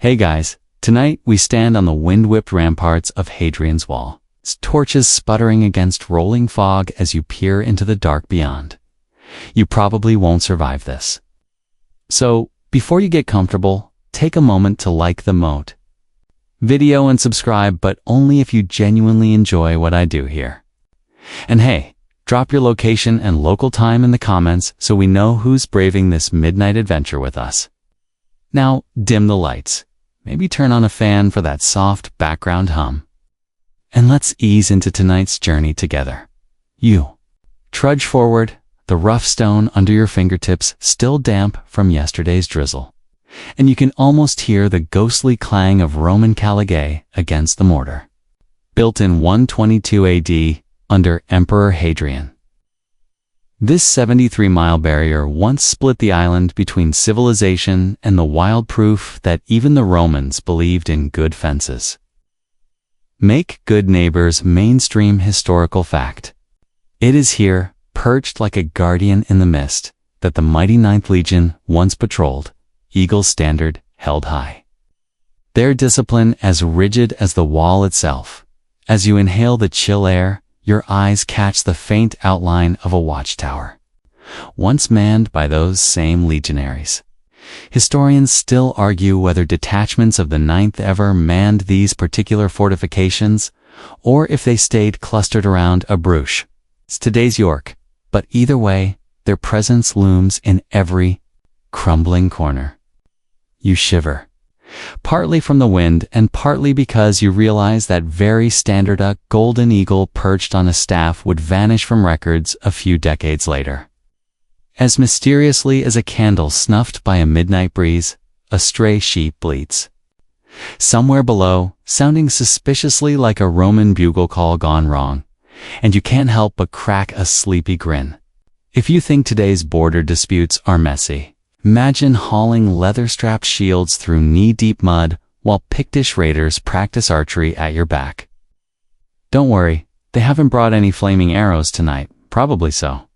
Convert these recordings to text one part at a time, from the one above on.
Hey guys, tonight we stand on the wind-whipped ramparts of Hadrian's Wall, torches sputtering against rolling fog as you peer into the dark beyond. You probably won't survive this. So, before you get comfortable, take a moment to like the video and subscribe, but only if you genuinely enjoy what I do here. And hey, drop your location and local time in the comments so we know who's braving this midnight adventure with us. Now, dim the lights. Maybe turn on a fan for that soft background hum. And let's ease into tonight's journey together. You trudge forward, the rough stone under your fingertips still damp from yesterday's drizzle. And you can almost hear the ghostly clang of Roman caligae against the mortar. Built in 122 AD under Emperor Hadrian. This 73-mile barrier once split the island between civilization and the wild, proof that even the Romans believed in good fences. Make good neighbors mainstream historical fact. It is here, perched like a guardian in the mist, that the mighty 9th Legion once patrolled, Eagle's standard held high. Their discipline as rigid as the wall itself. As you inhale the chill air, your eyes catch the faint outline of a watchtower, once manned by those same legionaries. Historians still argue whether detachments of the 9th ever manned these particular fortifications, or if they stayed clustered around a Bruges. It's today's York, but either way, their presence looms in every crumbling corner. You shiver. Partly from the wind and partly because you realize that very standard golden eagle perched on a staff would vanish from records a few decades later. As mysteriously as a candle snuffed by a midnight breeze, a stray sheep bleats. Somewhere below, sounding suspiciously like a Roman bugle call gone wrong, and you can't help but crack a sleepy grin. If you think today's border disputes are messy, imagine hauling leather-strapped shields through knee-deep mud while Pictish raiders practice archery at your back. Don't worry, they haven't brought any flaming arrows tonight, probably so.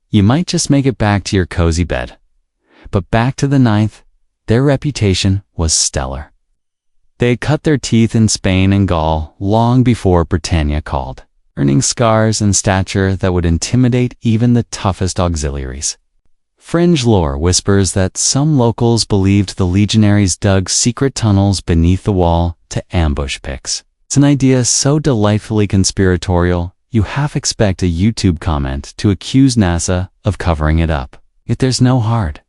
You might just make it back to your cozy bed. But back to the 9th, their reputation was stellar. They had cut their teeth in Spain and Gaul long before Britannia called, earning scars and stature that would intimidate even the toughest auxiliaries. Fringe lore whispers that some locals believed the legionaries dug secret tunnels beneath the wall to ambush Picts. It's an idea so delightfully conspiratorial, you half expect a YouTube comment to accuse NASA of covering it up. Yet there's no hard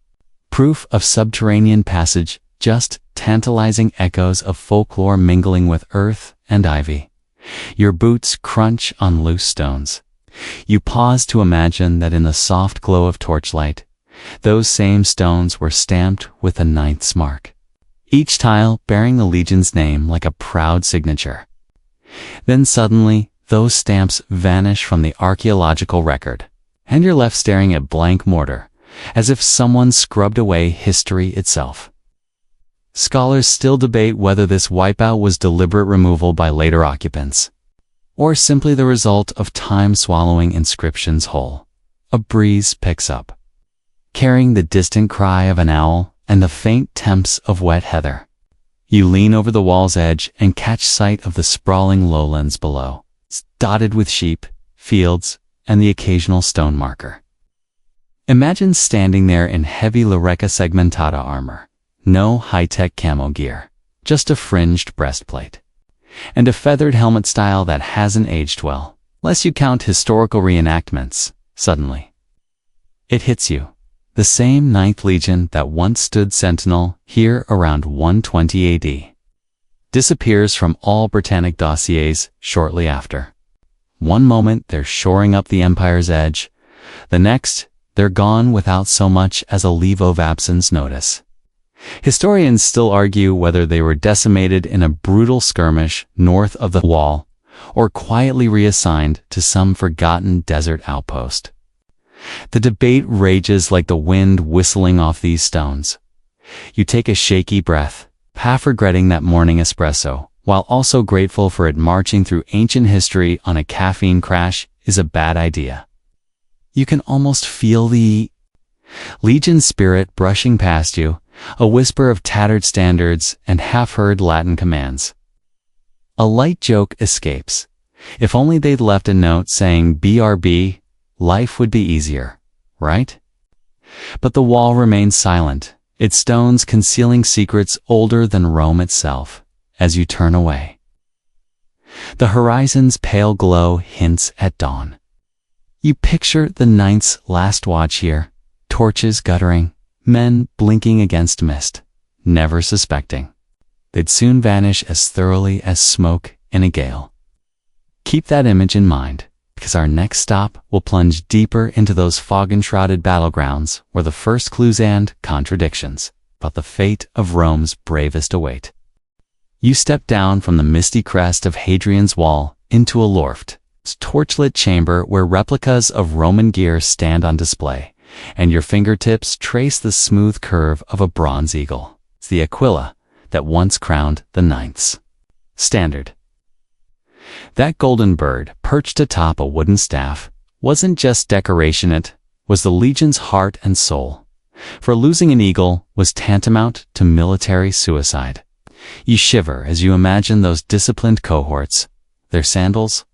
proof of subterranean passage, just tantalizing echoes of folklore mingling with earth and ivy. Your boots crunch on loose stones. You pause to imagine that in the soft glow of torchlight, those same stones were stamped with the 9th's mark, each tile bearing the Legion's name like a proud signature. Then suddenly, those stamps vanish from the archaeological record, and you're left staring at blank mortar, as if someone scrubbed away history itself. Scholars still debate whether this wipeout was deliberate removal by later occupants, or simply the result of time swallowing inscriptions whole. A breeze picks up, carrying the distant cry of an owl and the faint temps of wet heather. You lean over the wall's edge and catch sight of the sprawling lowlands below, dotted with sheep, fields, and the occasional stone marker. Imagine standing there in heavy Lareca segmentata armor, no high-tech camo gear, just a fringed breastplate, and a feathered helmet style that hasn't aged well, lest you count historical reenactments. Suddenly, it hits you. The same 9th Legion that once stood sentinel here around 120 AD disappears from all Britannic dossiers shortly after. One moment they're shoring up the empire's edge, the next they're gone without so much as a leave of absence notice. Historians still argue whether they were decimated in a brutal skirmish north of the wall or quietly reassigned to some forgotten desert outpost. The debate rages like the wind whistling off these stones. You take a shaky breath, half regretting that morning espresso, while also grateful for it. Marching through ancient history on a caffeine crash is a bad idea. You can almost feel the Legion spirit brushing past you, a whisper of tattered standards and half-heard Latin commands. A light joke escapes. If only they'd left a note saying BRB, life would be easier, right? But the wall remains silent, its stones concealing secrets older than Rome itself, as you turn away. The horizon's pale glow hints at dawn. You picture the Ninth's last watch here, torches guttering, men blinking against mist, never suspecting they'd soon vanish as thoroughly as smoke in a gale. Keep that image in mind, because our next stop will plunge deeper into those fog-enshrouded battlegrounds where the first clues and contradictions about the fate of Rome's bravest await. You step down from the misty crest of Hadrian's Wall into a loft, torchlit chamber where replicas of Roman gear stand on display, and your fingertips trace the smooth curve of a bronze eagle. It's the Aquila that once crowned the Ninth's standard. That golden bird, perched atop a wooden staff, wasn't just decoration, it was the legion's heart and soul. For losing an eagle was tantamount to military suicide. You shiver as you imagine those disciplined cohorts, their sandals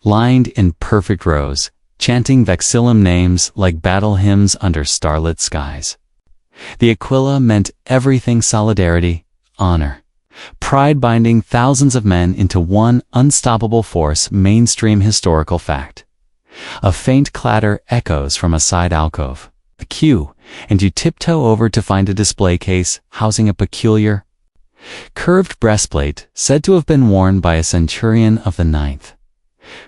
lined in perfect rows, chanting vexillum names like battle hymns under starlit skies. The Aquila meant everything: solidarity, honor, pride, binding thousands of men into one unstoppable force. Mainstream historical fact. A faint clatter echoes from a side alcove, a cue, and you tiptoe over to find a display case housing a peculiar, curved breastplate said to have been worn by a centurion of the Ninth.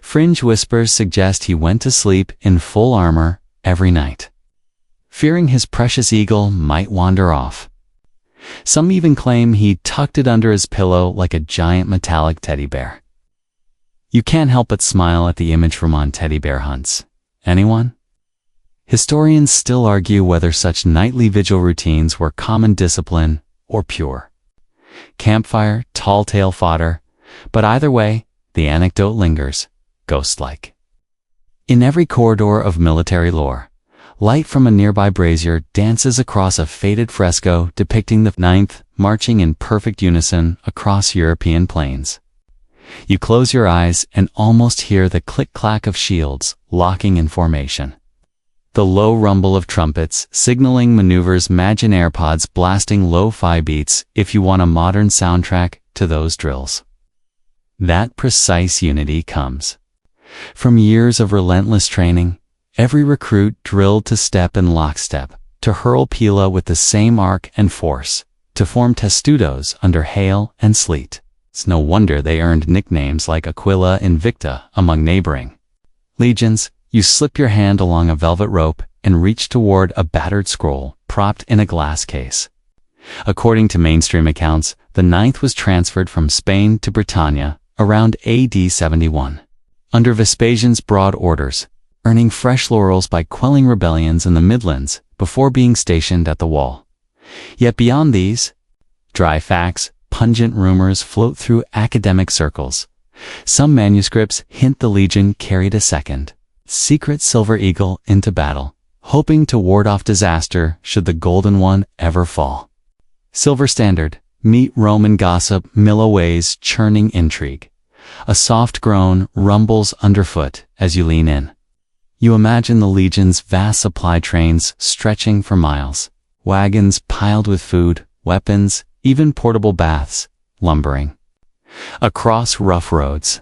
Fringe whispers suggest he went to sleep in full armor every night, fearing his precious eagle might wander off. Some even claim he tucked it under his pillow like a giant metallic teddy bear. You can't help but smile at the image from on teddy bear hunts. Anyone? Historians still argue whether such nightly vigil routines were common discipline or pure campfire, tall tale fodder, but either way, the anecdote lingers, ghost-like. In every corridor of military lore, light from a nearby brazier dances across a faded fresco depicting the Ninth marching in perfect unison across European plains. You close your eyes and almost hear the click-clack of shields locking in formation, the low rumble of trumpets signaling maneuvers. Imagine AirPods blasting lo-fi beats if you want a modern soundtrack to those drills. That precise unity comes from years of relentless training, every recruit drilled to step in lockstep, to hurl pila with the same arc and force, to form testudos under hail and sleet. It's no wonder they earned nicknames like Aquila Invicta among neighboring legions. You slip your hand along a velvet rope and reach toward a battered scroll propped in a glass case. According to mainstream accounts, the Ninth was transferred from Spain to Britannia around AD 71, under Vespasian's broad orders, earning fresh laurels by quelling rebellions in the Midlands before being stationed at the Wall. Yet beyond these dry facts, pungent rumors float through academic circles. Some manuscripts hint the legion carried a second, secret silver eagle into battle, hoping to ward off disaster should the golden one ever fall. Silver standard, meet Roman gossip, Milloway's churning intrigue. A soft groan rumbles underfoot as you lean in. You imagine the legion's vast supply trains stretching for miles, wagons piled with food, weapons, even portable baths, lumbering across rough roads.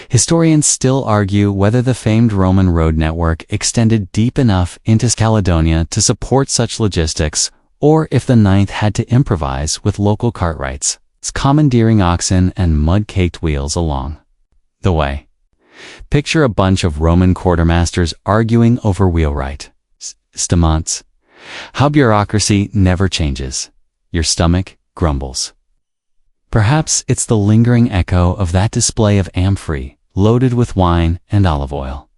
Historians still argue whether the famed Roman road network extended deep enough into Caledonia to support such logistics, or if the Ninth had to improvise with local cartwrights, commandeering oxen and mud-caked wheels along the way. Picture a bunch of Roman quartermasters arguing over wheelwright staments. How bureaucracy never changes. Your stomach grumbles. Perhaps it's the lingering echo of that display of amphorae loaded with wine and olive oil.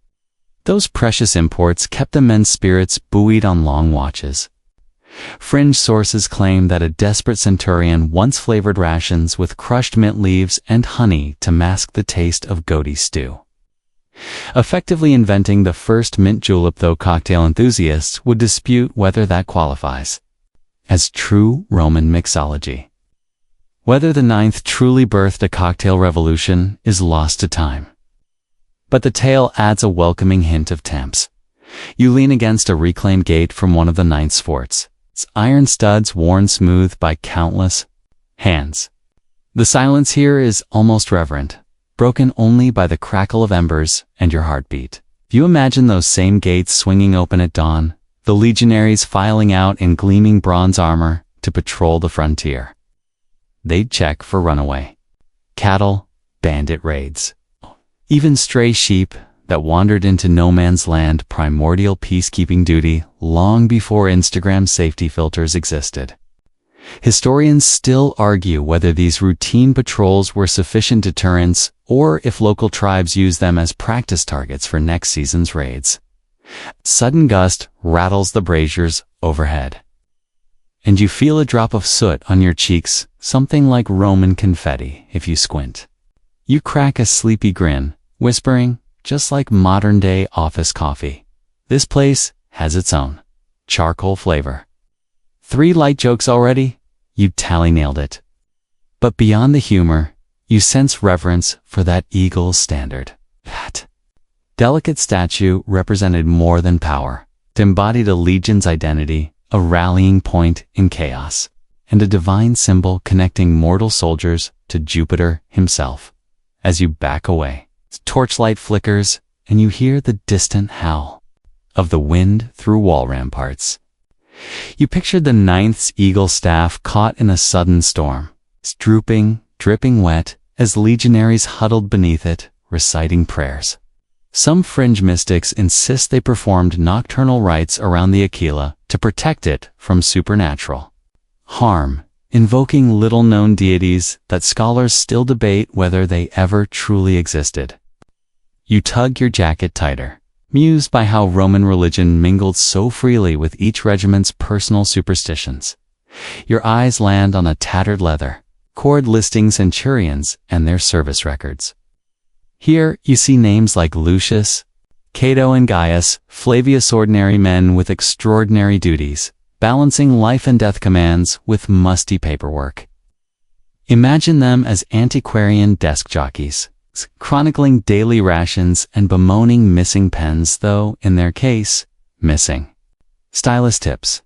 Those precious imports kept the men's spirits buoyed on long watches. Fringe sources claim that a desperate centurion once flavored rations with crushed mint leaves and honey to mask the taste of goaty stew, effectively inventing the first mint julep, though cocktail enthusiasts would dispute whether that qualifies. as true Roman mixology. Whether the ninth truly birthed a cocktail revolution is lost to time. But the tale adds a welcoming hint of temps. You lean against a reclaimed gate from one of the ninth's forts, its iron studs worn smooth by countless hands. The silence here is almost reverent, broken only by the crackle of embers and your heartbeat. If you imagine those same gates swinging open at dawn, the legionaries filing out in gleaming bronze armor to patrol the frontier. They'd check for runaway cattle, bandit raids, even stray sheep that wandered into no man's land, primordial peacekeeping duty long before Instagram safety filters existed. Historians still argue whether these routine patrols were sufficient deterrence or if local tribes used them as practice targets for next season's raids. A sudden gust rattles the braziers overhead, and you feel a drop of soot on your cheeks, something like Roman confetti if you squint. You crack a sleepy grin, whispering, just like modern-day office coffee, this place has its own charcoal flavor. 3 light jokes already? You tally-nailed it. But beyond the humor, you sense reverence for that eagle's standard. That delicate statue represented more than power. It embodied a legion's identity, a rallying point in chaos, and a divine symbol connecting mortal soldiers to Jupiter himself. As you back away, torchlight flickers, and you hear the distant howl of the wind through wall ramparts. You pictured the ninth's eagle staff caught in a sudden storm, drooping, dripping wet, as legionaries huddled beneath it, reciting prayers. Some fringe mystics insist they performed nocturnal rites around the Aquila to protect it from supernatural harm, invoking little-known deities that scholars still debate whether they ever truly existed. You tug your jacket tighter, mused by how Roman religion mingled so freely with each regiment's personal superstitions. Your eyes land on a tattered leather cord listing centurions and their service records. Here you see names like Lucius, Cato, and Gaius, Flavius, ordinary men with extraordinary duties, balancing life and death commands with musty paperwork. Imagine them as antiquarian desk jockeys, chronicling daily rations and bemoaning missing pens, though, in their case, missing. Stylist tips.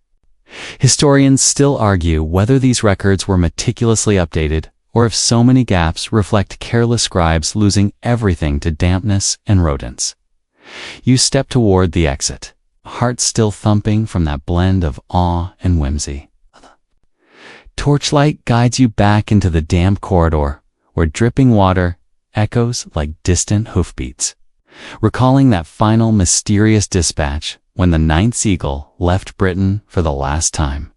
Historians still argue whether these records were meticulously updated or if so many gaps reflect careless scribes losing everything to dampness and rodents. You step toward the exit, heart still thumping from that blend of awe and whimsy. Torchlight guides you back into the damp corridor, where dripping water echoes like distant hoofbeats, recalling that final mysterious dispatch when the Ninth Eagle left Britain for the last time.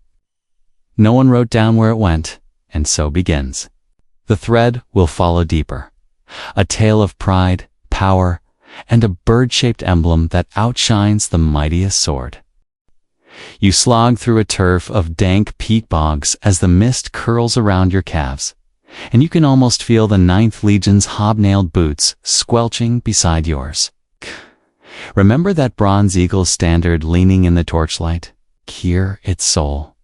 No one wrote down where it went, and so begins. The thread will follow deeper, a tale of pride, power, and a bird-shaped emblem that outshines the mightiest sword. You slog through a turf of dank peat bogs as the mist curls around your calves, and you can almost feel the Ninth Legion's hobnailed boots squelching beside yours. Remember that bronze eagle standard leaning in the torchlight? Hear its soul.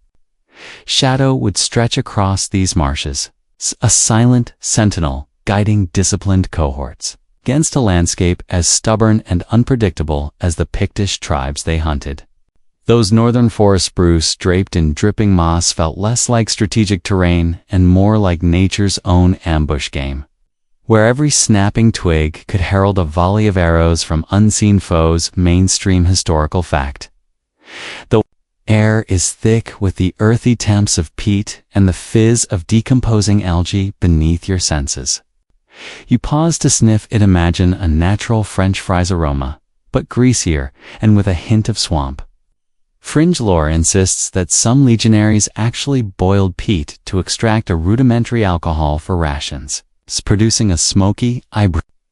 Shadow would stretch across these marshes, a silent sentinel guiding disciplined cohorts against a landscape as stubborn and unpredictable as the Pictish tribes they hunted. Those northern forest spruce draped in dripping moss felt less like strategic terrain and more like nature's own ambush game, where every snapping twig could herald a volley of arrows from unseen foes. Mainstream historical fact. The air is thick with the earthy temps of peat and the fizz of decomposing algae beneath your senses. You pause to sniff it, imagine a natural French fries aroma, but greasier and with a hint of swamp. Fringe lore insists that some legionaries actually boiled peat to extract a rudimentary alcohol for rations, producing a smoky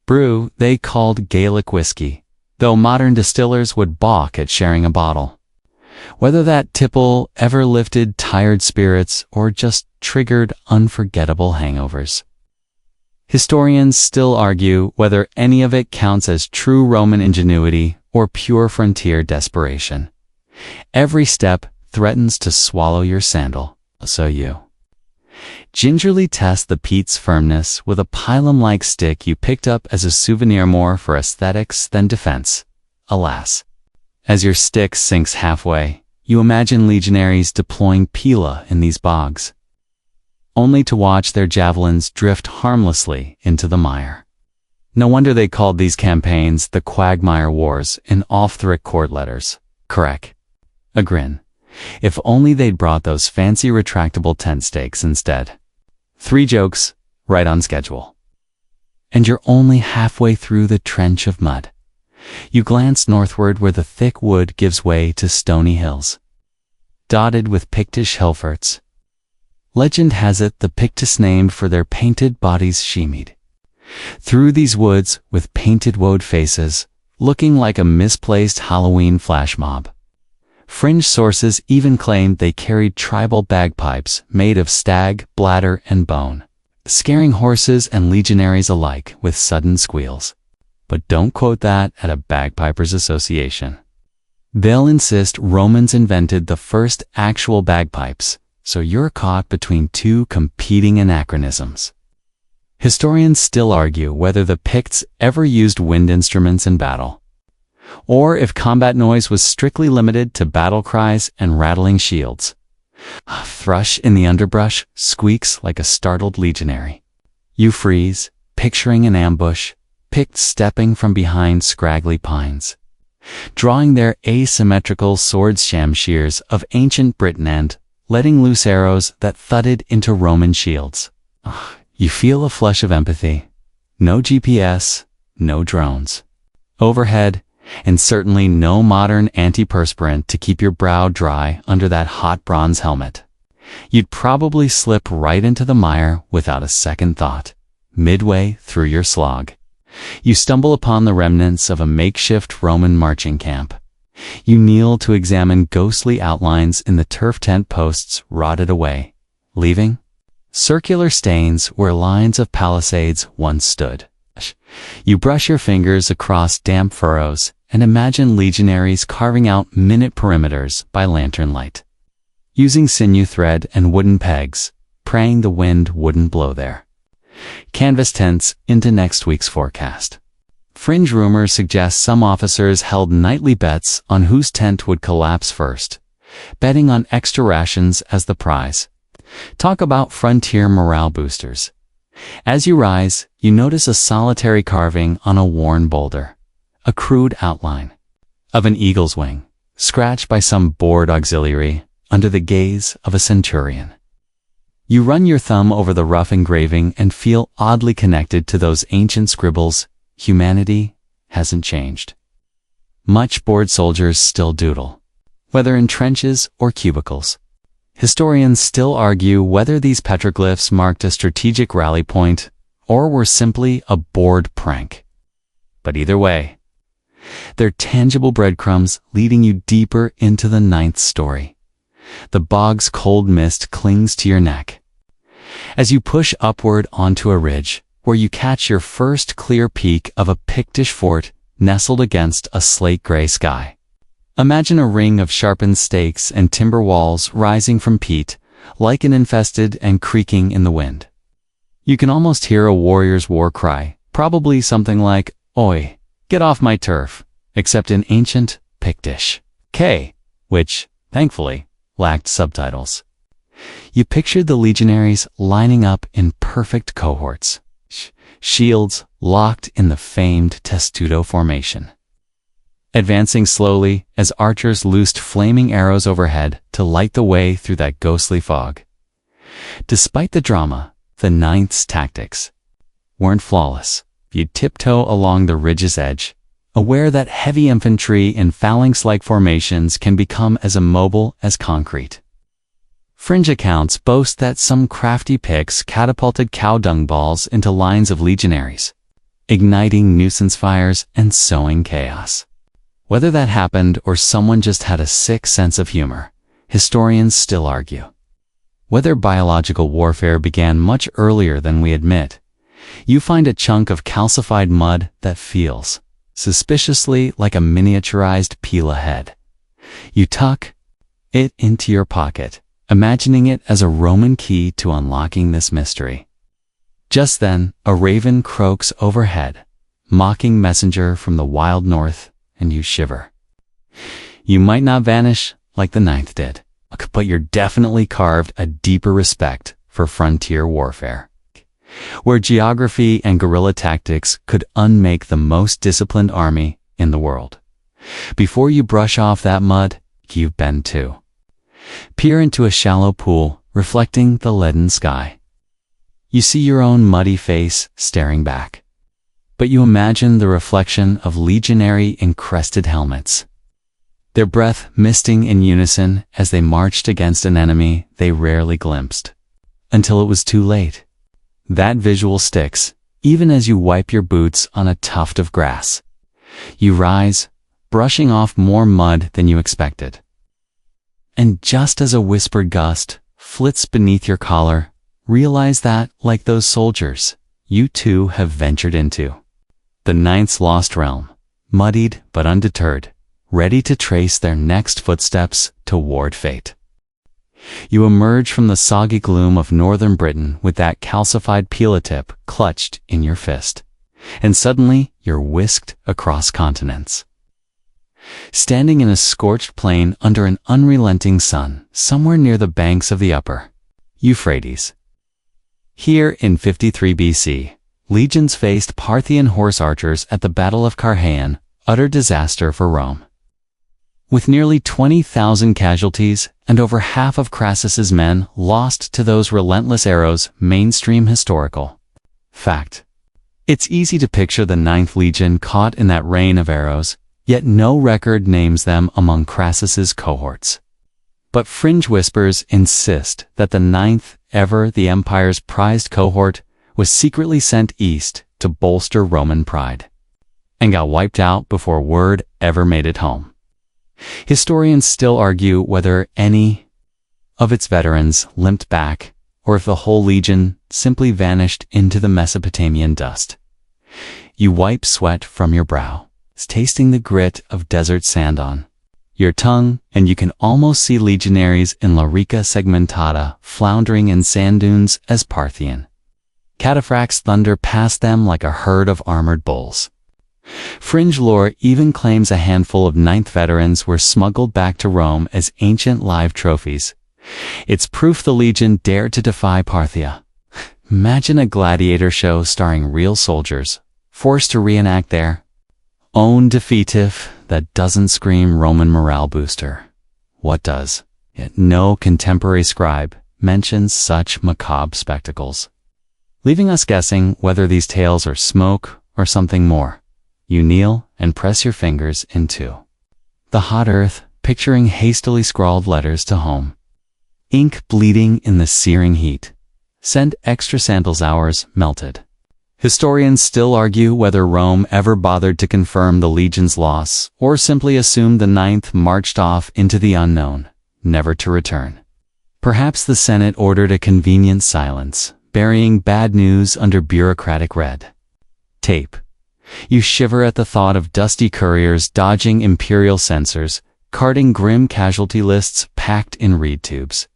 brew they called Gaelic whiskey, though modern distillers would balk at sharing a bottle. Whether that tipple ever lifted tired spirits or just triggered unforgettable hangovers. Historians still argue whether any of it counts as true Roman ingenuity or pure frontier desperation. Every step threatens to swallow your sandal, so you gingerly test the peat's firmness with a pilum-like stick you picked up as a souvenir, more for aesthetics than defense. Alas, as your stick sinks halfway, you imagine legionaries deploying pila in these bogs, only to watch their javelins drift harmlessly into the mire. No wonder they called these campaigns the Quagmire Wars in off-thrick court letters. Correct. A grin. If only they'd brought those fancy retractable tent stakes instead. 3 jokes, right on schedule. And you're only halfway through the trench of mud. You glance northward where the thick wood gives way to stony hills, dotted with Pictish hillforts. Legend has it the Pictish named for their painted bodies shimmied through these woods with painted woad faces, looking like a misplaced Halloween flash mob. Fringe sources even claimed they carried tribal bagpipes made of stag, bladder, and bone, scaring horses and legionaries alike with sudden squeals. But don't quote that at a bagpipers association. They'll insist Romans invented the first actual bagpipes, so you're caught between 2 competing anachronisms. Historians still argue whether the Picts ever used wind instruments in battle, or if combat noise was strictly limited to battle cries and rattling shields. A thrush in the underbrush squeaks like a startled legionary. You freeze, picturing an ambush, Picts stepping from behind scraggly pines, drawing their asymmetrical sword shamshears of ancient Britain and letting loose arrows that thudded into Roman shields. You feel a flush of empathy. No GPS, no drones overhead, and certainly no modern antiperspirant to keep your brow dry under that hot bronze helmet. You'd probably slip right into the mire without a second thought. Midway through your slog, you stumble upon the remnants of a makeshift Roman marching camp. You kneel to examine ghostly outlines in the turf tent posts rotted away, leaving circular stains where lines of palisades once stood. You brush your fingers across damp furrows and imagine legionaries carving out minute perimeters by lantern light, using sinew thread and wooden pegs, praying the wind wouldn't blow their canvas tents into next week's forecast. Fringe rumors suggest some officers held nightly bets on whose tent would collapse first, betting on extra rations as the prize. Talk about frontier morale boosters. As you rise, you notice a solitary carving on a worn boulder, a crude outline of an eagle's wing, scratched by some bored auxiliary under the gaze of a centurion. You run your thumb over the rough engraving and feel oddly connected to those ancient scribbles. Humanity hasn't changed. Much bored soldiers still doodle, whether in trenches or cubicles. Historians still argue whether these petroglyphs marked a strategic rally point or were simply a bored prank. But either way, they're tangible breadcrumbs leading you deeper into the 9th story. The bog's cold mist clings to your neck as you push upward onto a ridge where you catch your first clear peek of a Pictish fort nestled against a slate-gray sky. Imagine a ring of sharpened stakes and timber walls rising from peat, lichen-infested and creaking in the wind. You can almost hear a warrior's war cry, probably something like, "Oi, get off my turf," except in ancient Pictish, which, thankfully, lacked subtitles. You pictured the legionaries lining up in perfect cohorts, shields locked in the famed testudo formation, advancing slowly as archers loosed flaming arrows overhead to light the way through that ghostly fog. Despite the drama, the 9th's tactics weren't flawless. You'd tiptoe along the ridge's edge, aware that heavy infantry in phalanx-like formations can become as immobile as concrete. Fringe accounts boast that some crafty Picts catapulted cow dung balls into lines of legionaries, igniting nuisance fires and sowing chaos. Whether that happened or someone just had a sick sense of humor, historians still argue. Whether biological warfare began much earlier than we admit, you find a chunk of calcified mud that feels suspiciously like a miniaturized pila head. You tuck it into your pocket, imagining it as a Roman key to unlocking this mystery. Just then, a raven croaks overhead, mocking messenger from the wild north, and you shiver. You might not vanish like the ninth did, but you're definitely carved a deeper respect for frontier warfare, where geography and guerrilla tactics could unmake the most disciplined army in the world. Before you brush off that mud, you've been too. Peer into a shallow pool, reflecting the leaden sky. You see your own muddy face staring back, but you imagine the reflection of legionary in crested helmets, their breath misting in unison as they marched against an enemy they rarely glimpsed, until it was too late. That visual sticks, even as you wipe your boots on a tuft of grass. You rise, brushing off more mud than you expected. And just as a whispered gust flits beneath your collar, realize that, like those soldiers, you too have ventured into the ninth's lost realm, muddied but undeterred, ready to trace their next footsteps toward fate. You emerge from the soggy gloom of northern Britain with that calcified peel-a-tip clutched in your fist, and suddenly you're whisked across continents. Standing in a scorched plain under an unrelenting sun, somewhere near the banks of the upper Euphrates. Here in 53 BC, legions faced Parthian horse archers at the Battle of Carhaeon, utter disaster for Rome. With nearly 20,000 casualties and over half of Crassus's men lost to those relentless arrows, mainstream historical fact. It's easy to picture the Ninth Legion caught in that rain of arrows, yet no record names them among Crassus's cohorts. But fringe whispers insist that the ninth, ever the empire's prized cohort, was secretly sent east to bolster Roman pride, and got wiped out before word ever made it home. Historians still argue whether any of its veterans limped back, or if the whole legion simply vanished into the Mesopotamian dust. You wipe sweat from your brow, tasting the grit of desert sand on your tongue, and you can almost see legionaries in Larica Segmentata floundering in sand dunes as Parthian cataphracts thunder past them like a herd of armored bulls. Fringe lore even claims a handful of ninth veterans were smuggled back to Rome as ancient live trophies. It's proof the legion dared to defy Parthia. Imagine a gladiator show starring real soldiers, forced to reenact their own defeative that doesn't scream Roman morale booster. What does? Yet no contemporary scribe mentions such macabre spectacles, leaving us guessing whether these tales are smoke or something more. You kneel and press your fingers into the hot earth, picturing hastily scrawled letters to home. Ink bleeding in the searing heat. Send extra sandals hours melted. Historians still argue whether Rome ever bothered to confirm the legion's loss, or simply assumed the ninth marched off into the unknown, never to return. Perhaps the Senate ordered a convenient silence, burying bad news under bureaucratic red tape. You shiver at the thought of dusty couriers dodging imperial censors, carting grim casualty lists packed in reed tubes,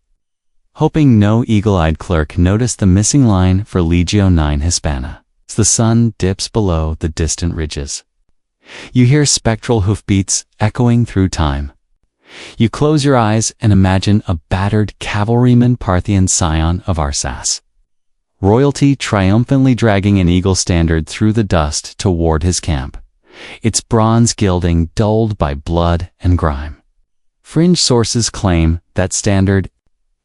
hoping no eagle-eyed clerk noticed the missing line for Legio IX Hispana. As the sun dips below the distant ridges, you hear spectral hoofbeats echoing through time. You close your eyes and imagine a battered cavalryman Parthian scion of Arsace, royalty triumphantly dragging an eagle standard through the dust toward his camp, its bronze gilding dulled by blood and grime. Fringe sources claim that standard,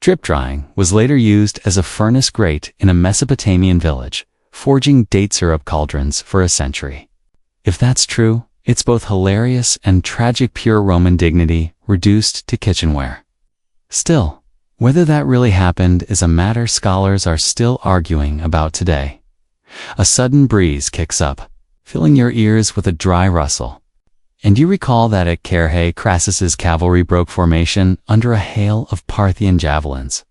drip drying, was later used as a furnace grate in a Mesopotamian village, forging date syrup cauldrons for a century. If that's true, it's both hilarious and tragic pure Roman dignity reduced to kitchenware. Still, whether that really happened is a matter scholars are still arguing about today. A sudden breeze kicks up, filling your ears with a dry rustle, and you recall that at Carhae Crassus's cavalry broke formation under a hail of Parthian javelins.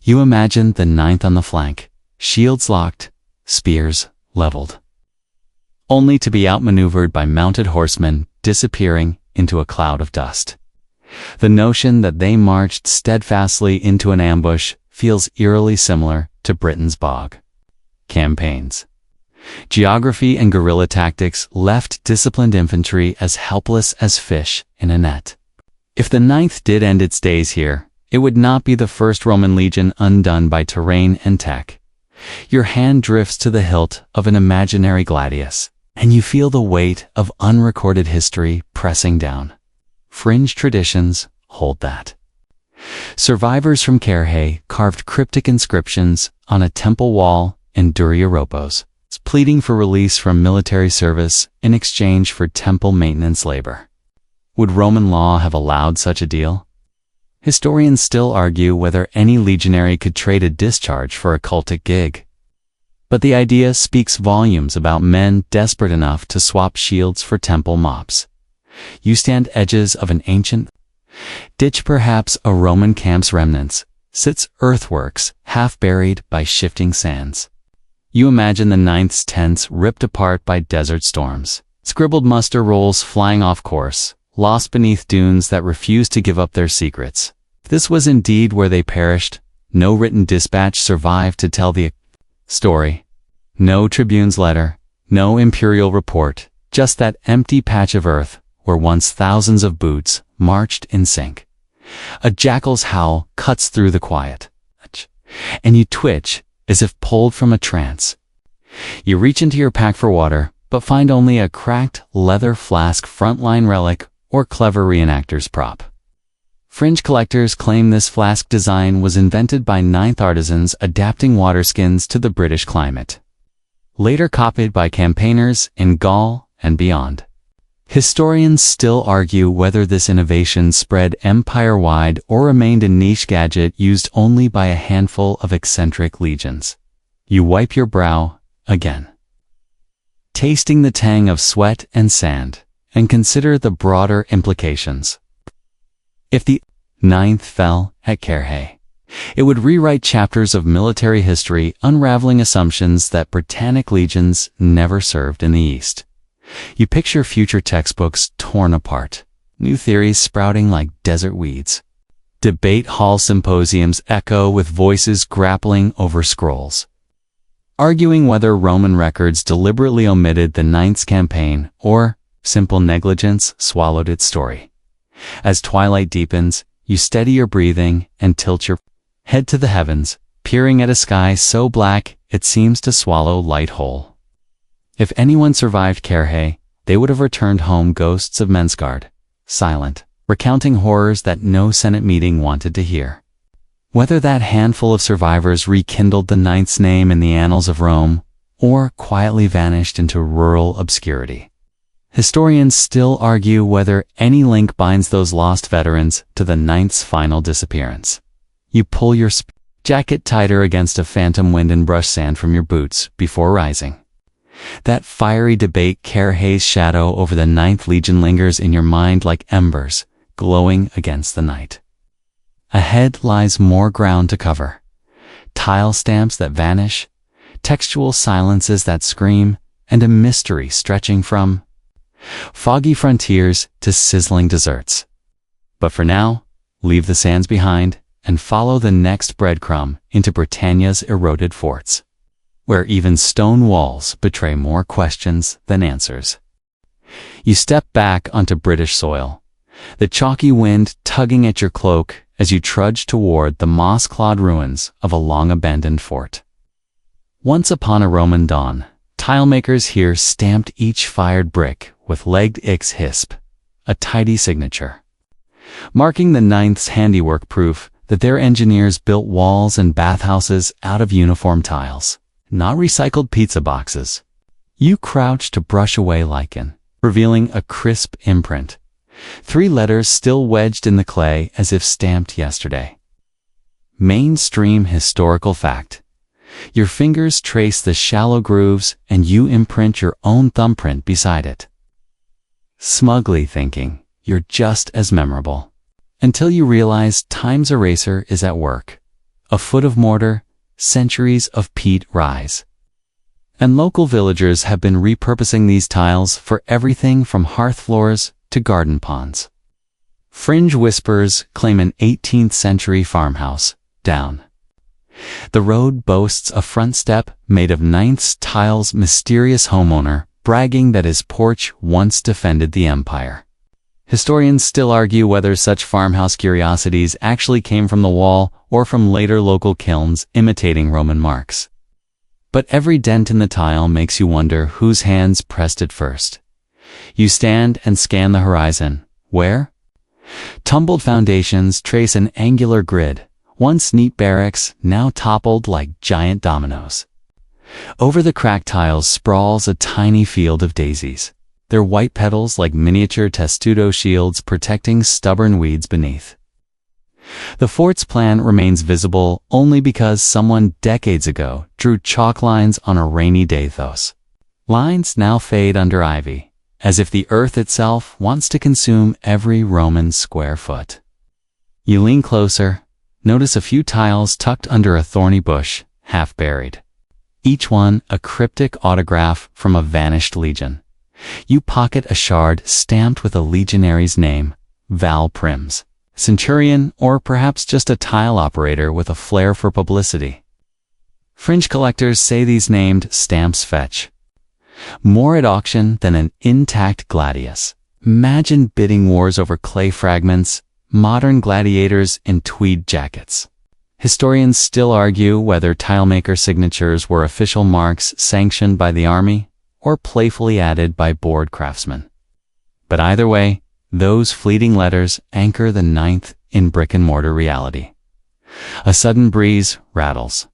You imagine the ninth on the flank, shields locked, spears leveled, only to be outmaneuvered by mounted horsemen disappearing into a cloud of dust. The notion that they marched steadfastly into an ambush feels eerily similar to Britain's bog campaigns. Geography and guerrilla tactics left disciplined infantry as helpless as fish in a net. If the Ninth did end its days here, it would not be the first Roman legion undone by terrain and tech. Your hand drifts to the hilt of an imaginary gladius, and you feel the weight of unrecorded history pressing down. Fringe traditions hold that. Survivors from Carrhae carved cryptic inscriptions on a temple wall in Duriaropos, pleading for release from military service in exchange for temple maintenance labor. Would Roman law have allowed such a deal? Historians still argue whether any legionary could trade a discharge for a cultic gig. But the idea speaks volumes about men desperate enough to swap shields for temple mops. You stand edges of an ancient ditch, perhaps a Roman camp's remnants, sits earthworks half buried by shifting sands. You imagine the Ninth's tents ripped apart by desert storms, scribbled muster rolls flying off course, lost beneath dunes that refused to give up their secrets. If this was indeed where they perished, no written dispatch survived to tell the story. No tribune's letter, no imperial report, just that empty patch of earth where once thousands of boots marched in sync. A jackal's howl cuts through the quiet, and you twitch as if pulled from a trance. You reach into your pack for water, but find only a cracked leather flask frontline relic or clever reenactor's prop. Fringe collectors claim this flask design was invented by Ninth artisans adapting water skins to the British climate. Later copied by campaigners in Gaul and beyond. Historians still argue whether this innovation spread empire-wide or remained a niche gadget used only by a handful of eccentric legions. You wipe your brow again, tasting the tang of sweat and sand, and consider the broader implications. If the Ninth fell at Carrhae, it would rewrite chapters of military history, unraveling assumptions that Britannic legions never served in the East. You picture future textbooks torn apart, new theories sprouting like desert weeds. Debate hall symposiums echo with voices grappling over scrolls, arguing whether Roman records deliberately omitted the Ninth's campaign or simple negligence swallowed its story. As twilight deepens, you steady your breathing and tilt your head to the heavens, peering at a sky so black it seems to swallow light whole. If anyone survived Carrhae, they would have returned home ghosts of Mensgard, silent, recounting horrors that no Senate meeting wanted to hear. Whether that handful of survivors rekindled the Ninth's name in the annals of Rome, or quietly vanished into rural obscurity, historians still argue whether any link binds those lost veterans to the Ninth's final disappearance. You pull your jacket tighter against a phantom wind and brush sand from your boots before rising. That fiery debate, Carrhae's shadow over the Ninth Legion, lingers in your mind like embers, glowing against the night. Ahead lies more ground to cover. Tile stamps that vanish, textual silences that scream, and a mystery stretching from foggy frontiers to sizzling deserts. But for now, leave the sands behind and follow the next breadcrumb into Britannia's eroded forts, where even stone walls betray more questions than answers. You step back onto British soil, the chalky wind tugging at your cloak as you trudge toward the moss-clawed ruins of a long-abandoned fort. Once upon a Roman dawn, tilemakers here stamped each fired brick with legged Ix Hisp, a tidy signature, marking the Ninth's handiwork, proof that their engineers built walls and bathhouses out of uniform tiles, not recycled pizza boxes. You crouch to brush away lichen, revealing a crisp imprint. 3 letters still wedged in the clay as if stamped yesterday. Mainstream historical fact. Your fingers trace the shallow grooves and you imprint your own thumbprint beside it. Smugly thinking you're just as memorable. Until you realize time's eraser is at work. A foot of mortar, centuries of peat rise. And local villagers have been repurposing these tiles for everything from hearth floors to garden ponds. Fringe whispers claim an 18th century farmhouse, down. The road boasts a front step made of 9th tiles, mysterious homeowner bragging that his porch once defended the empire. Historians still argue whether such farmhouse curiosities actually came from the wall or from later local kilns imitating Roman marks. But every dent in the tile makes you wonder whose hands pressed it first. You stand and scan the horizon. Where? Tumbled foundations trace an angular grid, once neat barracks, now toppled like giant dominoes. Over the cracked tiles sprawls a tiny field of daisies, their white petals like miniature testudo shields protecting stubborn weeds beneath. The fort's plan remains visible only because someone decades ago drew chalk lines on a rainy day. Those lines now fade under ivy, as if the earth itself wants to consume every Roman square foot. You lean closer, notice a few tiles tucked under a thorny bush, half buried. Each one a cryptic autograph from a vanished legion. You pocket a shard stamped with a legionary's name, Val Prims, centurion, or perhaps just a tile operator with a flair for publicity. Fringe collectors say these named stamps fetch more at auction than an intact gladius. Imagine bidding wars over clay fragments, modern gladiators in tweed jackets. Historians still argue whether tilemaker signatures were official marks sanctioned by the army or playfully added by bored craftsmen. But either way, those fleeting letters anchor the 9th in brick-and-mortar reality. A sudden breeze rattles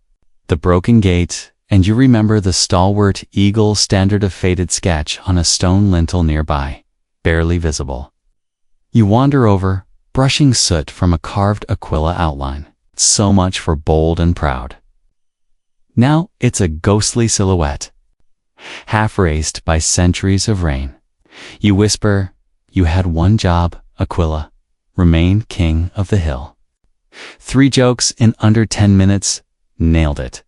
the broken gate, and you remember the stalwart eagle standard of faded sketch on a stone lintel nearby, barely visible. You wander over, brushing soot from a carved Aquila outline. So much for bold and proud. Now it's a ghostly silhouette, half erased by centuries of rain. You whisper, "You had one job, Aquila. Remain king of the hill." 3 jokes in under 10 minutes. Nailed it.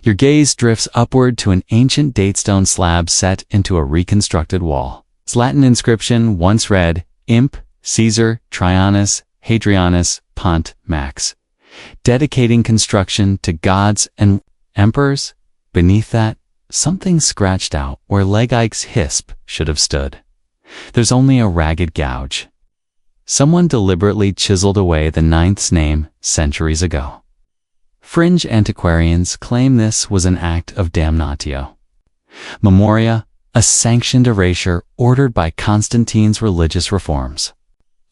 Your gaze drifts upward to an ancient datestone slab set into a reconstructed wall. Its Latin inscription once read, Imp, Caesar, Traianus, Hadrianus, Pont, Max, dedicating construction to gods and emperors. Beneath that, something scratched out where Legio Hisp should have stood. There's only a ragged gouge. Someone deliberately chiseled away the 9th's name centuries ago. Fringe antiquarians claim this was an act of damnatio memoria, a sanctioned erasure ordered by Constantine's religious reforms.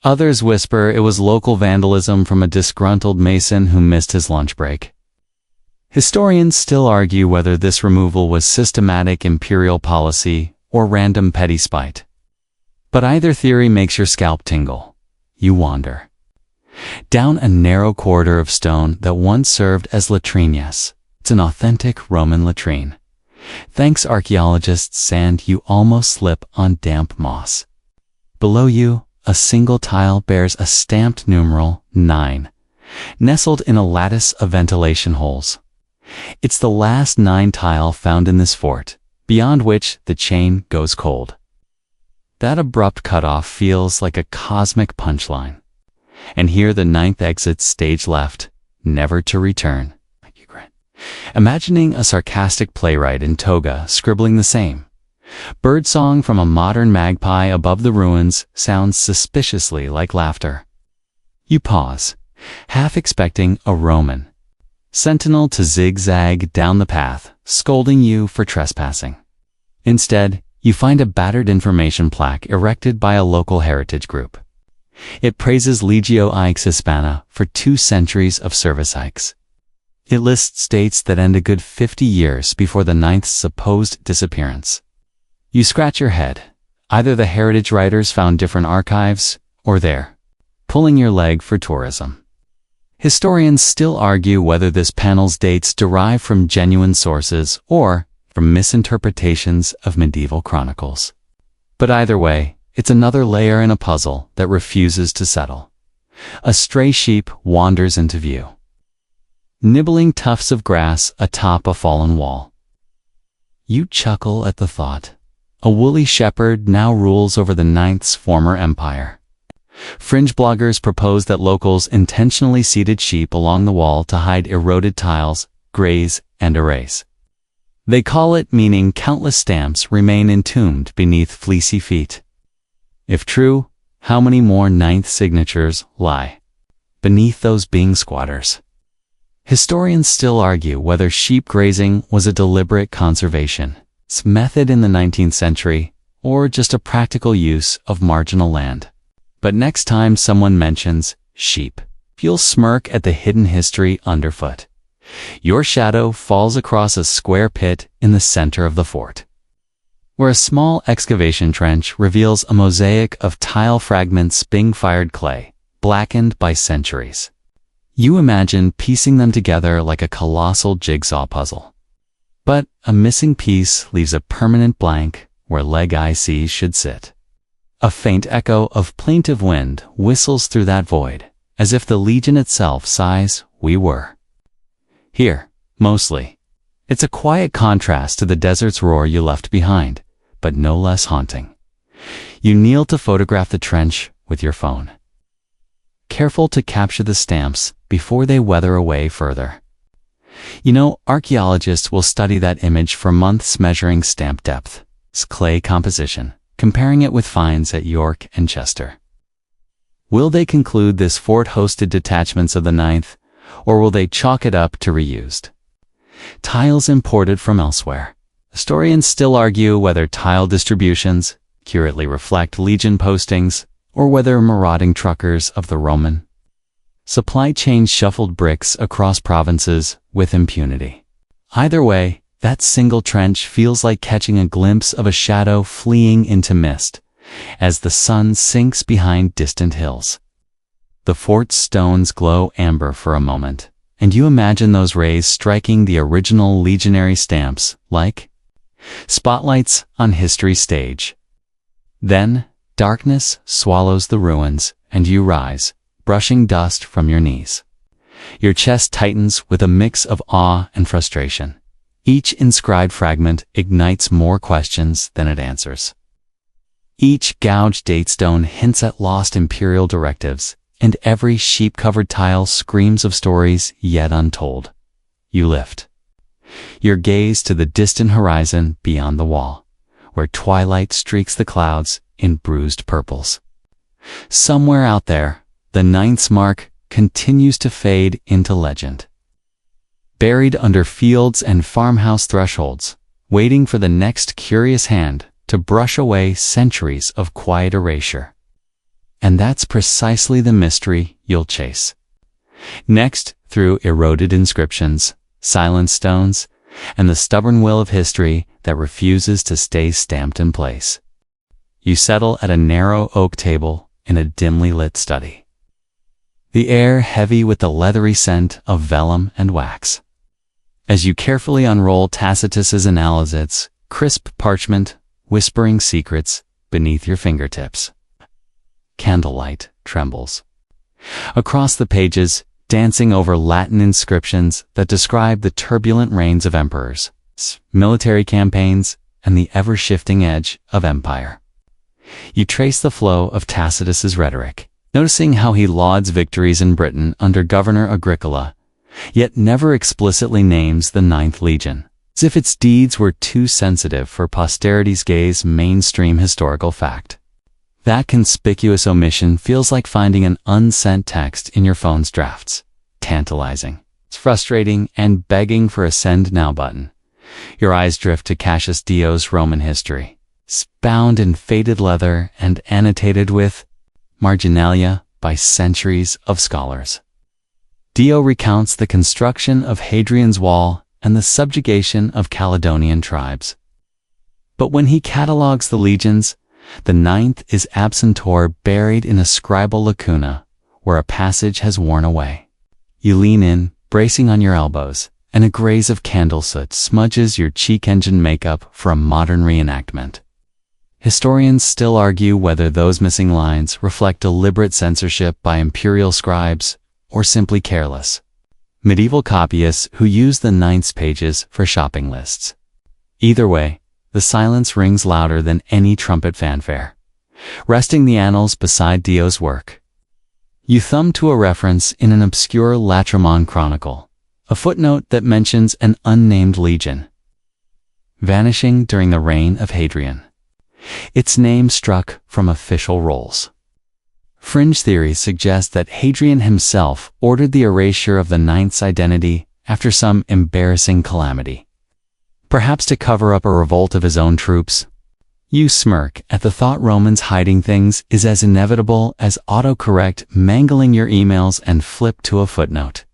Others whisper it was local vandalism from a disgruntled mason who missed his lunch break. Historians still argue whether this removal was systematic imperial policy or random petty spite. But either theory makes your scalp tingle. You wander down a narrow corridor of stone that once served as latrines. It's an authentic Roman latrine. Thanks archaeologists' sand, you almost slip on damp moss. Below you, a single tile bears a stamped numeral 9, nestled in a lattice of ventilation holes. It's the last 9 tile found in this fort, beyond which the chain goes cold. That abrupt cutoff feels like a cosmic punchline. And here the 9th exits stage left, never to return. Imagining a sarcastic playwright in toga scribbling the same. Birdsong from a modern magpie above the ruins sounds suspiciously like laughter. You pause, half expecting a Roman sentinel to zigzag down the path, scolding you for trespassing. Instead, you find a battered information plaque erected by a local heritage group. It praises Legio IX Hispana for 2 centuries of service hikes. It lists dates that end a good 50 years before the 9th's supposed disappearance. You scratch your head. Either the heritage writers found different archives, or they're pulling your leg for tourism. Historians still argue whether this panel's dates derive from genuine sources or from misinterpretations of medieval chronicles. But either way, it's another layer in a puzzle that refuses to settle. A stray sheep wanders into view, nibbling tufts of grass atop a fallen wall. You chuckle at the thought. A woolly shepherd now rules over the 9th's former empire. Fringe bloggers propose that locals intentionally seeded sheep along the wall to hide eroded tiles, graze, and erase. They call it meaning countless stamps remain entombed beneath fleecy feet. If true, how many more ninth signatures lie beneath those being squatters? Historians still argue whether sheep grazing was a deliberate conservation method in the 19th century or just a practical use of marginal land. But next time someone mentions sheep, you'll smirk at the hidden history underfoot. Your shadow falls across a square pit in the center of the fort, where a small excavation trench reveals a mosaic of tile fragments being fired clay, blackened by centuries. You imagine piecing them together like a colossal jigsaw puzzle. But a missing piece leaves a permanent blank where leg IC should sit. A faint echo of plaintive wind whistles through that void, as if the Legion itself sighs, "We were here, mostly." It's a quiet contrast to the desert's roar you left behind, but no less haunting. You kneel to photograph the trench with your phone, careful to capture the stamps before they weather away further. You know, archaeologists will study that image for months, measuring stamp depth, clay composition, comparing it with finds at York and Chester. Will they conclude this fort hosted detachments of the 9th, or will they chalk it up to reused tiles imported from elsewhere? Historians still argue whether tile distributions accurately reflect Legion postings, or whether marauding truckers of the Roman supply chain shuffled bricks across provinces with impunity. Either way, that single trench feels like catching a glimpse of a shadow fleeing into mist as the sun sinks behind distant hills. The fort's stones glow amber for a moment, and you imagine those rays striking the original legionary stamps like spotlights on history's stage. Then, darkness swallows the ruins, and you rise, brushing dust from your knees. Your chest tightens with a mix of awe and frustration. Each inscribed fragment ignites more questions than it answers. Each gouged datestone hints at lost imperial directives, and every sheep-covered tile screams of stories yet untold. You lift your gaze to the distant horizon beyond the wall, where twilight streaks the clouds in bruised purples. Somewhere out there, the 9th's mark continues to fade into legend, buried under fields and farmhouse thresholds, waiting for the next curious hand to brush away centuries of quiet erasure. And that's precisely the mystery you'll chase. Next, through eroded inscriptions, silent stones, and the stubborn will of history that refuses to stay stamped in place, you settle at a narrow oak table in a dimly lit study, the air heavy with the leathery scent of vellum and wax. As you carefully unroll Tacitus's Analysis, crisp parchment, whispering secrets beneath your fingertips, candlelight trembles across the pages, dancing over Latin inscriptions that describe the turbulent reigns of emperors, military campaigns, and the ever-shifting edge of empire. You trace the flow of Tacitus's rhetoric, noticing how he lauds victories in Britain under Governor Agricola, yet never explicitly names the 9th Legion, as if its deeds were too sensitive for posterity's gaze. Mainstream historical fact. That conspicuous omission feels like finding an unsent text in your phone's drafts. Tantalizing. It's frustrating and begging for a send now button. Your eyes drift to Cassius Dio's Roman history, bound in faded leather and annotated with marginalia by centuries of scholars. Dio recounts the construction of Hadrian's Wall and the subjugation of Caledonian tribes. But when he catalogues the legions, the 9th is absent or buried in a scribal lacuna where a passage has worn away. You lean in, bracing on your elbows, and a graze of candle soot smudges your cheek engine makeup for a modern reenactment. Historians still argue whether those missing lines reflect deliberate censorship by imperial scribes or simply careless medieval copyists who used the 9th's pages for shopping lists. Either way, the silence rings louder than any trumpet fanfare. resting the annals beside Dio's work. You thumb to a reference in an obscure Latremon chronicle, a footnote that mentions an unnamed legion, vanishing during the reign of Hadrian. Its name struck from official rolls. Fringe theories suggest that Hadrian himself ordered the erasure of the Ninth's identity after some embarrassing calamity, perhaps to cover up a revolt of his own troops. You smirk at the thought Romans hiding things is as inevitable as autocorrect mangling your emails and flip to a footnote.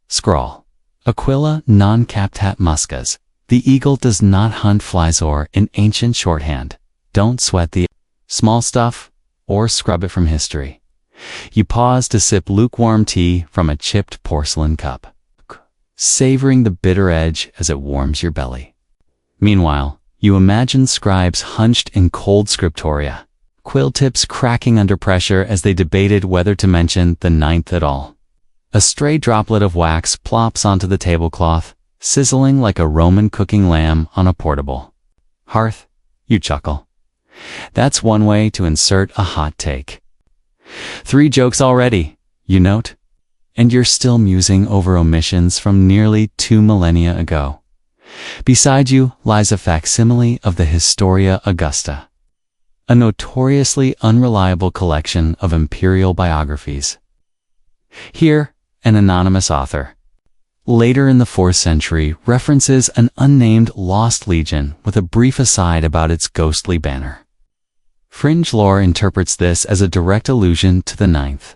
Scrawl. Aquila non captat muscas. The eagle does not hunt flies, or in ancient shorthand, don't sweat the small stuff or scrub it from history. You pause to sip lukewarm tea from a chipped porcelain cup, savoring the bitter edge as it warms your belly. Meanwhile, you imagine scribes hunched in cold scriptoria, quill tips cracking under pressure as they debated whether to mention the ninth at all. A stray droplet of wax plops onto the tablecloth, sizzling like a Roman cooking lamb on a portable hearth. You chuckle. That's one way to insert a hot take. 3 jokes already, you note, and you're still musing over omissions from nearly 2 millennia ago. Beside you lies a facsimile of the Historia Augusta, a notoriously unreliable collection of imperial biographies. Here, an anonymous author, later in the 4th century, references an unnamed lost legion with a brief aside about its ghostly banner. Fringe lore interprets this as a direct allusion to the Ninth.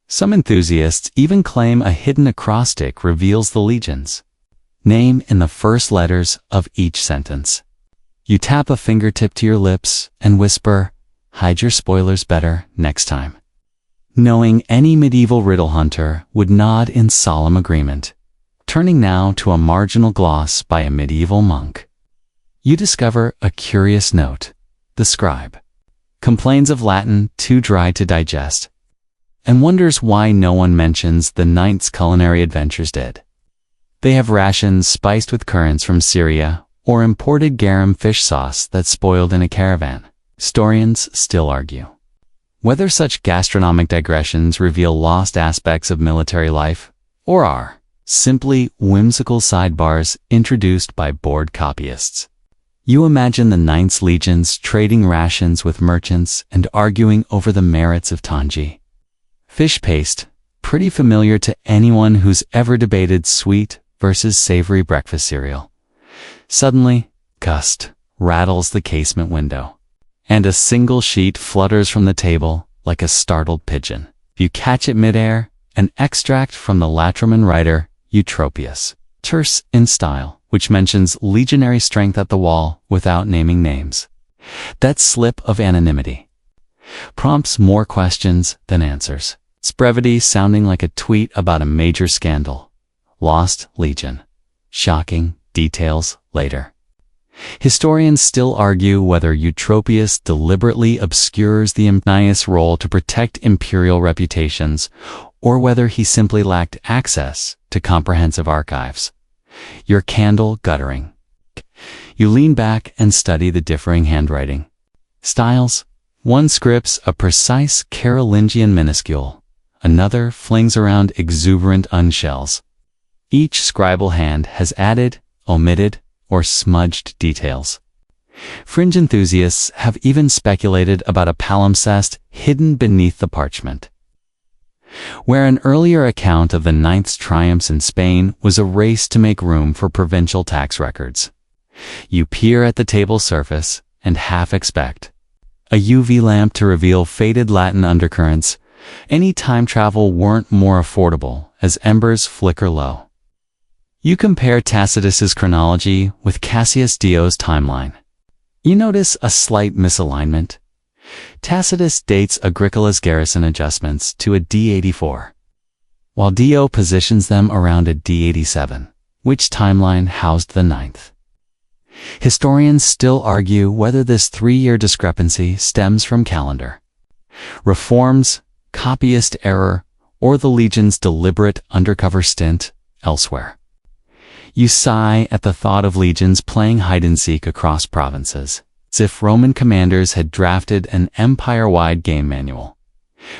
Some enthusiasts even claim a hidden acrostic reveals the legion's name in the first letters of each sentence. You tap a fingertip to your lips and whisper, "Hide your spoilers better next time," knowing any medieval riddle hunter would nod in solemn agreement. Turning now to a marginal gloss by a medieval monk. You discover a curious note. The scribe complains of Latin too dry to digest, and wonders why no one mentions the Ninth's culinary adventures did. They have rations spiced with currants from Syria, or imported garum fish sauce that spoiled in a caravan. Historians still argue whether such gastronomic digressions reveal lost aspects of military life, or are simply whimsical sidebars introduced by bored copyists. You imagine the Ninth's legions trading rations with merchants and arguing over the merits of tangy fish paste, pretty familiar to anyone who's ever debated sweet versus savory breakfast cereal. Suddenly, gust rattles the casement window, and a single sheet flutters from the table like a startled pigeon. You catch it midair, an extract from the Latremon writer Eutropius, terse in style, which mentions legionary strength at the wall without naming names. That slip of anonymity prompts more questions than answers. Its brevity sounding like a tweet about a major scandal. Lost legion. Shocking details later. Historians still argue whether Eutropius deliberately obscures the Amnias role to protect imperial reputations, or whether he simply lacked access to comprehensive archives. Your candle guttering. You lean back and study the differing handwriting styles. One scripts a precise Carolingian minuscule, another flings around exuberant unshells. Each scribal hand has added, omitted, or smudged details. Fringe enthusiasts have even speculated about a palimpsest hidden beneath the parchment, where an earlier account of the Ninth's triumphs in Spain was erased to make room for provincial tax records. You peer at the table surface and half expect a UV lamp to reveal faded Latin undercurrents. Any time travel weren't more affordable as embers flicker low. You compare Tacitus's chronology with Cassius Dio's timeline. You notice a slight misalignment. Tacitus dates Agricola's garrison adjustments to a D84, while Dio positions them around a D87, which timeline housed the Ninth. Historians still argue whether this 3-year discrepancy stems from calendar reforms, copyist error, or the legion's deliberate undercover stint elsewhere. You sigh at the thought of legions playing hide-and-seek across provinces. as if Roman commanders had drafted an empire-wide game manual.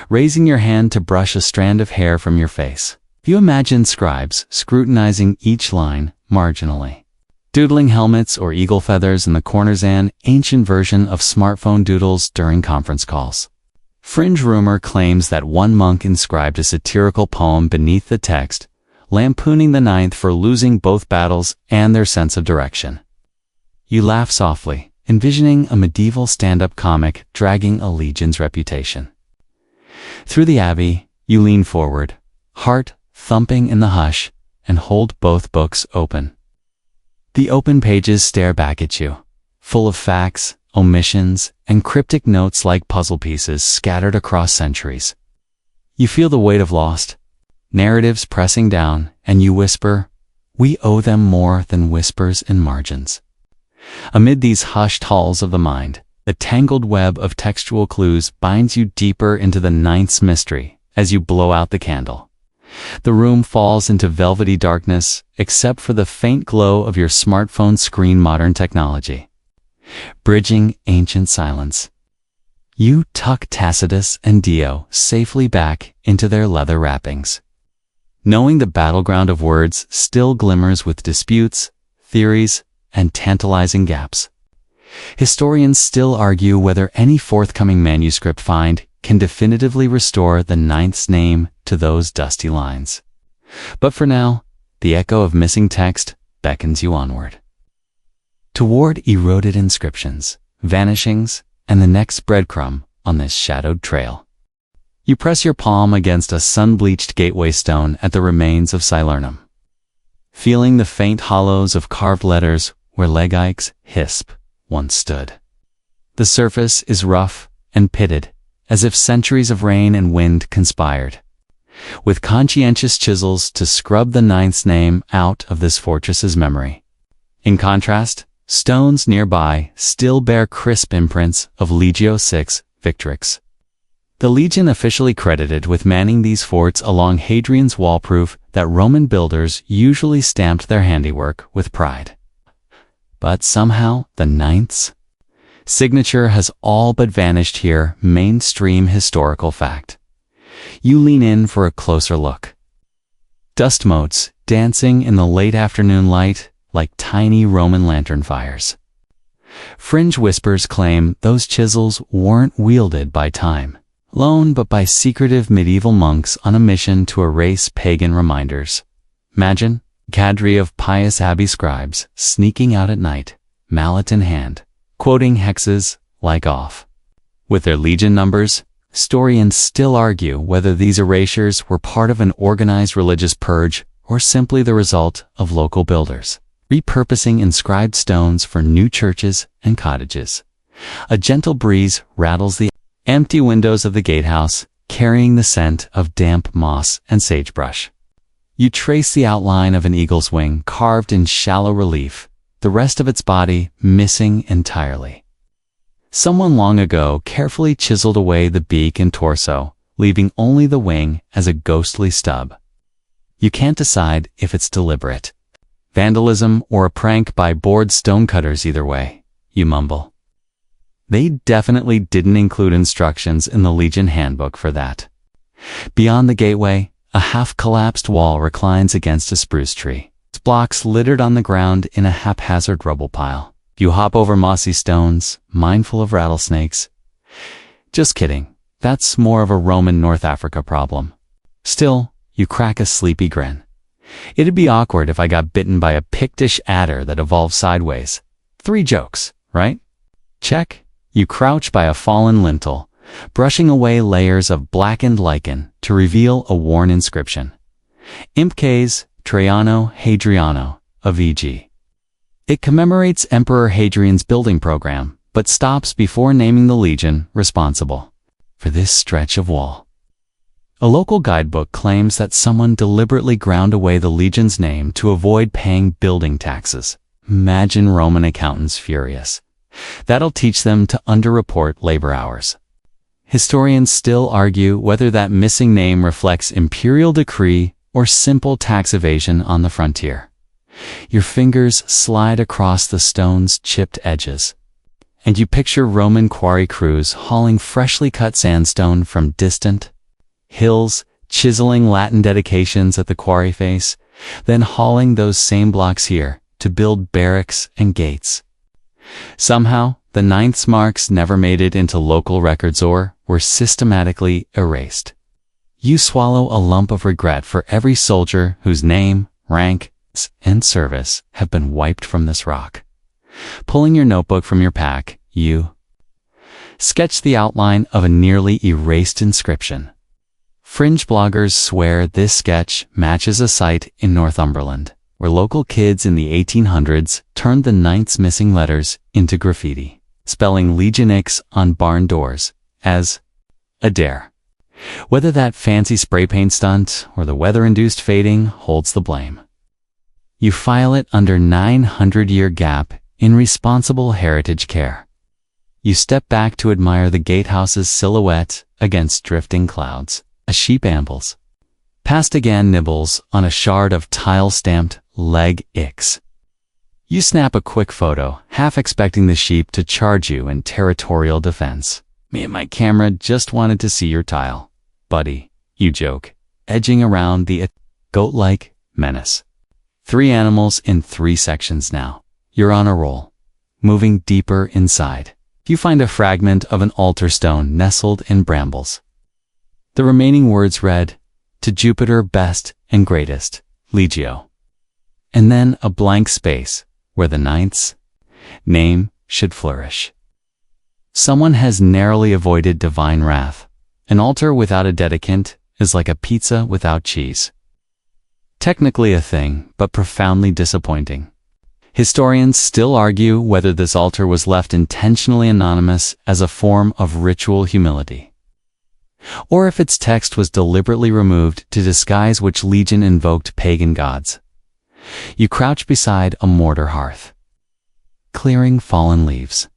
Raising your hand to brush a strand of hair from your face, you imagine scribes scrutinizing each line marginally. Doodling helmets or eagle feathers in the corners, an ancient version of smartphone doodles during conference calls. Fringe rumor claims that one monk inscribed a satirical poem beneath the text, lampooning the ninth for losing both battles and their sense of direction. You laugh softly, envisioning a medieval stand-up comic dragging a legion's reputation. Through the abbey, you lean forward, heart thumping in the hush, and hold both books open. The open pages stare back at you, full of facts, omissions, and cryptic notes like puzzle pieces scattered across centuries. You feel the weight of lost narratives pressing down, and you whisper, "We owe them more than whispers in margins." Amid these hushed halls of the mind, the tangled web of textual clues binds you deeper into the ninth's mystery as you blow out the candle. The room falls into velvety darkness, except for the faint glow of your smartphone screen, modern technology, bridging ancient silence. You tuck Tacitus and Dio safely back into their leather wrappings, knowing the battleground of words still glimmers with disputes, theories, and tantalizing gaps. Historians still argue whether any forthcoming manuscript find can definitively restore the ninth's name to those dusty lines. But for now, the echo of missing text beckons you onward, toward eroded inscriptions, vanishings, and the next breadcrumb on this shadowed trail. You press your palm against a sun-bleached gateway stone at the remains of Salernum, feeling the faint hollows of carved letters where Legio IX Hisp once stood. The surface is rough and pitted, as if centuries of rain and wind conspired, with conscientious chisels to scrub the ninth's name out of this fortress's memory. In contrast, stones nearby still bear crisp imprints of Legio VI Victrix, the legion officially credited with manning these forts along Hadrian's Wall, proof that Roman builders usually stamped their handiwork with pride. But somehow the ninth's signature has all but vanished here, mainstream historical fact. You lean in for a closer look. Dust motes dancing in the late afternoon light like tiny Roman lantern fires. Fringe whispers claim those chisels weren't wielded by time alone, but by secretive medieval monks on a mission to erase pagan reminders. Imagine a cadre of pious abbey scribes sneaking out at night, mallet in hand, quoting hexes like off. With their legion numbers, historians still argue whether these erasures were part of an organized religious purge or simply the result of local builders repurposing inscribed stones for new churches and cottages. A gentle breeze rattles the empty windows of the gatehouse, carrying the scent of damp moss and sagebrush. You trace the outline of an eagle's wing carved in shallow relief, the rest of its body missing entirely. Someone long ago carefully chiseled away the beak and torso, leaving only the wing as a ghostly stub. You can't decide if it's deliberate vandalism or a prank by bored stonecutters. Either way, you mumble. They definitely didn't include instructions in the Legion handbook for that. Beyond the gateway, a half-collapsed wall reclines against a spruce tree, its blocks littered on the ground in a haphazard rubble pile. You hop over mossy stones, mindful of rattlesnakes. Just kidding, that's more of a Roman North Africa problem. Still, you crack a sleepy grin. It'd be awkward if I got bitten by a Pictish adder that evolved sideways. 3 jokes, right? Check. You crouch by a fallen lintel, brushing away layers of blackened lichen to reveal a worn inscription. Impques Traiano Hadriano of E.G. It commemorates Emperor Hadrian's building program, but stops before naming the legion responsible for this stretch of wall. A local guidebook claims that someone deliberately ground away the legion's name to avoid paying building taxes. Imagine Roman accountants furious. That'll teach them to underreport labor hours. Historians still argue whether that missing name reflects imperial decree or simple tax evasion on the frontier. Your fingers slide across the stone's chipped edges, and you picture Roman quarry crews hauling freshly cut sandstone from distant hills, chiseling Latin dedications at the quarry face, then hauling those same blocks here to build barracks and gates. Somehow, the ninth's marks never made it into local records or were systematically erased. You swallow a lump of regret for every soldier whose name, rank, and service have been wiped from this rock. Pulling your notebook from your pack, you sketch the outline of a nearly erased inscription. Fringe bloggers swear this sketch matches a site in Northumberland, where local kids in the 1800s turned the ninth's missing letters into graffiti, spelling Legio IX on barn doors as a dare. Whether that fancy spray paint stunt or the weather-induced fading holds the blame. You file it under 900-year gap in responsible heritage care. You step back to admire the gatehouse's silhouette against drifting clouds. A sheep ambles past again, nibbles on a shard of tile-stamped Leg X. You snap a quick photo, half expecting the sheep to charge you in territorial defense. Me and my camera just wanted to see your tile, buddy, you joke, edging around the goat-like menace. 3 animals in 3 sections now. You're on a roll, moving deeper inside. You find a fragment of an altar stone nestled in brambles. The remaining words read, "To Jupiter best and greatest, Legio." And then a blank space where the ninth's name should flourish. Someone has narrowly avoided divine wrath. An altar without a dedicant is like a pizza without cheese. Technically a thing, but profoundly disappointing. Historians still argue whether this altar was left intentionally anonymous as a form of ritual humility, or if its text was deliberately removed to disguise which legion invoked pagan gods. You crouch beside a mortar hearth, clearing fallen leaves,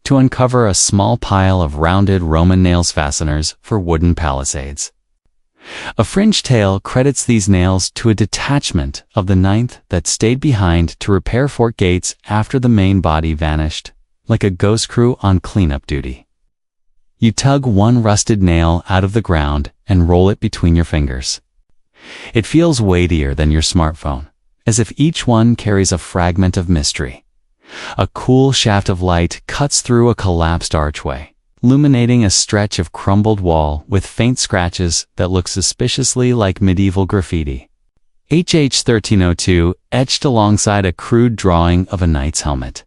to uncover a small pile of rounded Roman nails fasteners for wooden palisades. A fringe tale credits these nails to a detachment of the ninth that stayed behind to repair fort gates after the main body vanished, like a ghost crew on cleanup duty. You tug one rusted nail out of the ground and roll it between your fingers. It feels weightier than your smartphone, as if each one carries a fragment of mystery. A cool shaft of light cuts through a collapsed archway, illuminating a stretch of crumbled wall with faint scratches that look suspiciously like medieval graffiti. HH 1302 etched alongside a crude drawing of a knight's helmet.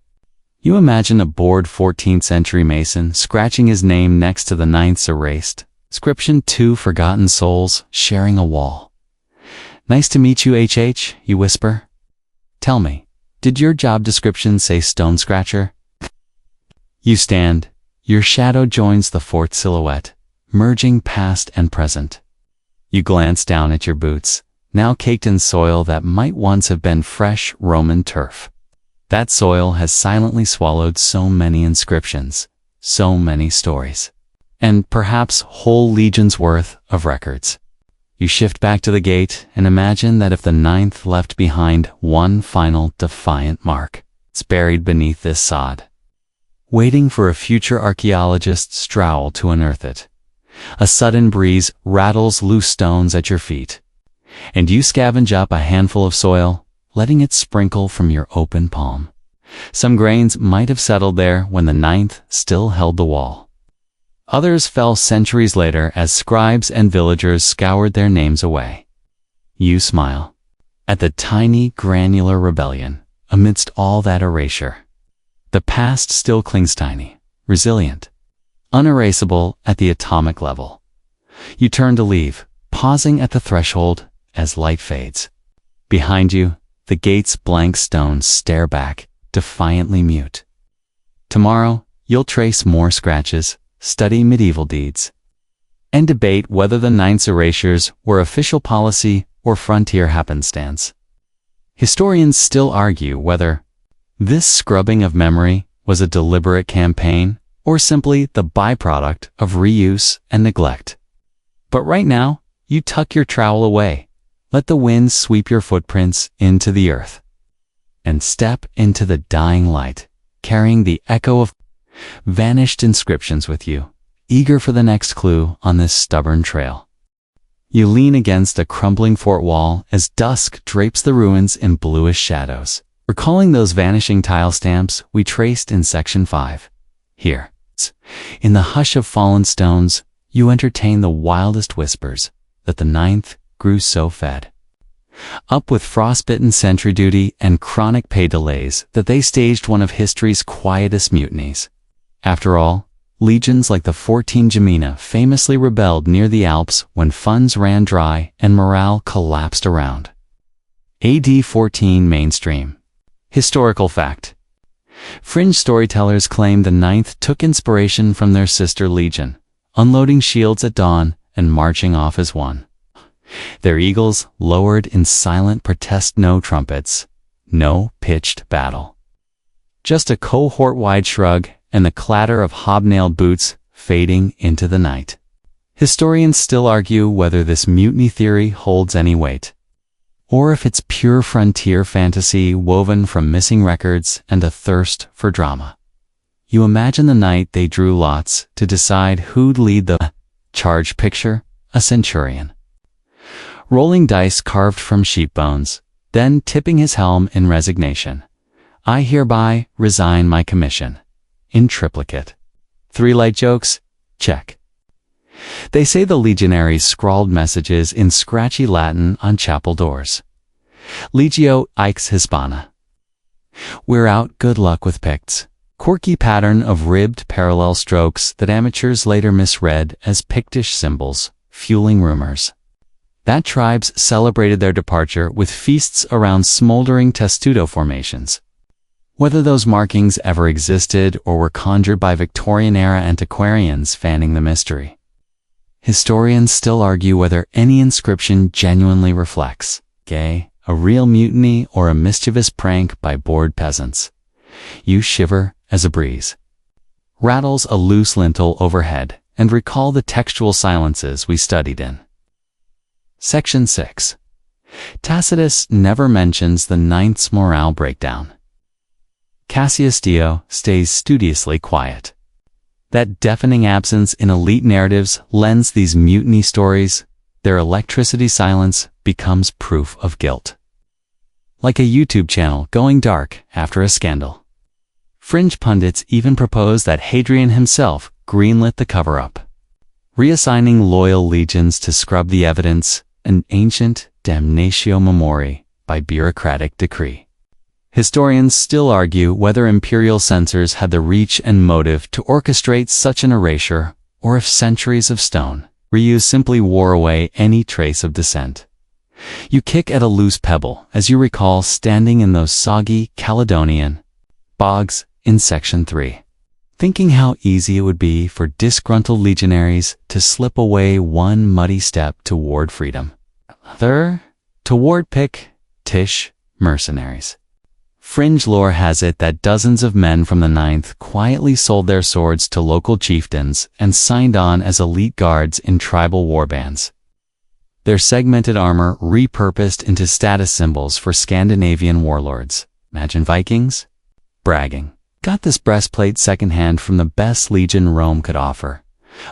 You imagine a bored 14th century mason scratching his name next to the ninth's erased inscription, 2 forgotten souls sharing a wall. "Nice to meet you, HH, you whisper. Tell me, did your job description say stone scratcher?" You stand. Your shadow joins the fort silhouette, merging past and present. You glance down at your boots, now caked in soil that might once have been fresh Roman turf. That soil has silently swallowed so many inscriptions, so many stories, and perhaps whole legions worth of records. You shift back to the gate and imagine that if the ninth left behind one final defiant mark, it's buried beneath this sod, waiting for a future archaeologist's trowel to unearth it. A sudden breeze rattles loose stones at your feet, and you scavenge up a handful of soil, letting it sprinkle from your open palm. Some grains might have settled there when the ninth still held the wall. Others fell centuries later as scribes and villagers scoured their names away. You smile at the tiny, granular rebellion amidst all that erasure. The past still clings tiny, resilient, unerasable at the atomic level. You turn to leave, pausing at the threshold as light fades. Behind you, the gate's blank stones stare back, defiantly mute. Tomorrow, you'll trace more scratches, study medieval deeds, and debate whether the ninth's erasures were official policy or frontier happenstance. Historians still argue whether this scrubbing of memory was a deliberate campaign or simply the byproduct of reuse and neglect. But right now, you tuck your trowel away, let the wind sweep your footprints into the earth, and step into the dying light, carrying the echo of vanished inscriptions with you, eager for the next clue on this stubborn trail. You lean against a crumbling fort wall as dusk drapes the ruins in bluish shadows, recalling those vanishing tile stamps we traced in Section 5. Here, in the hush of fallen stones, you entertain the wildest whispers that the Ninth grew so fed up with frostbitten sentry duty and chronic pay delays that they staged one of history's quietest mutinies. After all, legions like the 14 Gemina famously rebelled near the Alps when funds ran dry and morale collapsed around. AD 14 mainstream. Historical fact. Fringe storytellers claim the Ninth took inspiration from their sister legion, unloading shields at dawn and marching off as one. Their eagles lowered in silent protest, no trumpets, no pitched battle. Just a cohort-wide shrug and the clatter of hobnailed boots fading into the night. Historians still argue whether this mutiny theory holds any weight, or if it's pure frontier fantasy woven from missing records and a thirst for drama. You imagine the night they drew lots to decide who'd lead the charge. Picture a centurion rolling dice carved from sheep bones, then tipping his helm in resignation. I hereby resign my commission. In triplicate. 3 light jokes? Check. They say the legionaries scrawled messages in scratchy Latin on chapel doors. Legio IX Hispana. We're out, good luck with Picts. Quirky pattern of ribbed parallel strokes that amateurs later misread as Pictish symbols, fueling rumors. That tribes celebrated their departure with feasts around smoldering testudo formations. Whether those markings ever existed or were conjured by Victorian-era antiquarians fanning the mystery. Historians still argue whether any inscription genuinely reflects a real mutiny or a mischievous prank by bored peasants. You shiver as a breeze rattles a loose lintel overhead and recall the textual silences we studied in. Section 6. Tacitus never mentions the Ninth's morale breakdown. Cassius Dio stays studiously quiet. That deafening absence in elite narratives lends these mutiny stories, their electricity silence becomes proof of guilt. Like a YouTube channel going dark after a scandal. Fringe pundits even propose that Hadrian himself greenlit the cover-up, reassigning loyal legions to scrub the evidence, an ancient damnatio memoriae by bureaucratic decree. Historians still argue whether imperial censors had the reach and motive to orchestrate such an erasure, or if centuries of stone reuse simply wore away any trace of dissent. You kick at a loose pebble as you recall standing in those soggy Caledonian bogs in Section 3, thinking how easy it would be for disgruntled legionaries to slip away one muddy step toward freedom. Toward Pictish mercenaries. Fringe lore has it that dozens of men from the Ninth quietly sold their swords to local chieftains and signed on as elite guards in tribal warbands. Their segmented armor repurposed into status symbols for Scandinavian warlords. Imagine Vikings? Bragging. Got this breastplate secondhand from the best legion Rome could offer,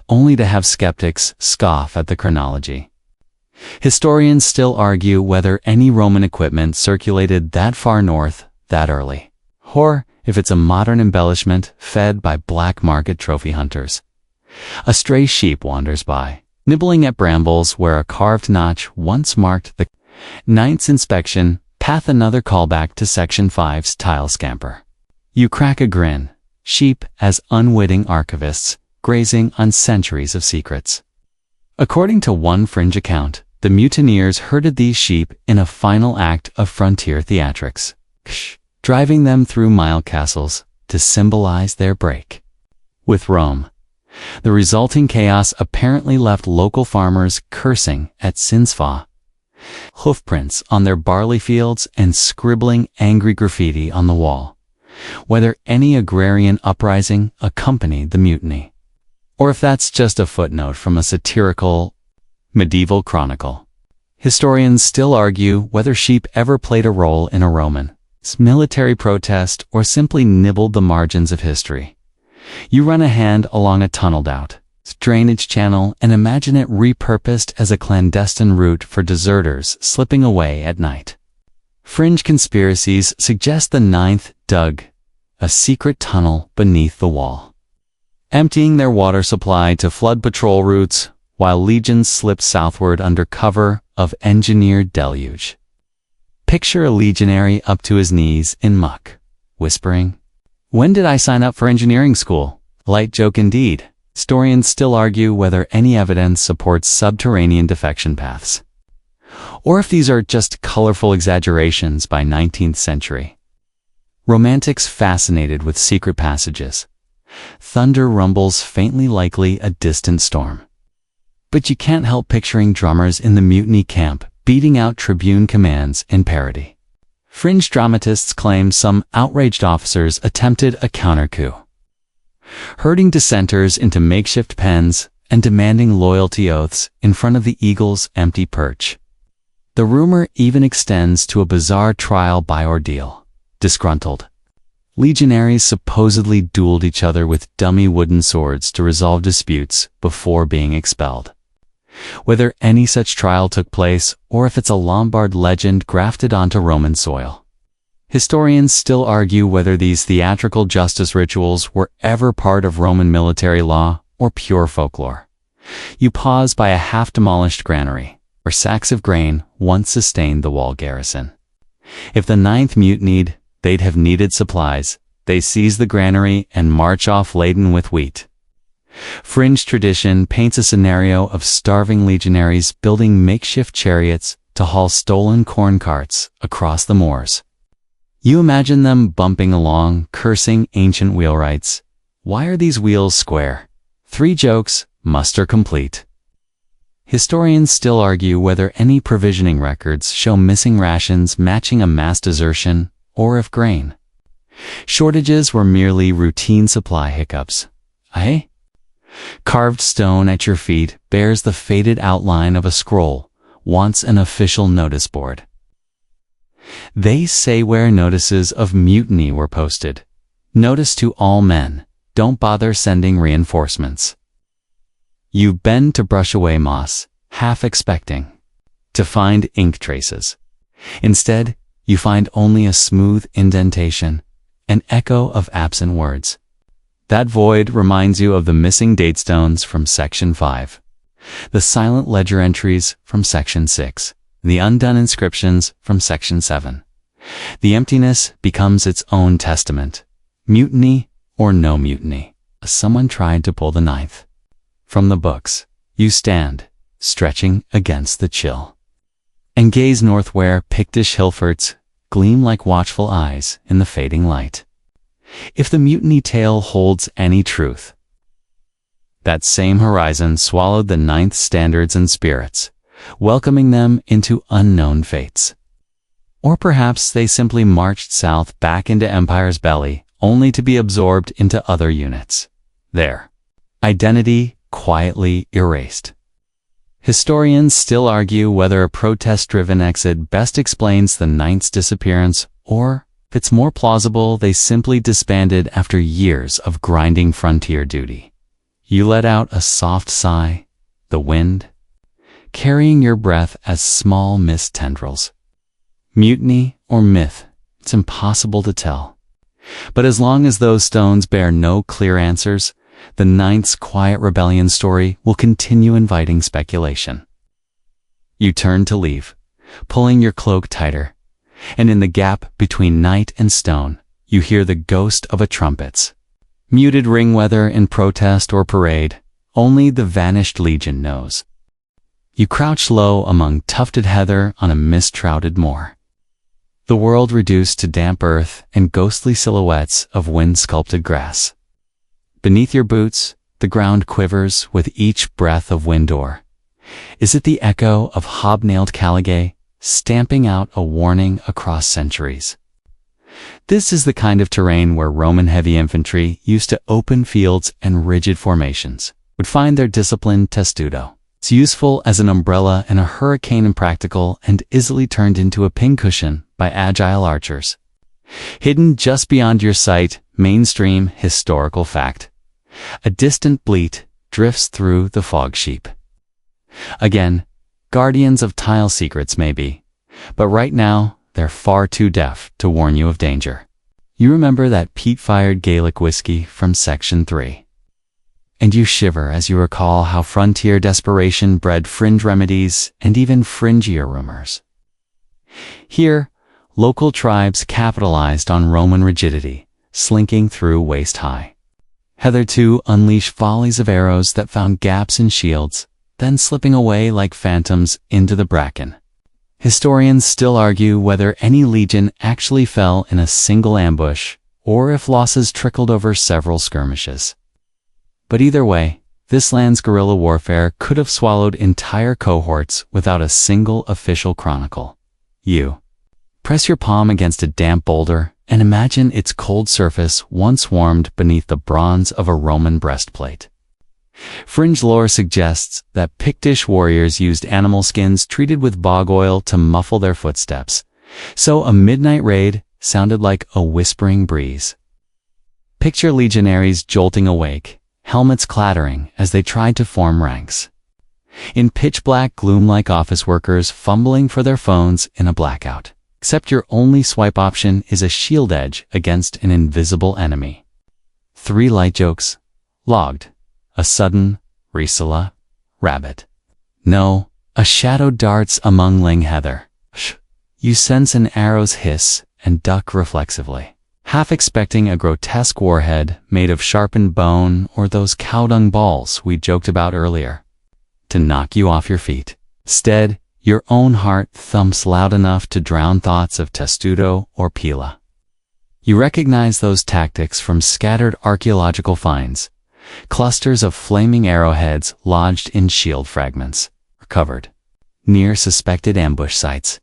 only to have skeptics scoff at the chronology. Historians still argue whether any Roman equipment circulated that far north that early, or if it's a modern embellishment fed by black market trophy hunters. A stray sheep wanders by, nibbling at brambles where a carved notch once marked the Ninth's inspection path, another callback to Section 5's tile scamper. You crack a grin, sheep as unwitting archivists, grazing on centuries of secrets. According to one fringe account, the mutineers herded these sheep in a final act of frontier theatrics, driving them through mile castles to symbolize their break with Rome. The resulting chaos apparently left local farmers cursing at Sinsfa, hoofprints on their barley fields and scribbling angry graffiti on the wall, whether any agrarian uprising accompanied the mutiny, or if that's just a footnote from a satirical medieval chronicle. Historians still argue whether sheep ever played a role in a Roman military protest or simply nibbled the margins of history. You run a hand along a tunneled-out drainage channel and imagine it repurposed as a clandestine route for deserters slipping away at night. Fringe conspiracies suggest the Ninth dug a secret tunnel beneath the wall, emptying their water supply to flood patrol routes while legions slip southward under cover of engineered deluge. Picture a legionary up to his knees in muck, whispering, "When did I sign up for engineering school?" Light joke indeed. Historians still argue whether any evidence supports subterranean defection paths, or if these are just colorful exaggerations by 19th century. Romantics fascinated with secret passages. Thunder rumbles faintly, likely a distant storm. But you can't help picturing drummers in the mutiny camp beating out tribune commands in parody. Fringe dramatists claim some outraged officers attempted a counter-coup, herding dissenters into makeshift pens and demanding loyalty oaths in front of the Eagle's empty perch. The rumor even extends to a bizarre trial by ordeal. Disgruntled legionaries supposedly dueled each other with dummy wooden swords to resolve disputes before being expelled. Whether any such trial took place or if it's a Lombard legend grafted onto Roman soil. Historians still argue whether these theatrical justice rituals were ever part of Roman military law or pure folklore. You pause by a half-demolished granary, where sacks of grain once sustained the wall garrison. If the Ninth mutinied, they'd have needed supplies. They seize the granary and march off laden with wheat. Fringe tradition paints a scenario of starving legionaries building makeshift chariots to haul stolen corn carts across the moors. You imagine them bumping along, cursing ancient wheelwrights. Why are these wheels square? 3 jokes, muster complete. Historians still argue whether any provisioning records show missing rations matching a mass desertion, or if grain shortages were merely routine supply hiccups. Carved stone at your feet bears the faded outline of a scroll, once an official notice board. They say where notices of mutiny were posted. Notice to all men, don't bother sending reinforcements. You bend to brush away moss, half expecting to find ink traces. Instead, you find only a smooth indentation, an echo of absent words. That void reminds you of the missing date stones from Section 5, the silent ledger entries from Section 6, the undone inscriptions from Section 7. The emptiness becomes its own testament. Mutiny or no mutiny, someone tried to pull the Ninth from the books. You stand, stretching against the chill, and gaze north where Pictish hill forts gleam like watchful eyes in the fading light. If the mutiny tale holds any truth, that same horizon swallowed the Ninth standards and spirits, welcoming them into unknown fates. Or perhaps they simply marched south back into Empire's belly, only to be absorbed into other units. Their identity quietly erased. Historians still argue whether a protest-driven exit best explains the Ninth's disappearance, or, if it's more plausible, they simply disbanded after years of grinding frontier duty. You let out a soft sigh, the wind carrying your breath as small mist tendrils. Mutiny or myth, it's impossible to tell. But as long as those stones bear no clear answers, the Ninth's quiet rebellion story will continue inviting speculation. You turn to leave, pulling your cloak tighter, and in the gap between night and stone, you hear the ghost of a trumpet's muted ring, whether in protest or parade, only the vanished legion knows. You crouch low among tufted heather on a mist-shrouded moor, the world reduced to damp earth and ghostly silhouettes of wind-sculpted grass. Beneath your boots, the ground quivers with each breath of wind-oar. Is it the echo of hobnailed Caligay, stamping out a warning across centuries? This is the kind of terrain where Roman heavy infantry, used to open fields and rigid formations, would find their disciplined testudo. It's useful as an umbrella in a hurricane, impractical and easily turned into a pincushion by agile archers. Hidden just beyond your sight, mainstream historical fact. A distant bleat drifts through the fog sheep. Again, guardians of tile secrets maybe, but right now they're far too deaf to warn you of danger. You remember that peat-fired Gaelic whiskey from Section 3. And you shiver as you recall how frontier desperation bred fringe remedies and even fringier rumors. Here, local tribes capitalized on Roman rigidity, slinking through waist-high. Hitherto unleash volleys of arrows that found gaps in shields, then slipping away like phantoms into the bracken. Historians still argue whether any legion actually fell in a single ambush, or if losses trickled over several skirmishes. But either way, this land's guerrilla warfare could have swallowed entire cohorts without a single official chronicle. You press your palm against a damp boulder and imagine its cold surface once warmed beneath the bronze of a Roman breastplate. Fringe lore suggests that Pictish warriors used animal skins treated with bog oil to muffle their footsteps, so a midnight raid sounded like a whispering breeze. Picture legionaries jolting awake, helmets clattering as they tried to form ranks. In pitch-black gloom like office workers fumbling for their phones in a blackout, except your only swipe option is a shield edge against an invisible enemy. 3 light jokes. Logged. A sudden, Risala, rabbit. No, a shadow darts among ling heather. You sense an arrow's hiss and duck reflexively, half expecting a grotesque warhead made of sharpened bone or those cow dung balls we joked about earlier, to knock you off your feet. Instead, your own heart thumps loud enough to drown thoughts of testudo or pila. You recognize those tactics from scattered archaeological finds, clusters of flaming arrowheads lodged in shield fragments, recovered near suspected ambush sites.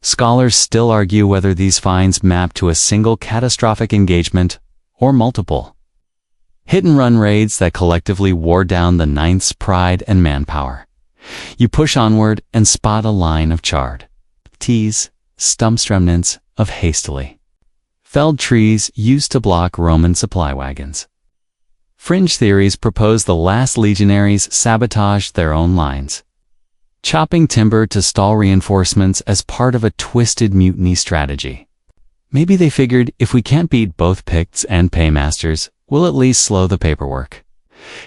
Scholars still argue whether these finds map to a single catastrophic engagement or multiple hit-and-run raids that collectively wore down the Ninth's pride and manpower. You push onward and spot a line of charred T's, stumps remnants of hastily felled trees used to block Roman supply wagons. Fringe theories propose the last legionaries sabotaged their own lines, chopping timber to stall reinforcements as part of a twisted mutiny strategy. Maybe they figured if we can't beat both Picts and paymasters, we'll at least slow the paperwork.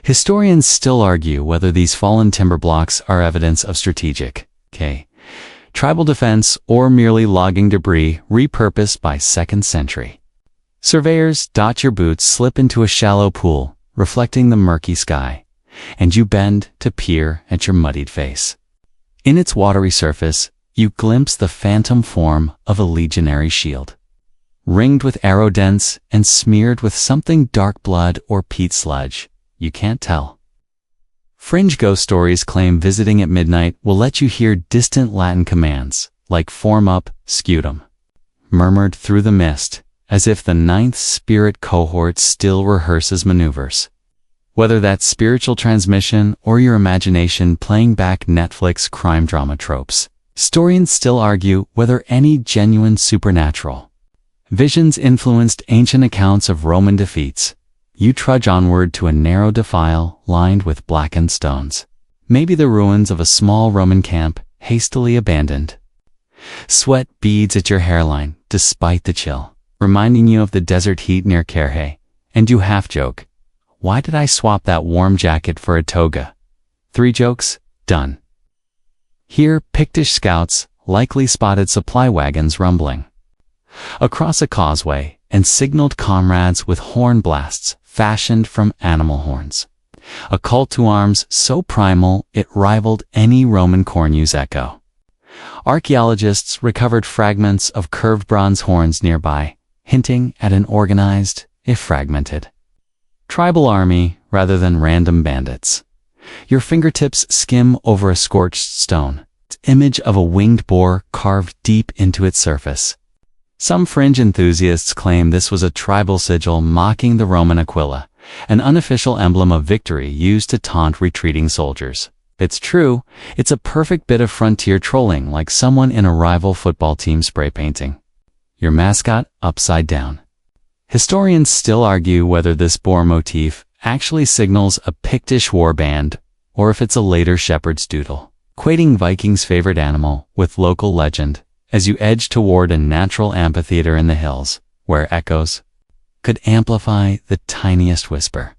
Historians still argue whether these fallen timber blocks are evidence of strategic, tribal defense or merely logging debris repurposed by 2nd century. Surveyors dot your boots slip into a shallow pool, reflecting the murky sky, and you bend to peer at your muddied face. In its watery surface, you glimpse the phantom form of a legionary shield, ringed with arrow dents and smeared with something dark blood or peat sludge. You can't tell. Fringe ghost stories claim visiting at midnight will let you hear distant Latin commands, like form up, scutum, murmured through the mist, as if the 9th spirit cohort still rehearses maneuvers. Whether that's spiritual transmission or your imagination playing back Netflix crime drama tropes, historians still argue whether any genuine supernatural visions influenced ancient accounts of Roman defeats. You trudge onward to a narrow defile lined with blackened stones, maybe the ruins of a small Roman camp hastily abandoned. Sweat beads at your hairline despite the chill, reminding you of the desert heat near Carhae, and you half joke, why did I swap that warm jacket for a toga? 3 jokes, done. Here, Pictish scouts likely spotted supply wagons rumbling across a causeway and signaled comrades with horn blasts fashioned from animal horns, a call to arms so primal it rivaled any Roman cornue's echo. Archaeologists recovered fragments of curved bronze horns nearby, hinting at an organized, if fragmented, tribal army rather than random bandits. Your fingertips skim over a scorched stone, its image of a winged boar carved deep into its surface. Some fringe enthusiasts claim this was a tribal sigil mocking the Roman Aquila, an unofficial emblem of victory used to taunt retreating soldiers. If it's true, it's a perfect bit of frontier trolling, like someone in a rival football team spray painting your mascot upside down. Historians still argue whether this boar motif actually signals a Pictish warband, or if it's a later shepherd's doodle, equating Vikings' favorite animal with local legend as you edge toward a natural amphitheater in the hills, where echoes could amplify the tiniest whisper.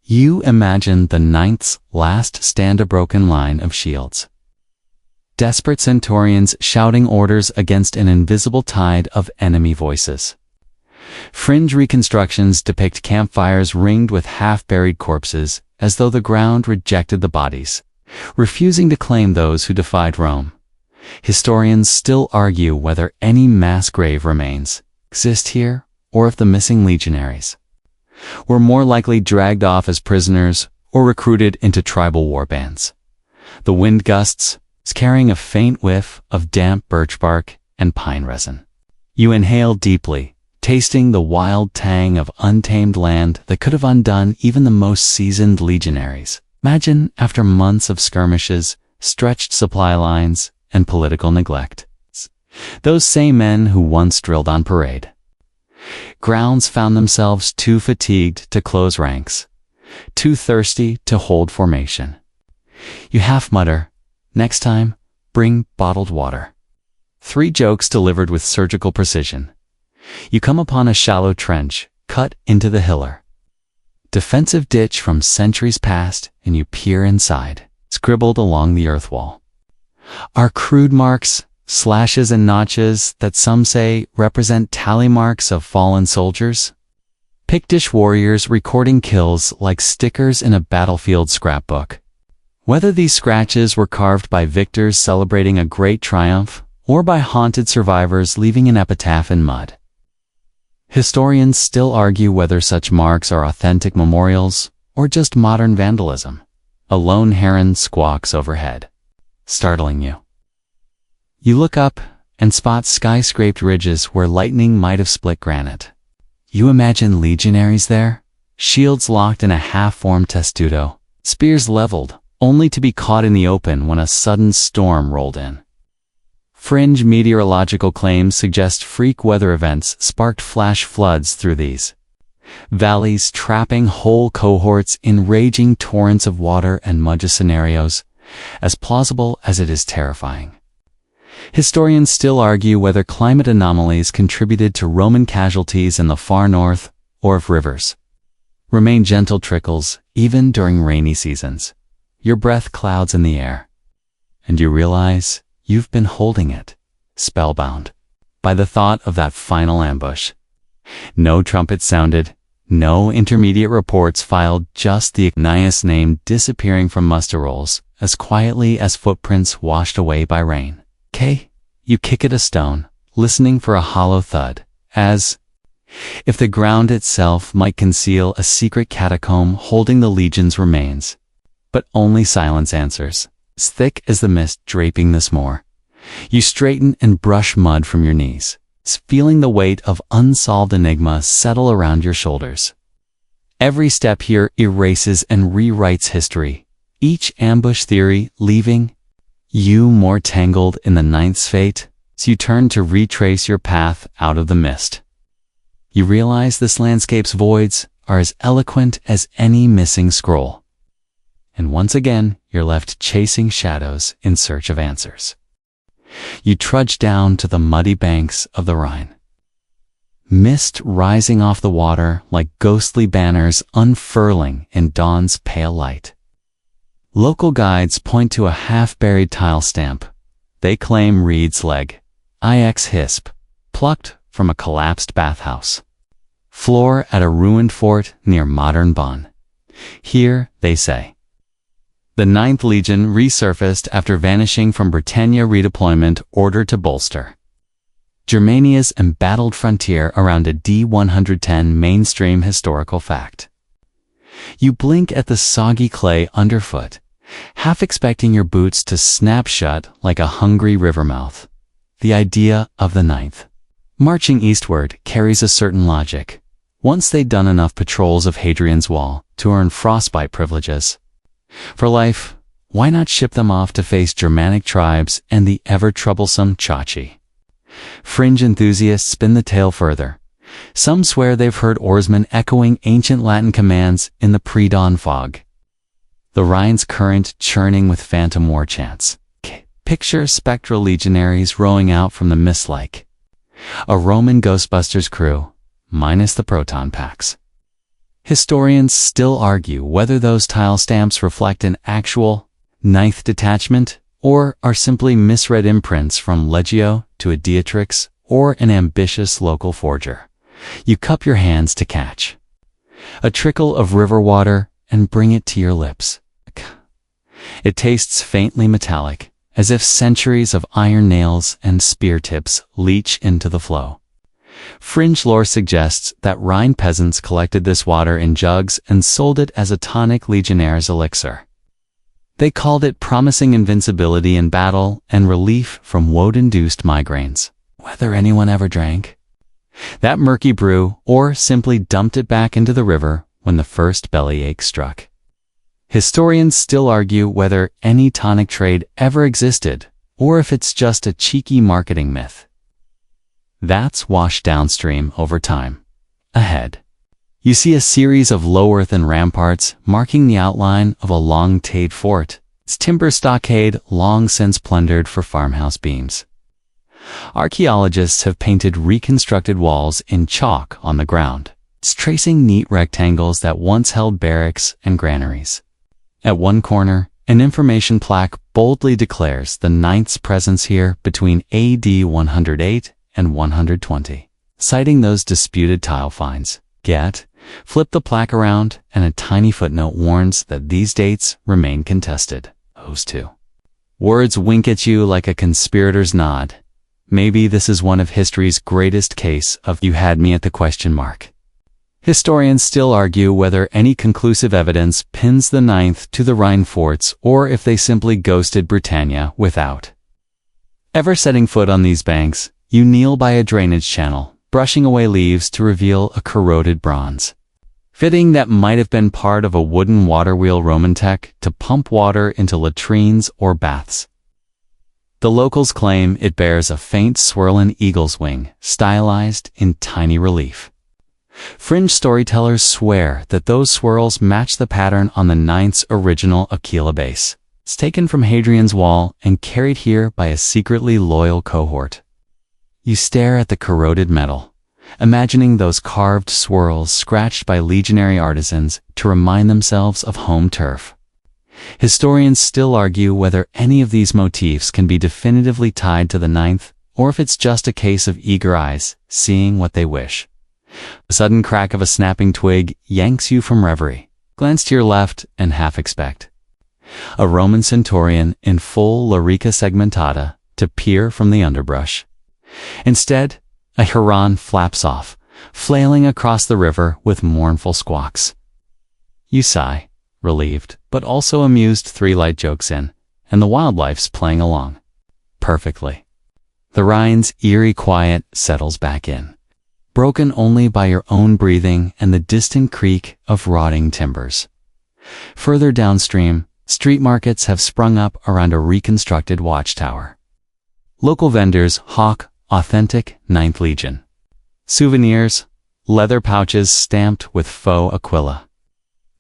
You imagine the Ninth's last stand, a broken line of shields. Desperate centurions shouting orders against an invisible tide of enemy voices. Fringe reconstructions depict campfires ringed with half-buried corpses, as though the ground rejected the bodies, refusing to claim those who defied Rome. Historians still argue whether any mass grave remains exist here, or if the missing legionaries were more likely dragged off as prisoners or recruited into tribal warbands. The wind gusts, carrying a faint whiff of damp birch bark and pine resin. You inhale deeply, tasting the wild tang of untamed land that could have undone even the most seasoned legionaries. Imagine after months of skirmishes, stretched supply lines, and political neglect. Those same men who once drilled on parade grounds found themselves too fatigued to close ranks, too thirsty to hold formation. You half mutter, "Next time, bring bottled water." 3 jokes delivered with surgical precision. You come upon a shallow trench cut into the hillar. Defensive ditch from centuries past, and you peer inside, scribbled along the earth wall are crude marks, slashes and notches that some say represent tally marks of fallen soldiers. Pictish warriors recording kills like stickers in a battlefield scrapbook. Whether these scratches were carved by victors celebrating a great triumph, or by haunted survivors leaving an epitaph in mud. Historians still argue whether such marks are authentic memorials, or just modern vandalism. A lone heron squawks overhead, startling you. You look up and spot skyscraped ridges where lightning might have split granite. You imagine legionaries there, shields locked in a half-formed testudo, spears leveled, only to be caught in the open when a sudden storm rolled in. Fringe meteorological claims suggest freak weather events sparked flash floods through these valleys, trapping whole cohorts in raging torrents of water and mud scenarios, as plausible as it is terrifying. Historians still argue whether climate anomalies contributed to Roman casualties in the far north, or if rivers remain gentle trickles even during rainy seasons. Your breath clouds in the air, and you realize you've been holding it, spellbound by the thought of that final ambush. No trumpet sounded, no intermediate reports filed, just the igneous name disappearing from muster rolls as quietly as footprints washed away by rain. You kick at a stone, listening for a hollow thud, as if the ground itself might conceal a secret catacomb holding the legion's remains. But only silence answers, as thick as the mist draping this moor. You straighten and brush mud from your knees, feeling the weight of unsolved enigma settle around your shoulders. Every step here erases and rewrites history, each ambush theory leaving you more tangled in the Ninth's fate, as you turn to retrace your path out of the mist. You realize this landscape's voids are as eloquent as any missing scroll. And once again, you're left chasing shadows in search of answers. You trudge down to the muddy banks of the Rhine. Mist rising off the water like ghostly banners unfurling in dawn's pale light. Local guides point to a half-buried tile stamp. They claim reads leg, IX Hisp, plucked from a collapsed bathhouse. Floor at a ruined fort near modern Bonn. Here, they say, the 9th Legion resurfaced after vanishing from Britannia redeployment ordered to bolster Germania's embattled frontier around a D-110 mainstream historical fact. You blink at the soggy clay underfoot, half expecting your boots to snap shut like a hungry river mouth. The idea of the 9th marching eastward carries a certain logic. Once they'd done enough patrols of Hadrian's Wall to earn frostbite privileges for life, why not ship them off to face Germanic tribes and the ever-troublesome Chachi? Fringe enthusiasts spin the tale further, Some swear they've heard oarsmen echoing ancient Latin commands in the pre-dawn fog. The Rhine's current churning with phantom war chants. Picture spectral legionaries rowing out from the mist like a Roman Ghostbusters crew, minus the proton packs. Historians still argue whether those tile stamps reflect an actual ninth detachment or are simply misread imprints from Legio to a Dietrix or an ambitious local forger. You cup your hands to catch a trickle of river water and bring it to your lips. It tastes faintly metallic, as if centuries of iron nails and spear tips leach into the flow. Fringe lore suggests that Rhine peasants collected this water in jugs and sold it as a tonic legionnaire's elixir. They called it promising invincibility in battle and relief from woad-induced migraines. Whether anyone ever drank that murky brew or simply dumped it back into the river when the first bellyache struck. Historians still argue whether any tonic trade ever existed, or if it's just a cheeky marketing myth. That's washed downstream over time. Ahead, you see a series of low earthen ramparts marking the outline of a long-tailed fort, its timber stockade long since plundered for farmhouse beams. Archaeologists have painted reconstructed walls in chalk on the ground, tracing neat rectangles that once held barracks and granaries. At one corner, an information plaque boldly declares the Ninth's presence here between AD 108 and 120, citing those disputed tile finds. Yet, flip the plaque around and a tiny footnote warns that these dates remain contested. Those two words wink at you like a conspirator's nod. Maybe this is one of history's greatest case of "you had me at the question mark." Historians still argue whether any conclusive evidence pins the Ninth to the Rhine forts or if they simply ghosted Britannia without ever setting foot on these banks. You kneel by a drainage channel, brushing away leaves to reveal a corroded bronze fitting that might have been part of a wooden water wheel Roman tech to pump water into latrines or baths. The locals claim it bears a faint swirling eagle's wing, stylized in tiny relief. Fringe storytellers swear that those swirls match the pattern on the Ninth's original Aquila base. It's taken from Hadrian's Wall and carried here by a secretly loyal cohort. You stare at the corroded metal, imagining those carved swirls scratched by legionary artisans to remind themselves of home turf. Historians still argue whether any of these motifs can be definitively tied to the Ninth, or if it's just a case of eager eyes seeing what they wish. The sudden crack of a snapping twig yanks you from reverie. Glance to your left and half expect a Roman centurion in full larica segmentata to peer from the underbrush. Instead, a heron flaps off, flailing across the river with mournful squawks. You sigh, relieved, but also amused. 3 light jokes in, and the wildlife's playing along perfectly. The Rhine's eerie quiet settles back in, broken only by your own breathing and the distant creak of rotting timbers. Further downstream, street markets have sprung up around a reconstructed watchtower. Local vendors hawk authentic Ninth Legion souvenirs, leather pouches stamped with faux Aquila,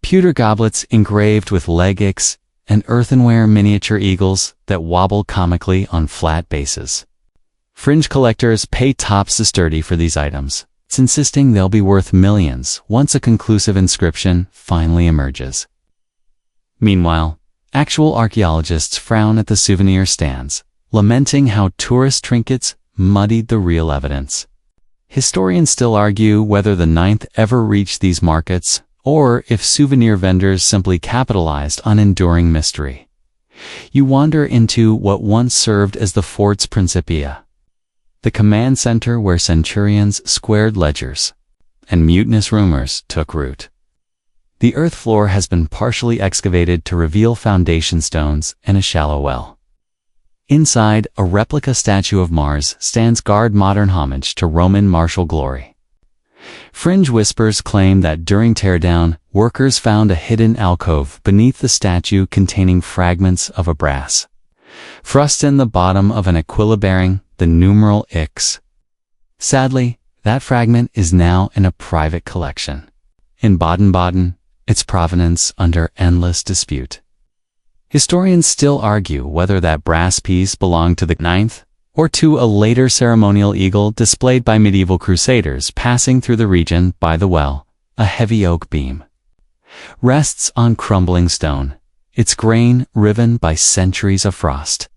pewter goblets engraved with legix, and earthenware miniature eagles that wobble comically on flat bases. Fringe collectors pay tops sturdy for these items, insisting they'll be worth millions once a conclusive inscription finally emerges. Meanwhile, actual archaeologists frown at the souvenir stands, lamenting how tourist trinkets muddied the real evidence. Historians still argue whether the Ninth ever reached these markets, or if souvenir vendors simply capitalized on enduring mystery. You wander into what once served as the fort's Principia, the command center where centurions squared ledgers and mutinous rumors took root. The earth floor has been partially excavated to reveal foundation stones and a shallow well. Inside, a replica statue of Mars stands guard modern homage to Roman martial glory. Fringe whispers claim that during teardown, workers found a hidden alcove beneath the statue containing fragments of a brass thrust in the bottom of an Aquila bearing the numeral X. Sadly, That fragment is now in a private collection. In Baden-Baden, its provenance under endless dispute. Historians still argue whether that brass piece belonged to the 9th or to a later ceremonial eagle displayed by medieval crusaders passing through the region by the well. A heavy oak beam rests on crumbling stone, its grain riven by centuries of frost.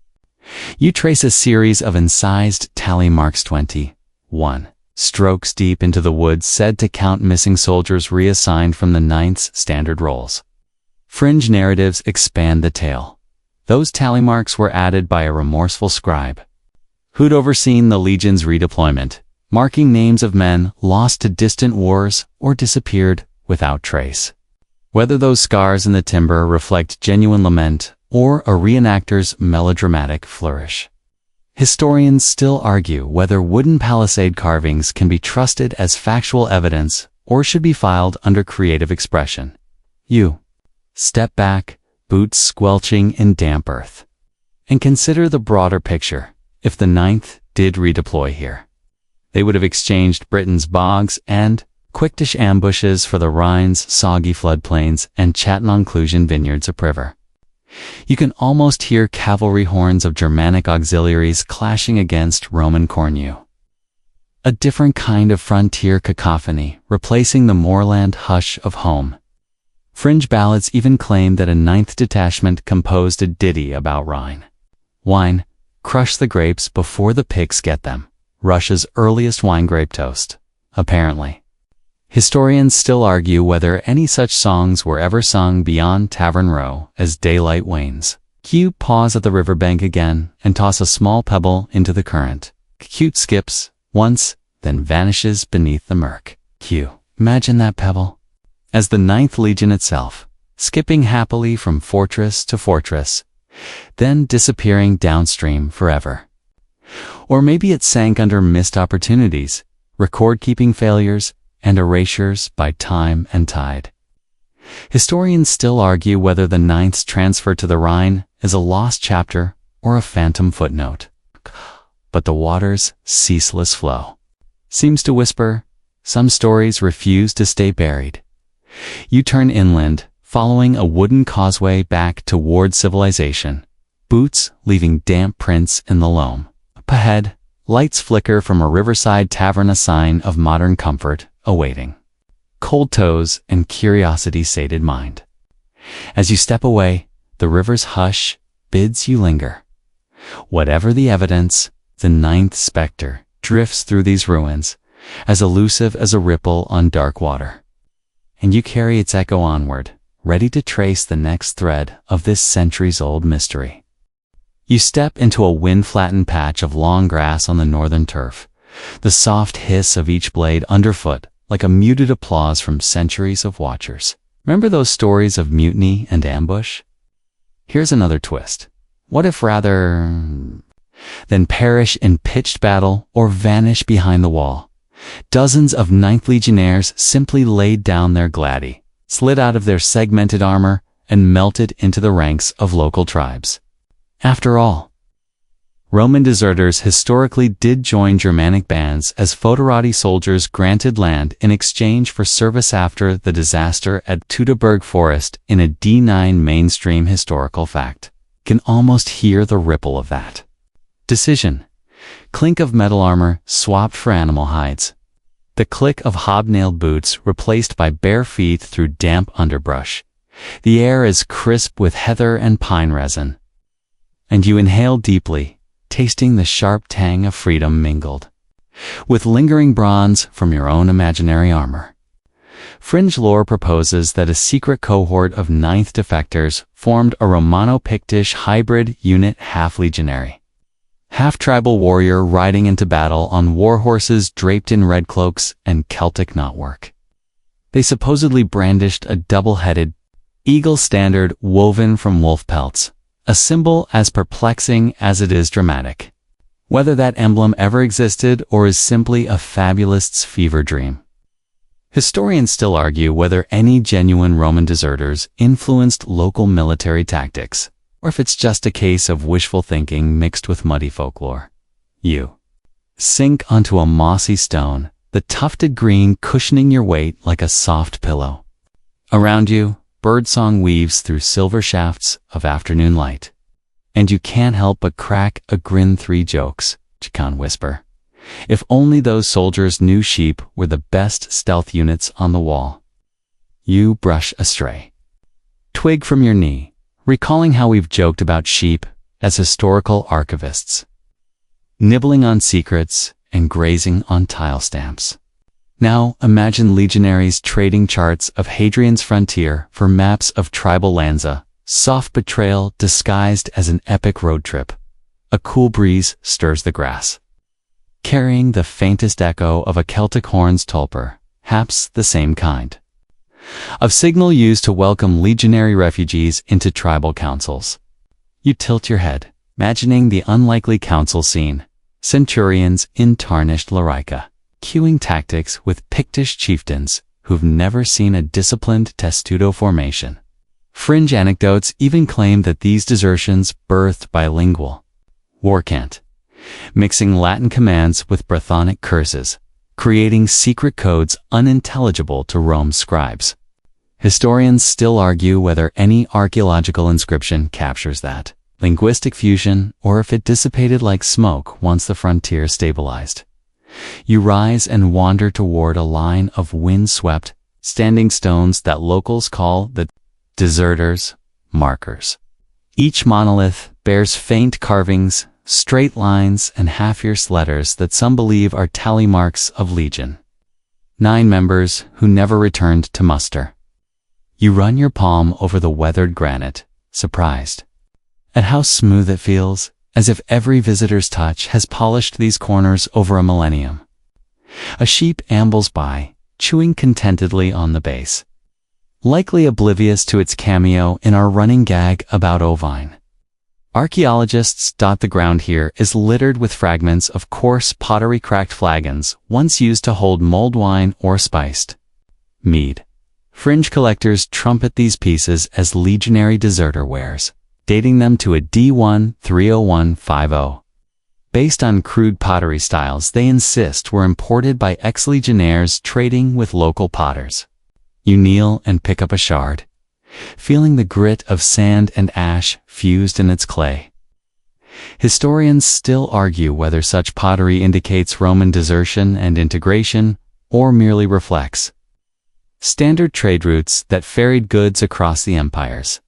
You trace a series of incised tally marks 21 strokes deep into the woods said to count missing soldiers reassigned from the 9th's standard rolls. Fringe narratives expand the tale. Those tally marks were added by a remorseful scribe who'd overseen the legion's redeployment, marking names of men lost to distant wars or disappeared without trace. Whether those scars in the timber reflect genuine lament or a reenactor's melodramatic flourish. Historians still argue whether wooden palisade carvings can be trusted as factual evidence or should be filed under creative expression. You step back, boots squelching in damp earth, and consider the broader picture. If the 9th did redeploy here, they would have exchanged Britain's bogs and Quickish ambushes for the Rhine's soggy floodplains and Chattononclusian vineyards upriver. You can almost hear cavalry horns of Germanic auxiliaries clashing against Roman cornu. A different kind of frontier cacophony, replacing the moorland hush of home. Fringe ballads even claim that a 9th detachment composed a ditty about Rhine wine. Crush the grapes before the pigs get them. Russia's earliest wine grape toast, apparently. Historians still argue whether any such songs were ever sung beyond Tavern Row as daylight wanes. Q pause at the riverbank again and toss a small pebble into the current. Q skips once, then vanishes beneath the murk. Q. Imagine that pebble as the 9th Legion itself, skipping happily from fortress to fortress, then disappearing downstream forever. Or maybe it sank under missed opportunities, record-keeping failures, and erasures by time and tide. Historians still argue whether the 9th's transfer to the Rhine is a lost chapter or a phantom footnote. But the water's ceaseless flow seems to whisper, some stories refuse to stay buried. You turn inland, following a wooden causeway back toward civilization, boots leaving damp prints in the loam. Up ahead, lights flicker from a riverside tavern, a sign of modern comfort awaiting. Cold toes and curiosity-sated mind. As you step away, the river's hush bids you linger. Whatever the evidence, the 9th specter drifts through these ruins, as elusive as a ripple on dark water. And you carry its echo onward, ready to trace the next thread of this centuries-old mystery. You step into a wind-flattened patch of long grass on the northern turf, the soft hiss of each blade underfoot like a muted applause from centuries of watchers. Remember those stories of mutiny and ambush? Here's another twist. What if rather than perish in pitched battle or vanish behind the wall, dozens of 9th Legionnaires simply laid down their gladi, slid out of their segmented armor, and melted into the ranks of local tribes? After all, Roman deserters historically did join Germanic bands as foederati soldiers granted land in exchange for service after the disaster at Teutoburg Forest. In a D9 mainstream historical fact, can almost hear the ripple of that decision. Clink of metal armor swapped for animal hides. The click of hobnailed boots replaced by bare feet through damp underbrush. The air is crisp with heather and pine resin. And you inhale deeply, tasting the sharp tang of freedom mingled with lingering bronze from your own imaginary armor. Fringe lore proposes that a secret cohort of 9th defectors formed a Romano-Pictish hybrid unit, half legionary, half tribal warrior riding into battle on war horses draped in red cloaks and Celtic knotwork. They supposedly brandished a double-headed eagle standard woven from wolf pelts, a symbol as perplexing as it is dramatic. Whether that emblem ever existed or is simply a fabulist's fever dream. Historians still argue whether any genuine Roman deserters influenced local military tactics, or if it's just a case of wishful thinking mixed with muddy folklore. You sink onto a mossy stone, the tufted green cushioning your weight like a soft pillow. Around you, birdsong weaves through silver shafts of afternoon light. And you can't help but crack a grin. 3 jokes, Chikan whisper. If only those soldiers knew sheep were the best stealth units on the wall. You brush a stray twig from your knee, recalling how we've joked about sheep as historical archivists, nibbling on secrets and grazing on tile stamps. Now imagine legionaries trading charts of Hadrian's frontier for maps of tribal lanza, soft betrayal disguised as an epic road trip. A cool breeze stirs the grass, carrying the faintest echo of a Celtic horn's tulper, haps the same kind of signal used to welcome legionary refugees into tribal councils. You tilt your head, imagining the unlikely council scene. Centurions in tarnished larica, cueing tactics with Pictish chieftains who've never seen a disciplined testudo formation. Fringe anecdotes even claim that these desertions birthed bilingual war cant, mixing Latin commands with Brythonic curses, creating secret codes unintelligible to Rome's scribes. Historians still argue whether any archaeological inscription captures that linguistic fusion or if it dissipated like smoke once the frontier stabilized. You rise and wander toward a line of wind-swept, standing stones that locals call the deserters' markers. Each monolith bears faint carvings, straight lines, and half-fierce letters that some believe are tally marks of legion. 9 members who never returned to muster. You run your palm over the weathered granite, surprised at how smooth it feels, as if every visitor's touch has polished these corners over a millennium. A sheep ambles by, chewing contentedly on the base, likely oblivious to its cameo in our running gag about ovine. Archaeologists dot the ground here is littered with fragments of coarse pottery, cracked flagons once used to hold mulled wine or spiced mead. Fringe collectors trumpet these pieces as legionary deserter wares, dating them to a D1 30150. Based on crude pottery styles they insist were imported by ex-legionnaires trading with local potters. You kneel and pick up a shard, feeling the grit of sand and ash fused in its clay. Historians still argue whether such pottery indicates Roman desertion and integration, or merely reflects standard trade routes that ferried goods across the empires.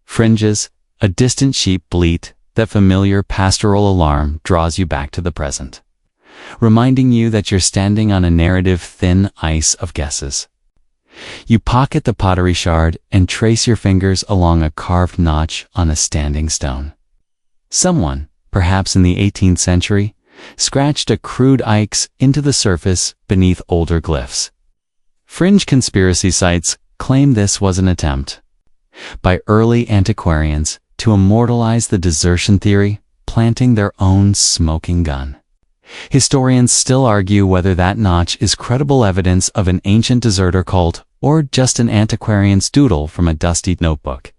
Fringes, a distant sheep bleat, that familiar pastoral alarm draws you back to the present, reminding you that you're standing on a narrative thin ice of guesses. You pocket the pottery shard and trace your fingers along a carved notch on a standing stone. Someone, perhaps in the 18th century, scratched a crude X into the surface beneath older glyphs. Fringe conspiracy sites claim this was an attempt by early antiquarians to immortalize the desertion theory, planting their own smoking gun. Historians still argue whether that notch is credible evidence of an ancient deserter cult or just an antiquarian's doodle from a dusty notebook.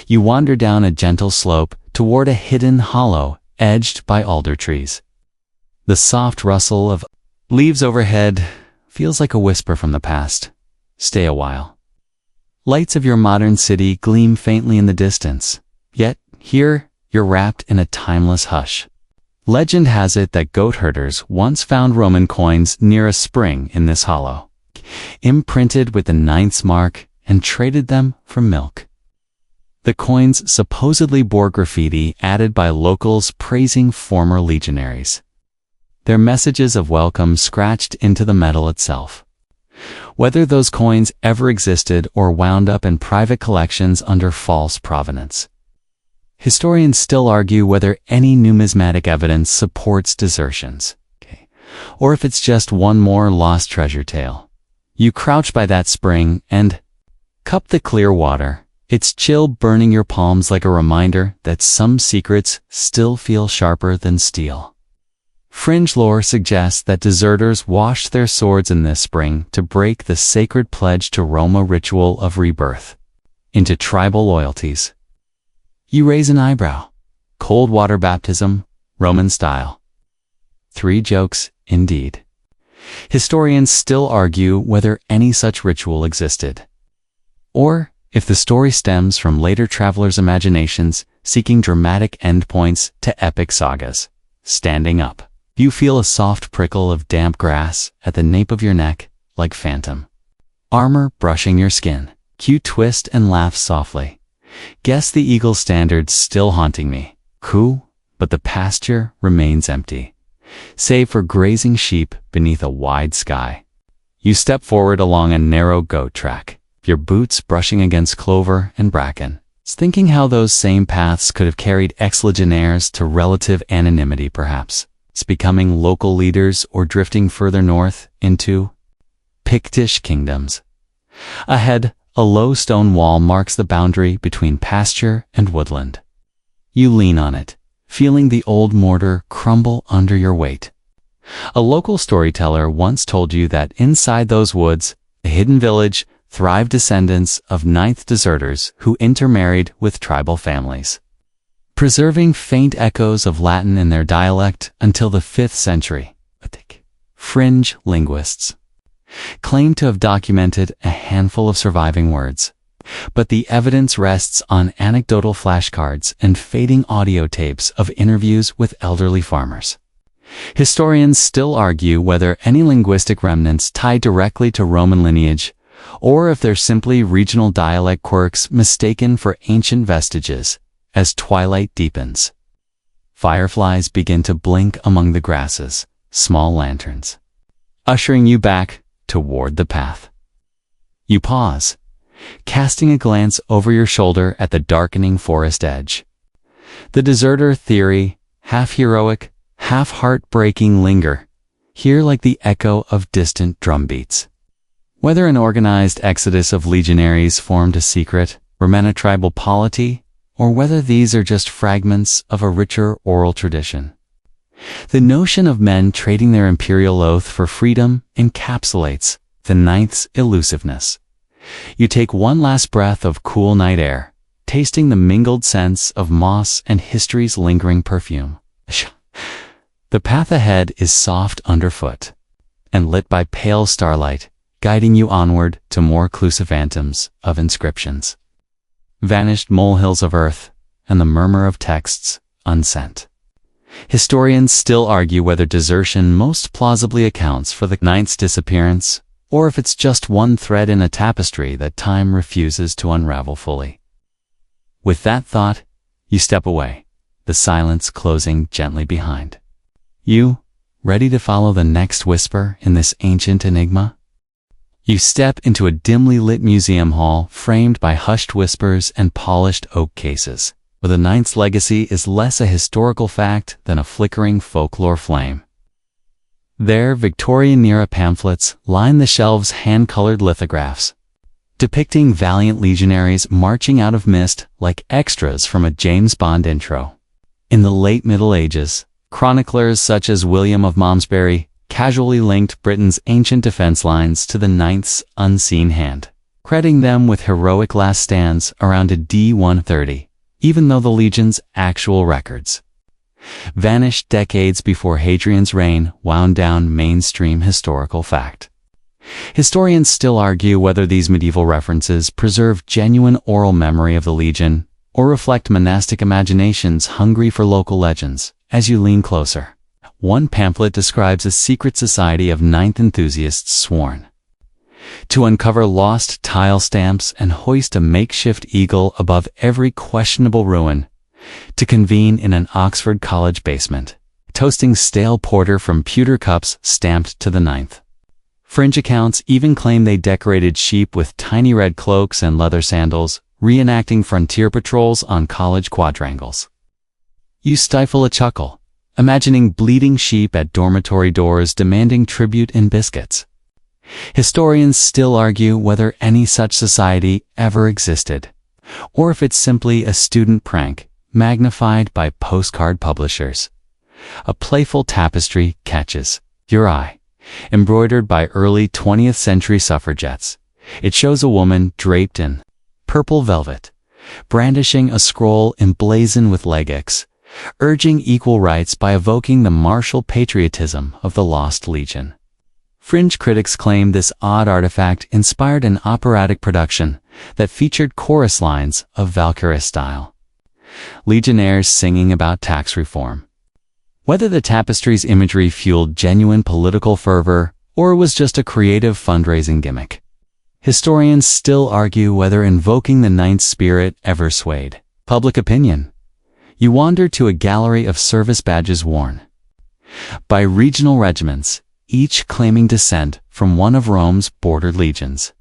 You wander down a gentle slope toward a hidden hollow edged by alder trees. The soft rustle of leaves overhead feels like a whisper from the past. Stay a while. Lights of your modern city gleam faintly in the distance, yet here you're wrapped in a timeless hush. Legend has it that goat herders once found Roman coins near a spring in this hollow, imprinted with the 9th mark, and traded them for milk. The coins supposedly bore graffiti added by locals praising former legionaries, their messages of welcome scratched into the metal itself. Whether those coins ever existed or wound up in private collections under false provenance, historians still argue whether any numismatic evidence supports desertions, or if it's just one more lost treasure tale. You crouch by that spring and cup the clear water, its chill burning your palms like a reminder that some secrets still feel sharper than steel. Fringe lore suggests that deserters washed their swords in this spring to break the sacred pledge to Roma ritual of rebirth into tribal loyalties. You raise an eyebrow. Cold water baptism, Roman style. 3 jokes, indeed. Historians still argue whether any such ritual existed, or if the story stems from later travelers' imaginations seeking dramatic endpoints to epic sagas. Standing up, you feel a soft prickle of damp grass at the nape of your neck, like phantom armor brushing your skin. You twist and laugh softly. Guess the eagle's standards still haunting me. Coo, but the pasture remains empty, save for grazing sheep beneath a wide sky. You step forward along a narrow goat track, your boots brushing against clover and bracken, thinking how those same paths could have carried ex-legionnaires to relative anonymity perhaps, becoming local leaders or drifting further north into Pictish kingdoms. Ahead, a low stone wall marks the boundary between pasture and woodland. You lean on it, feeling the old mortar crumble under your weight. A local storyteller once told you that inside those woods, a hidden village, thrived descendants of ninth deserters who intermarried with tribal families, preserving faint echoes of Latin in their dialect until the 5th century. Fringe linguists claim to have documented a handful of surviving words, but the evidence rests on anecdotal flashcards and fading audio tapes of interviews with elderly farmers. Historians still argue whether any linguistic remnants tie directly to Roman lineage, or if they're simply regional dialect quirks mistaken for ancient vestiges. As twilight deepens, fireflies begin to blink among the grasses, small lanterns, ushering you back toward the path. You pause, casting a glance over your shoulder at the darkening forest edge. The deserter theory, half heroic, half heartbreaking, linger, here like the echo of distant drumbeats. Whether an organized exodus of legionaries formed a secret, Romana tribal polity, or whether these are just fragments of a richer oral tradition, the notion of men trading their imperial oath for freedom encapsulates the ninth's elusiveness. You take one last breath of cool night air, tasting the mingled scents of moss and history's lingering perfume. The path ahead is soft underfoot, and lit by pale starlight, guiding you onward to more elusive phantoms of inscriptions, vanished molehills of earth, and the murmur of texts unsent. Historians still argue whether desertion most plausibly accounts for the ninth's disappearance, or if it's just one thread in a tapestry that time refuses to unravel fully. With that thought, you step away, the silence closing gently behind. You, ready to follow the next whisper in this ancient enigma? You step into a dimly lit museum hall framed by hushed whispers and polished oak cases, where the ninth's legacy is less a historical fact than a flickering folklore flame. There, Victorian-era pamphlets line the shelves, hand-colored lithographs, depicting valiant legionaries marching out of mist like extras from a James Bond intro. In the late Middle Ages, chroniclers such as William of Malmesbury casually linked Britain's ancient defense lines to the ninth's unseen hand, crediting them with heroic last stands around a D-130, even though the legion's actual records vanished decades before Hadrian's reign wound down mainstream historical fact. Historians still argue whether these medieval references preserve genuine oral memory of the legion or reflect monastic imaginations hungry for local legends. As you lean closer, one pamphlet describes a secret society of ninth enthusiasts sworn to uncover lost tile stamps and hoist a makeshift eagle above every questionable ruin, to convene in an Oxford college basement, toasting stale porter from pewter cups stamped to the ninth. Fringe accounts even claim they decorated sheep with tiny red cloaks and leather sandals, reenacting frontier patrols on college quadrangles. You stifle a chuckle, imagining bleeding sheep at dormitory doors demanding tribute in biscuits. Historians still argue whether any such society ever existed, or if it's simply a student prank magnified by postcard publishers. A playful tapestry catches your eye, embroidered by early 20th century suffragettes. It shows a woman draped in purple velvet, brandishing a scroll emblazoned with legix, urging equal rights by evoking the martial patriotism of the lost legion. Fringe critics claim this odd artifact inspired an operatic production that featured chorus lines of Valkyrie style. Legionnaires singing about tax reform. Whether the tapestry's imagery fueled genuine political fervor or was just a creative fundraising gimmick, historians still argue whether invoking the ninth spirit ever swayed public opinion. You wander to a gallery of service badges worn by regional regiments, each claiming descent from one of Rome's bordered legions.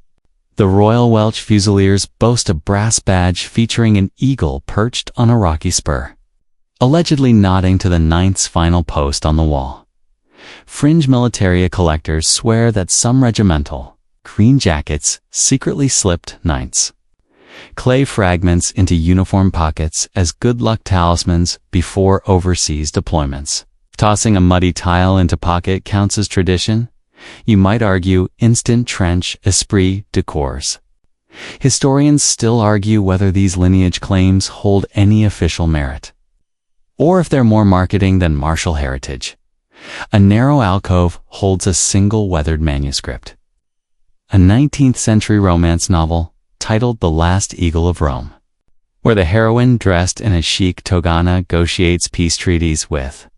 The Royal Welsh Fusiliers boast a brass badge featuring an eagle perched on a rocky spur, allegedly nodding to the ninth's final post on the wall. Fringe militaria collectors swear that some regimental green jackets secretly slipped ninths clay fragments into uniform pockets as good luck talismans before overseas deployments. Tossing a muddy tile into pocket counts as tradition? You might argue instant trench esprit de corps. Historians still argue whether these lineage claims hold any official merit, or if they're more marketing than martial heritage. A narrow alcove holds a single weathered manuscript, a 19th century romance novel titled The Last Eagle of Rome, where the heroine dressed in a chic toga negotiates peace treaties with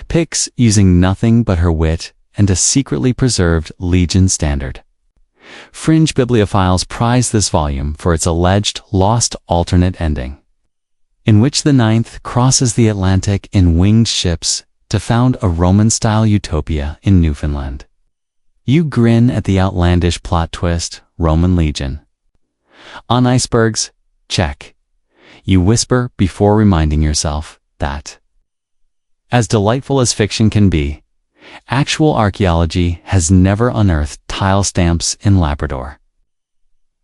Picts using nothing but her wit and a secretly preserved legion standard. Fringe bibliophiles prize this volume for its alleged lost alternate ending, in which the ninth crosses the Atlantic in winged ships to found a Roman-style utopia in Newfoundland. You grin at the outlandish plot twist, Roman legion. On icebergs? Check. You whisper before reminding yourself that, as delightful as fiction can be, actual archaeology has never unearthed tile stamps in Labrador.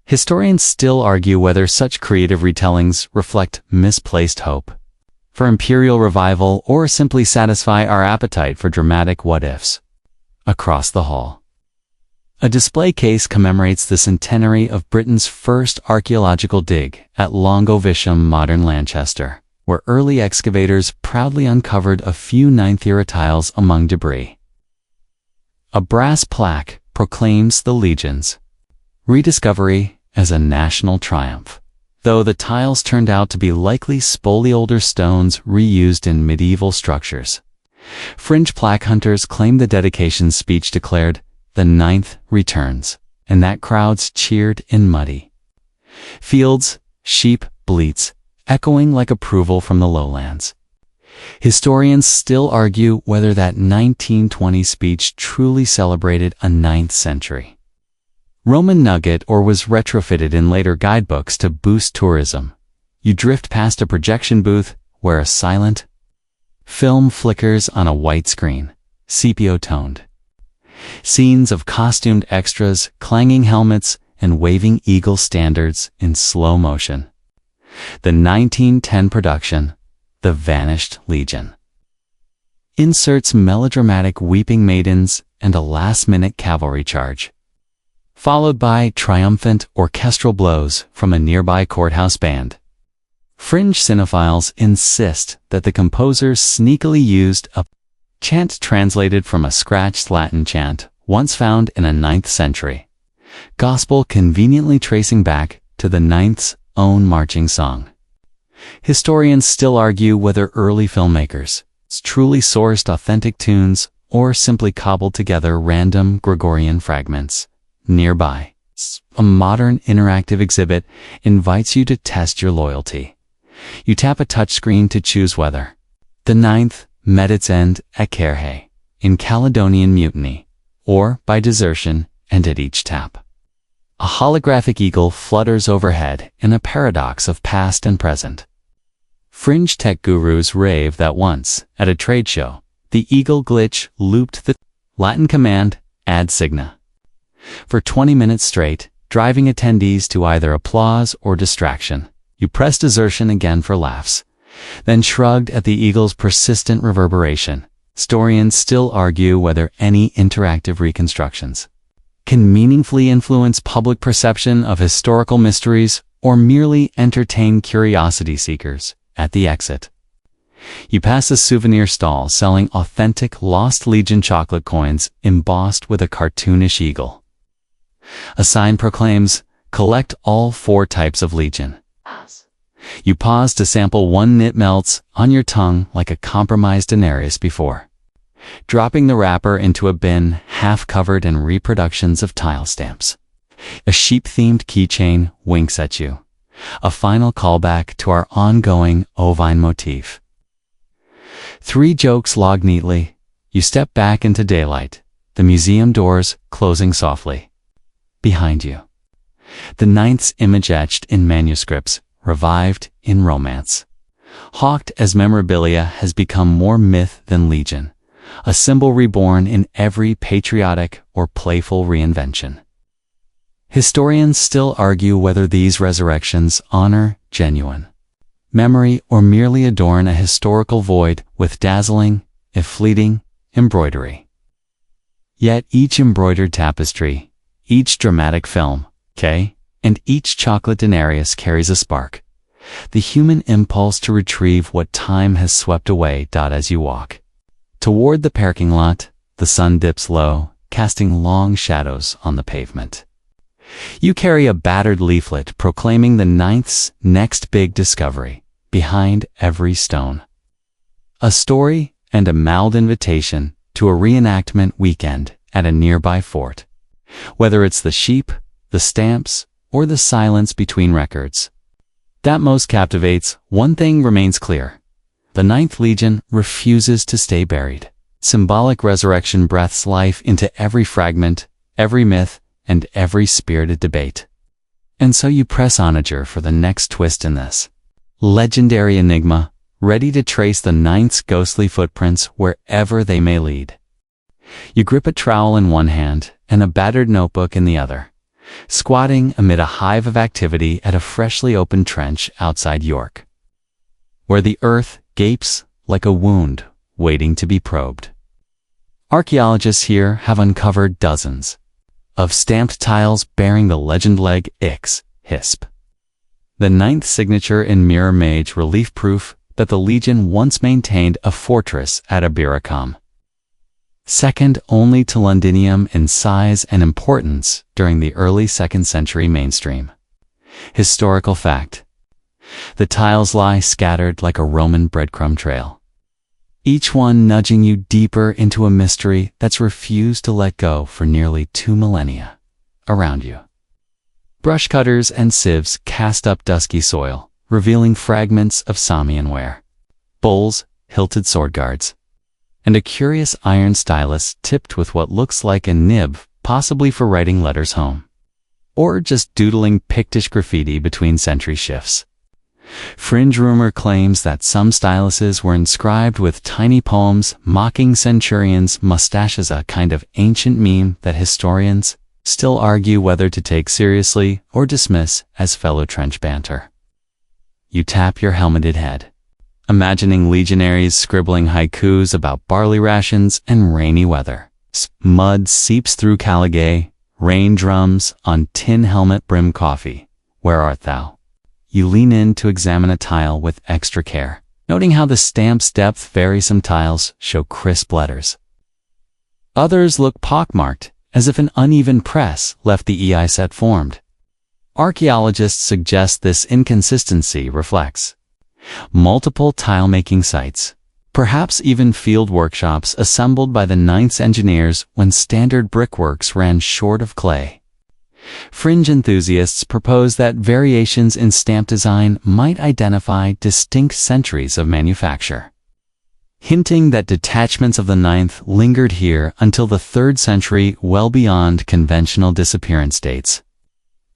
Historians still argue whether such creative retellings reflect misplaced hope for imperial revival or simply satisfy our appetite for dramatic what-ifs. Across the hall, a display case commemorates the centenary of Britain's first archaeological dig at Longovisham, modern Lanchester, where early excavators proudly uncovered a few 9th-era tiles among debris. A brass plaque proclaims the legion's rediscovery as a national triumph, though the tiles turned out to be likely spoliolder stones reused in medieval structures. Fringe plaque hunters claim the dedication speech declared, "The ninth returns," and that crowds cheered in muddy fields, sheep bleats, echoing like approval from the lowlands. Historians still argue whether that 1920 speech truly celebrated a 9th century Roman nugget or was retrofitted in later guidebooks to boost tourism. You drift past a projection booth where a silent film flickers on a white screen, sepia-toned. Scenes of costumed extras, clanging helmets, and waving eagle standards in slow motion. The 1910 production, The Vanished Legion, inserts melodramatic weeping maidens and a last-minute cavalry charge, followed by triumphant orchestral blows from a nearby courthouse band. Fringe cinephiles insist that the composers sneakily used a chant translated from a scratched Latin chant once found in a 9th century gospel, conveniently tracing back to the ninth's own marching song. Historians still argue whether early filmmakers truly sourced authentic tunes or simply cobbled together random Gregorian fragments. Nearby, a modern interactive exhibit invites you to test your loyalty. You tap a touchscreen to choose whether the ninth met its end at Carhay, in Caledonian mutiny, or by desertion, and at each tap, a holographic eagle flutters overhead in a paradox of past and present. Fringe tech gurus rave that once, at a trade show, the eagle glitch looped the Latin command, ad signa, for 20 minutes straight, driving attendees to either applause or distraction. You pressed desertion again for laughs, then shrugged at the eagle's persistent reverberation. Historians still argue whether any interactive reconstructions can meaningfully influence public perception of historical mysteries or merely entertain curiosity seekers at the exit. You pass a souvenir stall selling authentic Lost Legion chocolate coins embossed with a cartoonish eagle. A sign proclaims, "Collect all 4 types of Legion." You pause to sample one, and it melts on your tongue like a compromised denarius before. Dropping the wrapper into a bin half covered in reproductions of tile stamps. A sheep-themed keychain winks at you. A final callback to our ongoing ovine motif. 3 jokes logged neatly. You step back into daylight, the museum doors closing softly. Behind you, the Ninth's image etched in manuscripts, revived in romance. Hawked as memorabilia has become more myth than Legion, a symbol reborn in every patriotic or playful reinvention. Historians still argue whether these resurrections honor genuine memory or merely adorn a historical void with dazzling, if fleeting, embroidery. Yet each embroidered tapestry, each dramatic film, and each chocolate denarius carries a spark. The human impulse to retrieve what time has swept away. As you walk toward the parking lot, the sun dips low, casting long shadows on the pavement. You carry a battered leaflet proclaiming the Ninth's next big discovery behind every stone. A story and a mailed invitation to a reenactment weekend at a nearby fort. Whether it's the sheep, the stamps, or the silence between records that most captivates, one thing remains clear. The Ninth Legion refuses to stay buried. Symbolic resurrection breathes life into every fragment, every myth, and every spirited debate. And so you press onager for the next twist in this legendary enigma, ready to trace the Ninth's ghostly footprints wherever they may lead. You grip a trowel in one hand and a battered notebook in the other, squatting amid a hive of activity at a freshly opened trench outside York, where the earth gapes like a wound waiting to be probed. Archaeologists here have uncovered dozens of stamped tiles bearing the legend Leg IX Hisp, the Ninth signature in mirror mage relief, proof that the Legion once maintained a fortress at Abiracum, second only to Londinium in size and importance during the early 2nd century mainstream. Historical fact: the tiles lie scattered like a Roman breadcrumb trail, each one nudging you deeper into a mystery that's refused to let go for nearly 2 millennia. Around you, brush cutters and sieves cast up dusky soil, revealing fragments of Samian ware, bowls, hilted sword guards, and a curious iron stylus tipped with what looks like a nib, possibly for writing letters home, or just doodling Pictish graffiti between century shifts. Fringe rumor claims that some styluses were inscribed with tiny poems mocking centurions' mustaches, a kind of ancient meme that historians still argue whether to take seriously or dismiss as fellow trench banter. You tap your helmeted head, imagining legionaries scribbling haikus about barley rations and rainy weather. Mud seeps through Caligay, rain drums on tin helmet brim coffee. Where art thou? You lean in to examine a tile with extra care, noting how the stamp's depth varies. Some tiles show crisp letters. Others look pockmarked, as if an uneven press left the EI set formed. Archaeologists suggest this inconsistency reflects multiple tile-making sites, perhaps even field workshops assembled by the Ninth's engineers when standard brickworks ran short of clay. Fringe enthusiasts propose that variations in stamp design might identify distinct centuries of manufacture, hinting that detachments of the Ninth lingered here until the 3rd century, well beyond conventional disappearance dates.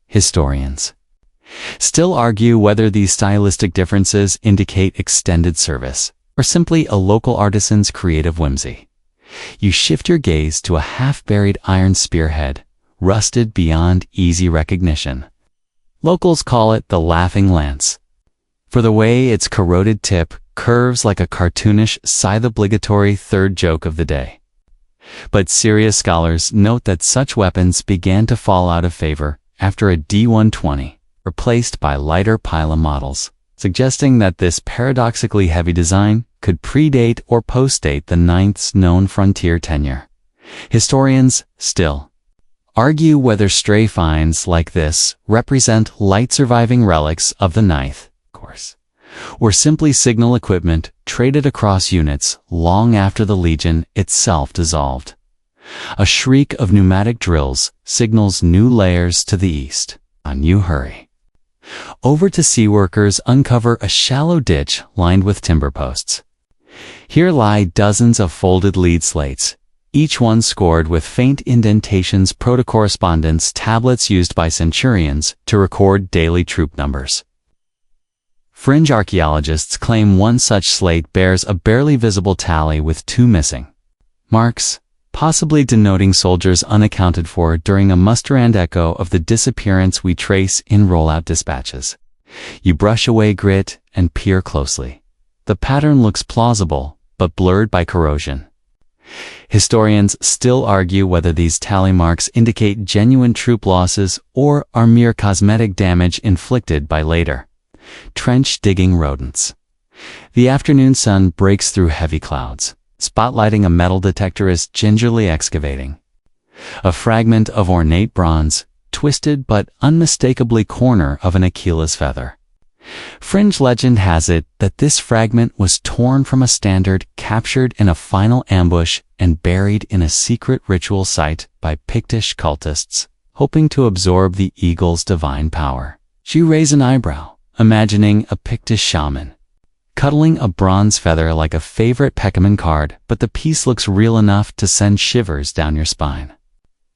Historians still argue whether these stylistic differences indicate extended service or simply a local artisan's creative whimsy. You shift your gaze to a half-buried iron spearhead, rusted beyond easy recognition. Locals call it the Laughing Lance, for the way its corroded tip curves like a cartoonish scythe, obligatory 3rd joke of the day. But serious scholars note that such weapons began to fall out of favor after a D120, replaced by lighter pila models, suggesting that this paradoxically heavy design could predate or postdate the Ninth's known frontier tenure. Historians still argue whether stray finds like this represent light surviving relics of the Ninth, of course, or simply signal equipment traded across units long after the Legion itself dissolved. A shriek of pneumatic drills signals new layers to the east. On you hurry. Over to sea workers uncover a shallow ditch lined with timber posts. Here lie dozens of folded lead slates, each one scored with faint indentations, proto-correspondence tablets used by centurions to record daily troop numbers. Fringe archaeologists claim one such slate bears a barely visible tally with 2 missing marks, possibly denoting soldiers unaccounted for during a muster-and echo of the disappearance we trace in rollout dispatches. You brush away grit and peer closely. The pattern looks plausible, but blurred by corrosion. Historians still argue whether these tally marks indicate genuine troop losses or are mere cosmetic damage inflicted by later trench-digging rodents. The afternoon sun breaks through heavy clouds, spotlighting a metal detectorist gingerly excavating. A fragment of ornate bronze, twisted but unmistakably corner of an Achilles feather. Fringe legend has it that this fragment was torn from a standard captured in a final ambush and buried in a secret ritual site by Pictish cultists, hoping to absorb the eagle's divine power. You raise an eyebrow, imagining a Pictish shaman cuddling a bronze feather like a favorite Peckerman card, but the piece looks real enough to send shivers down your spine.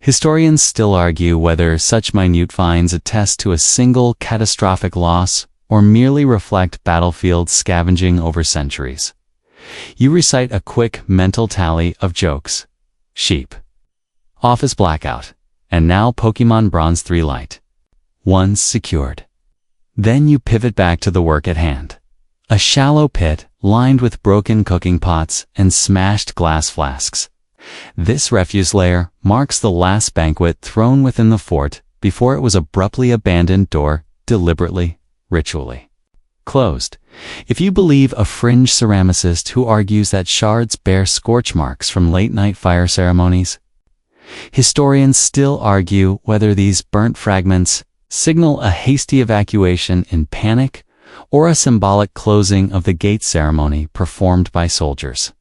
Historians still argue whether such minute finds attest to a single catastrophic loss or merely reflect battlefield scavenging over centuries. You recite a quick mental tally of jokes. Sheep. Office blackout. And now Pokemon Bronze 3 Lite. One's secured. Then you pivot back to the work at hand. A shallow pit lined with broken cooking pots and smashed glass flasks. This refuse layer marks the last banquet thrown within the fort before it was abruptly abandoned or, deliberately, ritually closed. If you believe a fringe ceramicist who argues that shards bear scorch marks from late-night fire ceremonies, historians still argue whether these burnt fragments signal a hasty evacuation in panic or a symbolic closing of the gate ceremony performed by soldiers.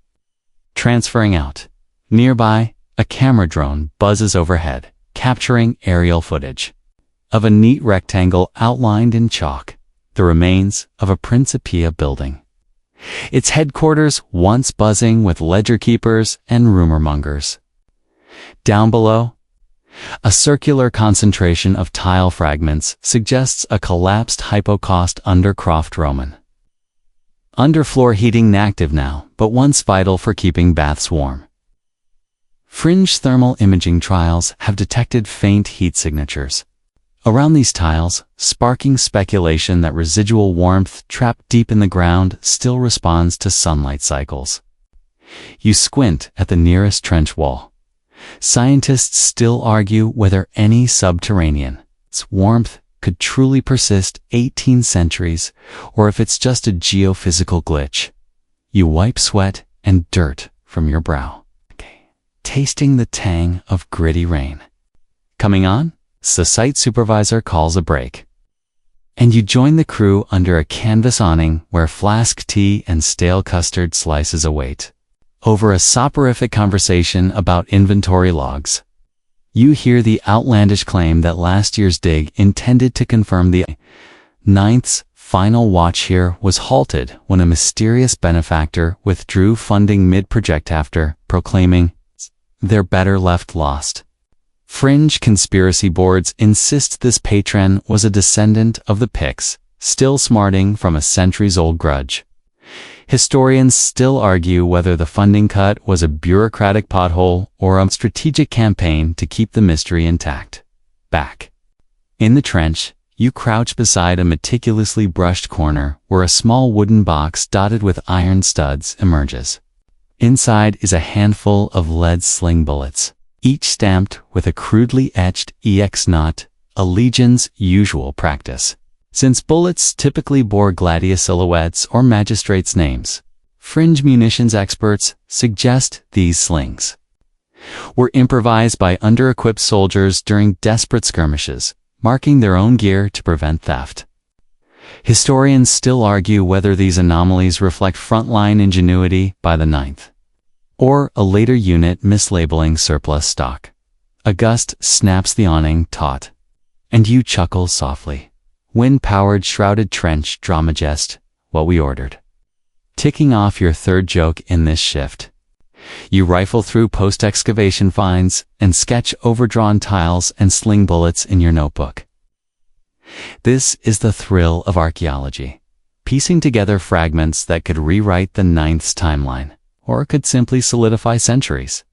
Transferring out. Nearby, a camera drone buzzes overhead, capturing aerial footage of a neat rectangle outlined in chalk, the remains of a Principia building. Its headquarters once buzzing with ledger keepers and rumor mongers. Down below, a circular concentration of tile fragments suggests a collapsed hypocaust undercroft Roman. Underfloor heating inactive now, but once vital for keeping baths warm. Fringe thermal imaging trials have detected faint heat signatures around these tiles, sparking speculation that residual warmth trapped deep in the ground still responds to sunlight cycles. You squint at the nearest trench wall. Scientists still argue whether any subterranean warmth could truly persist 18 centuries or if it's just a geophysical glitch. You wipe sweat and dirt from your brow, tasting the tang of gritty rain. Coming on, the site supervisor calls a break. And you join the crew under a canvas awning where flask tea and stale custard slices await. Over a soporific conversation about inventory logs, you hear the outlandish claim that last year's dig intended to confirm the Ninth's final watch here was halted when a mysterious benefactor withdrew funding mid-project after proclaiming they're better left lost. Fringe conspiracy boards insist this patron was a descendant of the Picts, still smarting from a centuries-old grudge. Historians still argue whether the funding cut was a bureaucratic pothole or a strategic campaign to keep the mystery intact. Back in the trench, you crouch beside a meticulously brushed corner where a small wooden box dotted with iron studs emerges. Inside is a handful of lead sling bullets, each stamped with a crudely etched EX0, a legion's usual practice. Since bullets typically bore gladius silhouettes or magistrates' names, Fringe munitions experts suggest these slings were improvised by under-equipped soldiers during desperate skirmishes, marking their own gear to prevent theft. Historians still argue whether these anomalies reflect frontline ingenuity by the 9th, or a later unit mislabeling surplus stock. A gust snaps the awning taut, and you chuckle softly. Wind-powered shrouded trench drama jest, what we ordered. Ticking off your third joke in this shift. You rifle through post-excavation finds and sketch overdrawn tiles and sling bullets in your notebook. This is the thrill of archaeology, piecing together fragments that could rewrite the 9th's timeline, or could simply solidify centuries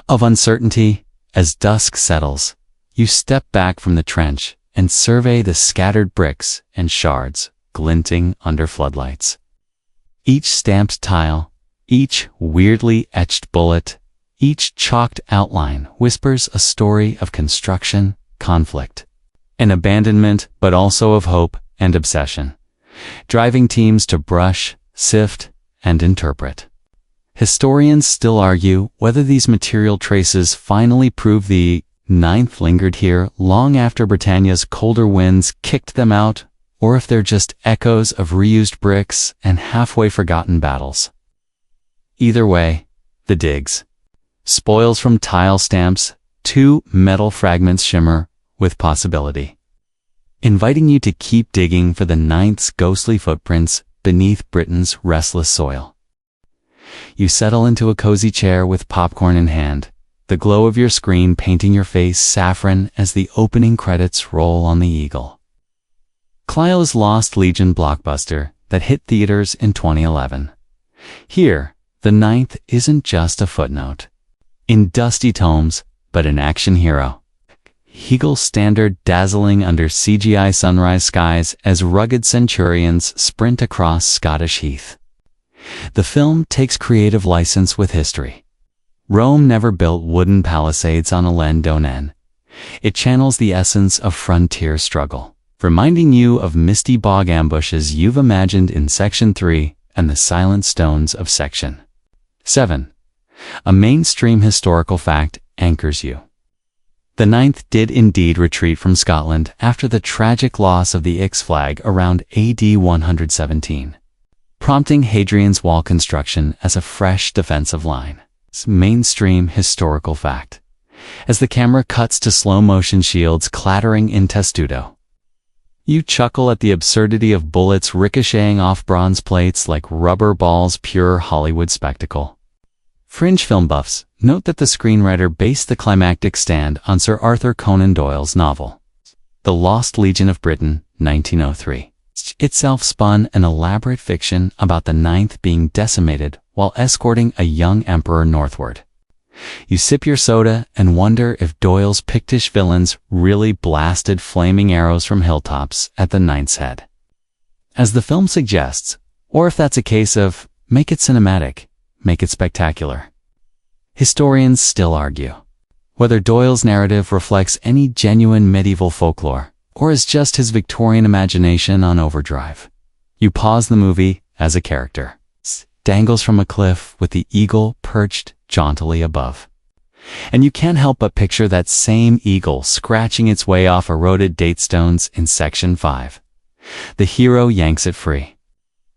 of uncertainty. As dusk settles, you step back from the trench and survey the scattered bricks and shards glinting under floodlights. Each stamped tile, each weirdly etched bullet, each chalked outline whispers a story of construction, conflict, and abandonment, but also of hope and obsession, driving teams to brush, sift, and interpret. Historians still argue whether these material traces finally prove the 9th lingered here long after Britannia's colder winds kicked them out, or if they're just echoes of reused bricks and halfway forgotten battles. Either way, the digs. Spoils from tile stamps, 2 metal fragments shimmer with possibility, inviting you to keep digging for the 9th's ghostly footprints beneath Britain's restless soil. You settle into a cozy chair with popcorn in hand, the glow of your screen painting your face saffron as the opening credits roll on the Eagle. Clio's Lost Legion blockbuster that hit theaters in 2011. Here, the 9th isn't just a footnote in dusty tomes, but an action hero. Eagle standard dazzling under CGI sunrise skies as rugged centurions sprint across Scottish heath. The film takes creative license with history. Rome never built wooden palisades on Alain Donen. It channels the essence of frontier struggle, reminding you of misty bog ambushes you've imagined in Section 3 and the silent stones of Section 7. A mainstream historical fact anchors you. The 9th did indeed retreat from Scotland after the tragic loss of the Ix flag around AD 117. Prompting Hadrian's Wall construction as a fresh defensive line. It's mainstream historical fact. As the camera cuts to slow-motion shields clattering in testudo, you chuckle at the absurdity of bullets ricocheting off bronze plates like rubber balls, pure Hollywood spectacle. Fringe film buffs note that the screenwriter based the climactic stand on Sir Arthur Conan Doyle's novel, The Lost Legion of Britain, 1903. Itself spun an elaborate fiction about the 9th being decimated while escorting a young emperor northward. You sip your soda and wonder if Doyle's Pictish villains really blasted flaming arrows from hilltops at the 9th's head, as the film suggests, or if that's a case of, make it cinematic, make it spectacular. Historians still argue whether Doyle's narrative reflects any genuine medieval folklore, or is just his Victorian imagination on overdrive. You pause the movie as a character dangles from a cliff with the eagle perched jauntily above. And you can't help but picture that same eagle scratching its way off eroded date stones in Section 5. The hero yanks it free,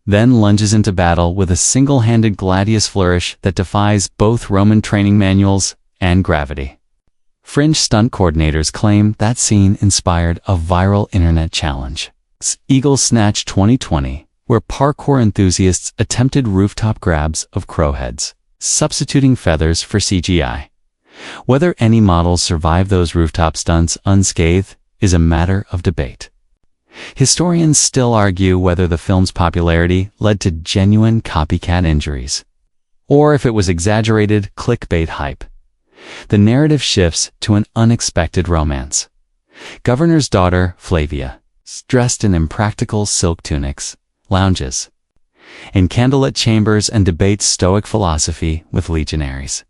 then lunges into battle with a single-handed gladius flourish that defies both Roman training manuals and gravity. Fringe stunt coordinators claim that scene inspired a viral internet challenge, Eagle Snatch 2020, where parkour enthusiasts attempted rooftop grabs of crowheads, substituting feathers for CGI. Whether any models survive those rooftop stunts unscathed is a matter of debate. Historians still argue whether the film's popularity led to genuine copycat injuries, or if it was exaggerated clickbait hype. The narrative shifts to an unexpected romance. Governor's daughter, Flavia, dressed in impractical silk tunics, lounges in candlelit chambers and debates Stoic philosophy with legionaries.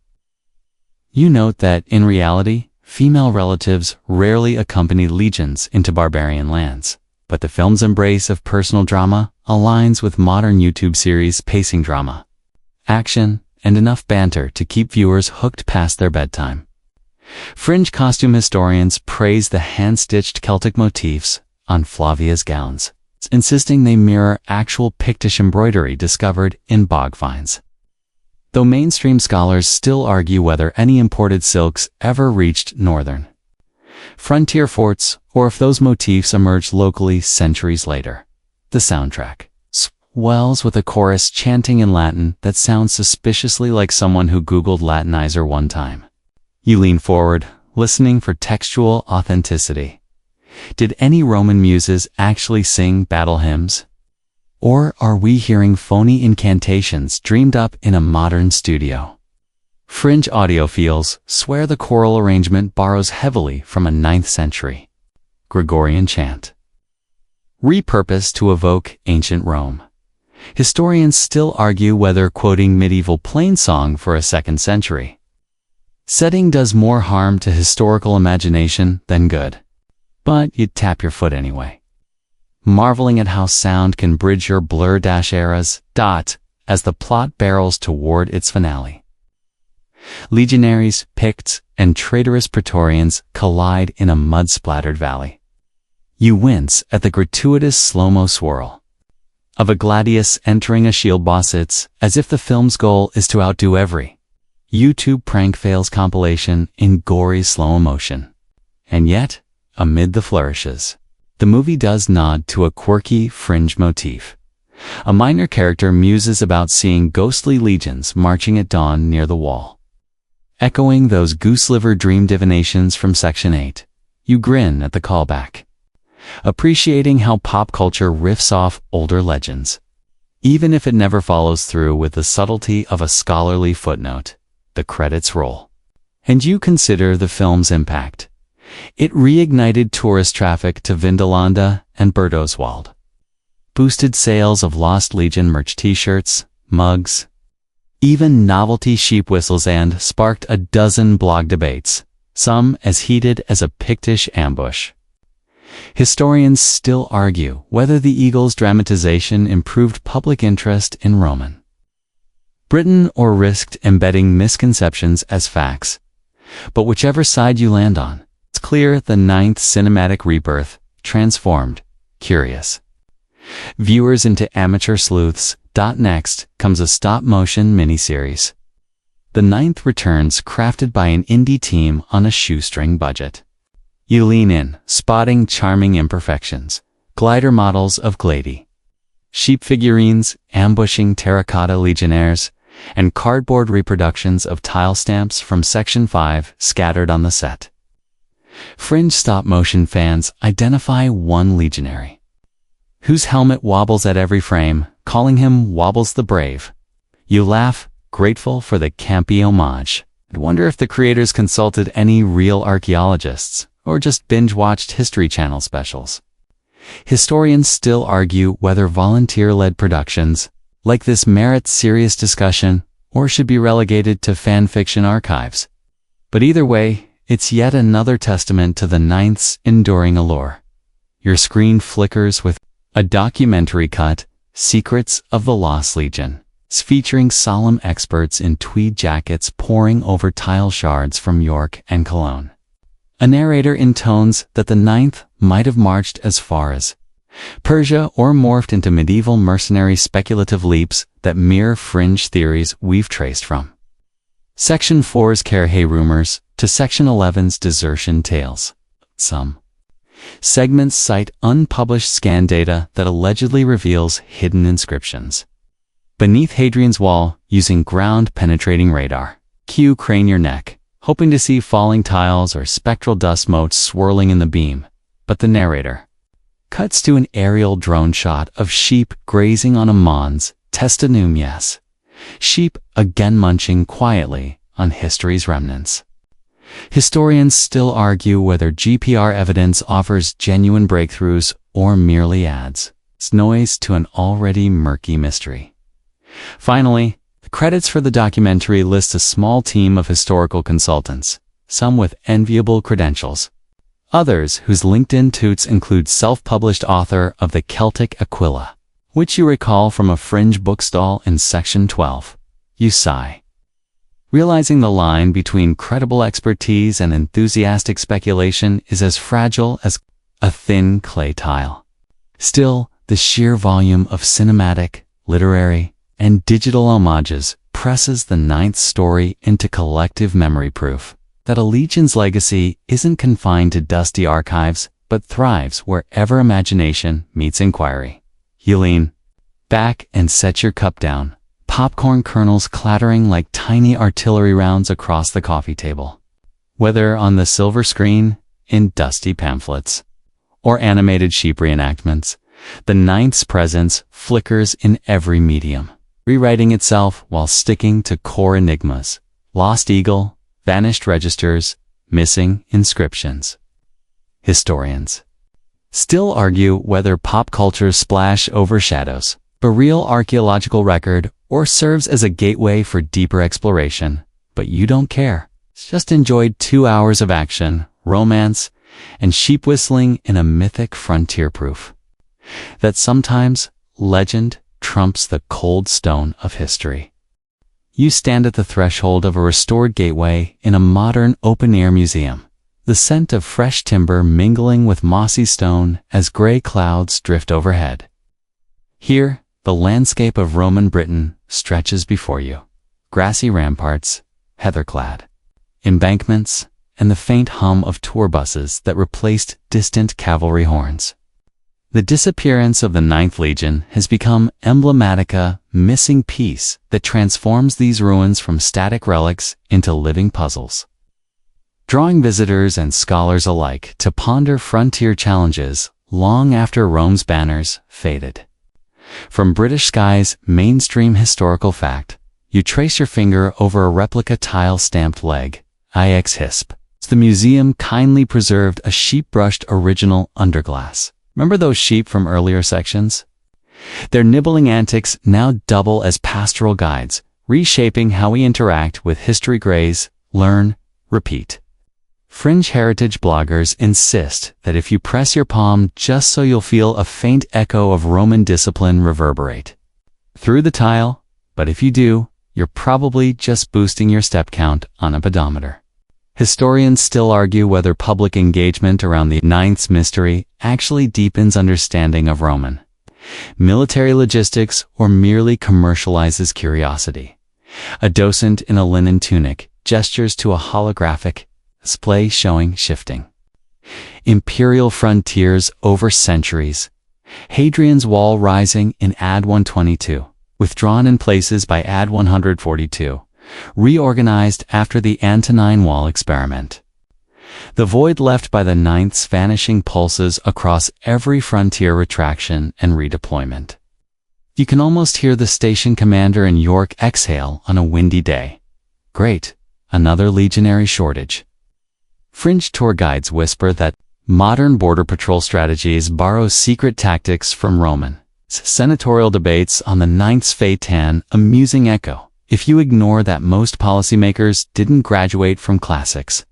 You note that, in reality, female relatives rarely accompany legions into barbarian lands, but the film's embrace of personal drama aligns with modern YouTube series pacing drama, action, and enough banter to keep viewers hooked past their bedtime. Fringe costume historians praise the hand-stitched Celtic motifs on Flavia's gowns, insisting they mirror actual Pictish embroidery discovered in bog finds. Though mainstream scholars still argue whether any imported silks ever reached northern frontier forts or if those motifs emerged locally centuries later. The soundtrack swells with a chorus chanting in Latin that sounds suspiciously like someone who Googled Latinizer one time. You lean forward, listening for textual authenticity. Did any Roman muses actually sing battle hymns? Or are we hearing phony incantations dreamed up in a modern studio? Fringe audiophiles swear the choral arrangement borrows heavily from a 9th century Gregorian chant, repurposed to evoke ancient Rome. Historians still argue whether quoting medieval plainsong for a 2nd century setting does more harm to historical imagination than good. But you'd tap your foot anyway, marveling at how sound can bridge your blur-eras, as the plot barrels toward its finale. Legionaries, Picts, and traitorous Praetorians collide in a mud-splattered valley. You wince at the gratuitous slow-mo swirl of a gladius entering a shield boss. It's as if the film's goal is to outdo every YouTube prank fails compilation in gory slow motion. And yet, amid the flourishes, the movie does nod to a quirky fringe motif. A minor character muses about seeing ghostly legions marching at dawn near the wall. Echoing those goose-liver dream divinations from Section 8, you grin at the callback, appreciating how pop culture riffs off older legends. Even if it never follows through with the subtlety of a scholarly footnote, the credits roll. And you consider the film's impact. It reignited tourist traffic to Vindolanda and Bertoswald, boosted sales of Lost Legion merch t-shirts, mugs, even novelty sheep whistles, and sparked a dozen blog debates, some as heated as a Pictish ambush. Historians still argue whether the Eagle's dramatization improved public interest in Roman Britain or risked embedding misconceptions as facts. But whichever side you land on, it's clear the 9th cinematic rebirth transformed curious viewers into amateur sleuths. Next comes a stop-motion miniseries. The 9th returns, crafted by an indie team on a shoestring budget. You lean in, spotting charming imperfections, glider models of Glady, sheep figurines ambushing terracotta legionnaires, and cardboard reproductions of tile stamps from Section 5 scattered on the set. Fringe stop-motion fans identify one legionary whose helmet wobbles at every frame, calling him Wobbles the Brave. You laugh, grateful for the campy homage, and wonder if the creators consulted any real archaeologists or just binge-watched History Channel specials. Historians still argue whether volunteer-led productions like this merit serious discussion or should be relegated to fan fiction archives. But either way, it's yet another testament to the 9th's enduring allure. Your screen flickers with a documentary cut, Secrets of the Lost Legion, featuring solemn experts in tweed jackets poring over tile shards from York and Cologne. A narrator intones that the 9th might have marched as far as Persia or morphed into medieval mercenary speculative leaps that mirror fringe theories we've traced from Section 4's Carhay rumors to Section 11's desertion tales. Some segments cite unpublished scan data that allegedly reveals hidden inscriptions beneath Hadrian's Wall using ground-penetrating radar. Cue crane your neck, hoping to see falling tiles or spectral dust motes swirling in the beam. But the narrator cuts to an aerial drone shot of sheep grazing on a mons testamentum, sheep again munching quietly on history's remnants. Historians still argue whether GPR evidence offers genuine breakthroughs or merely adds noise to an already murky mystery. Finally, the credits for the documentary list a small team of historical consultants, some with enviable credentials, others whose LinkedIn toots include self-published author of the Celtic Aquila, which you recall from a fringe bookstall in section 12. You sigh, realizing the line between credible expertise and enthusiastic speculation is as fragile as a thin clay tile. Still, the sheer volume of cinematic, literary, and digital homages presses the ninth story into collective memory proof that a legion's legacy isn't confined to dusty archives, but thrives wherever imagination meets inquiry. You lean back and set your cup down, popcorn kernels clattering like tiny artillery rounds across the coffee table. Whether on the silver screen, in dusty pamphlets, or animated sheep reenactments, the ninth's presence flickers in every medium, rewriting itself while sticking to core enigmas: lost eagle, vanished registers, missing inscriptions. Historians still argue whether pop culture's splash overshadows a real archaeological record or serves as a gateway for deeper exploration. But you don't care. Just enjoyed 2 hours of action, romance, and sheep whistling in a mythic frontier proof that sometimes legend trumps the cold stone of history. You stand at the threshold of a restored gateway in a modern open-air museum, the scent of fresh timber mingling with mossy stone as gray clouds drift overhead. Here, the landscape of Roman Britain stretches before you: grassy ramparts, heather-clad embankments, and the faint hum of tour buses that replaced distant cavalry horns. The disappearance of the Ninth Legion has become emblematic, a missing piece that transforms these ruins from static relics into living puzzles, drawing visitors and scholars alike to ponder frontier challenges long after Rome's banners faded. From British Sky's mainstream historical fact, you trace your finger over a replica tile-stamped leg, IX Hisp. The museum kindly preserved a sheep-brushed original underglass. Remember those sheep from earlier sections? Their nibbling antics now double as pastoral guides, reshaping how we interact with history. Graze, learn, repeat. Fringe heritage bloggers insist that if you press your palm just so you'll feel a faint echo of Roman discipline reverberate through the tile, but if you do, you're probably just boosting your step count on a pedometer. Historians still argue whether public engagement around the Ninth's mystery actually deepens understanding of Roman military logistics or merely commercializes curiosity. A docent in a linen tunic gestures to a holographic display showing shifting imperial frontiers over centuries. Hadrian's Wall rising in AD 122, withdrawn in places by AD 142. Reorganized after the Antonine Wall experiment. The void left by the Ninth's vanishing pulses across every frontier retraction and redeployment. You can almost hear the station commander in York exhale on a windy day. Great, another legionary shortage. Fringe tour guides whisper that modern border patrol strategies borrow secret tactics from Roman senatorial debates on the Ninth's fate, an amusing echo if you ignore that most policymakers didn't graduate from classics.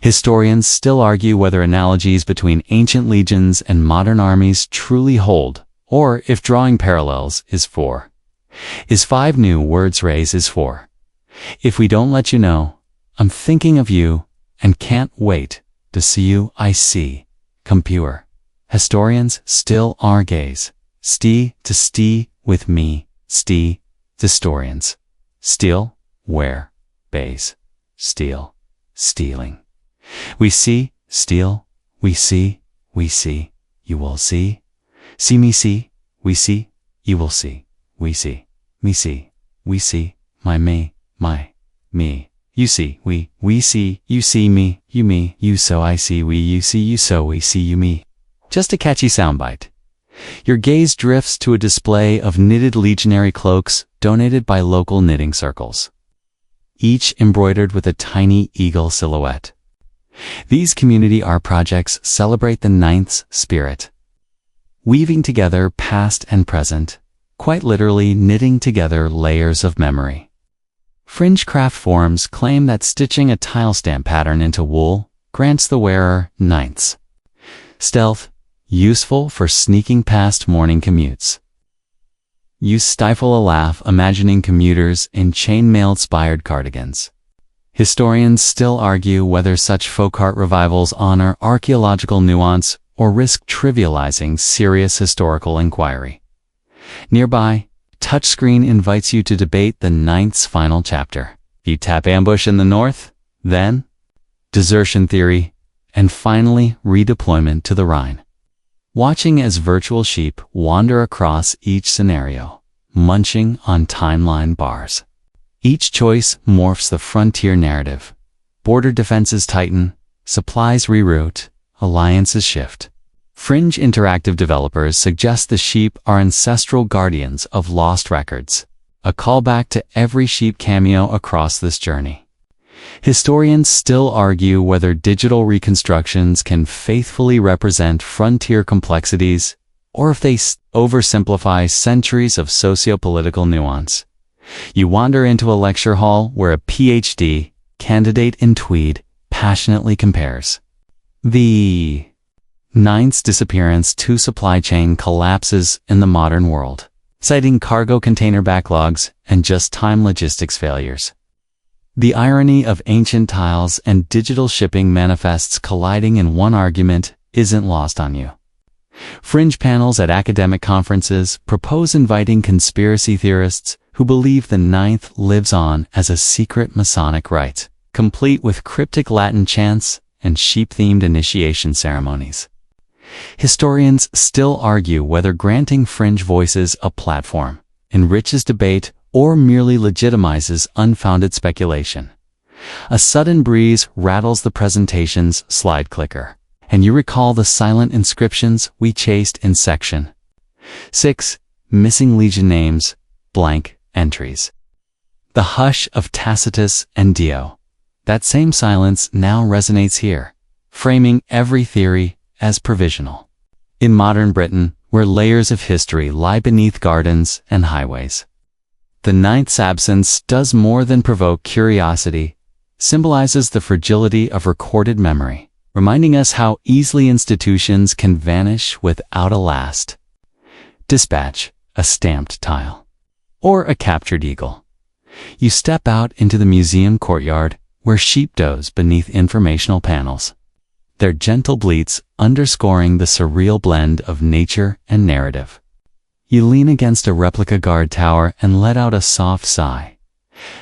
Historians still argue whether analogies between ancient legions and modern armies truly hold, or if drawing parallels is 5 new words raise is 4. If we don't let you know, I'm thinking of you and can't wait to see you. I see. Computer. Historians still are gaze. Stee with me. Historians. Steal, where, base, steal, stealing. We see, steal, we see, you will see me see, we see, you will see, we see, me see, we see, my, me, you see, we see, you see me, you so I see we, you see, you so we see you me. Just a catchy soundbite. Your gaze drifts to a display of knitted legionary cloaks donated by local knitting circles, each embroidered with a tiny eagle silhouette. These community art projects celebrate the Ninth's spirit, weaving together past and present, quite literally knitting together layers of memory. Fringe craft forums claim that stitching a tile stamp pattern into wool grants the wearer Ninth's stealth, useful for sneaking past morning commutes. You stifle a laugh imagining commuters in chainmail-spired cardigans. Historians still argue whether such folk art revivals honor archaeological nuance or risk trivializing serious historical inquiry. Nearby, touchscreen invites you to debate the ninth's final chapter. You tap ambush in the north, then desertion theory, and finally redeployment to the Rhine. Watching as virtual sheep wander across each scenario, munching on timeline bars. Each choice morphs the frontier narrative. Border defenses tighten, supplies reroute, alliances shift. Fringe interactive developers suggest the sheep are ancestral guardians of lost records, a callback to every sheep cameo across this journey. Historians still argue whether digital reconstructions can faithfully represent frontier complexities or if they oversimplify centuries of socio-political nuance. You wander into a lecture hall where a PhD candidate in tweed passionately compares the ninth's disappearance to supply chain collapses in the modern world, citing cargo container backlogs and just-time logistics failures. The irony of ancient tiles and digital shipping manifests colliding in one argument isn't lost on you. Fringe panels at academic conferences propose inviting conspiracy theorists who believe the ninth lives on as a secret Masonic rite, complete with cryptic Latin chants and sheep-themed initiation ceremonies. Historians still argue whether granting fringe voices a platform enriches debate or merely legitimizes unfounded speculation. A sudden breeze rattles the presentation's slide clicker, and you recall the silent inscriptions we chased in section 6, missing legion names, blank entries. The hush of Tacitus and Dio. That same silence now resonates here, framing every theory as provisional. In modern Britain, where layers of history lie beneath gardens and highways, the ninth's absence does more than provoke curiosity, symbolizes the fragility of recorded memory, reminding us how easily institutions can vanish without a last dispatch, a stamped tile, or a captured eagle. You step out into the museum courtyard where sheep doze beneath informational panels, their gentle bleats underscoring the surreal blend of nature and narrative. You lean against a replica guard tower and let out a soft sigh.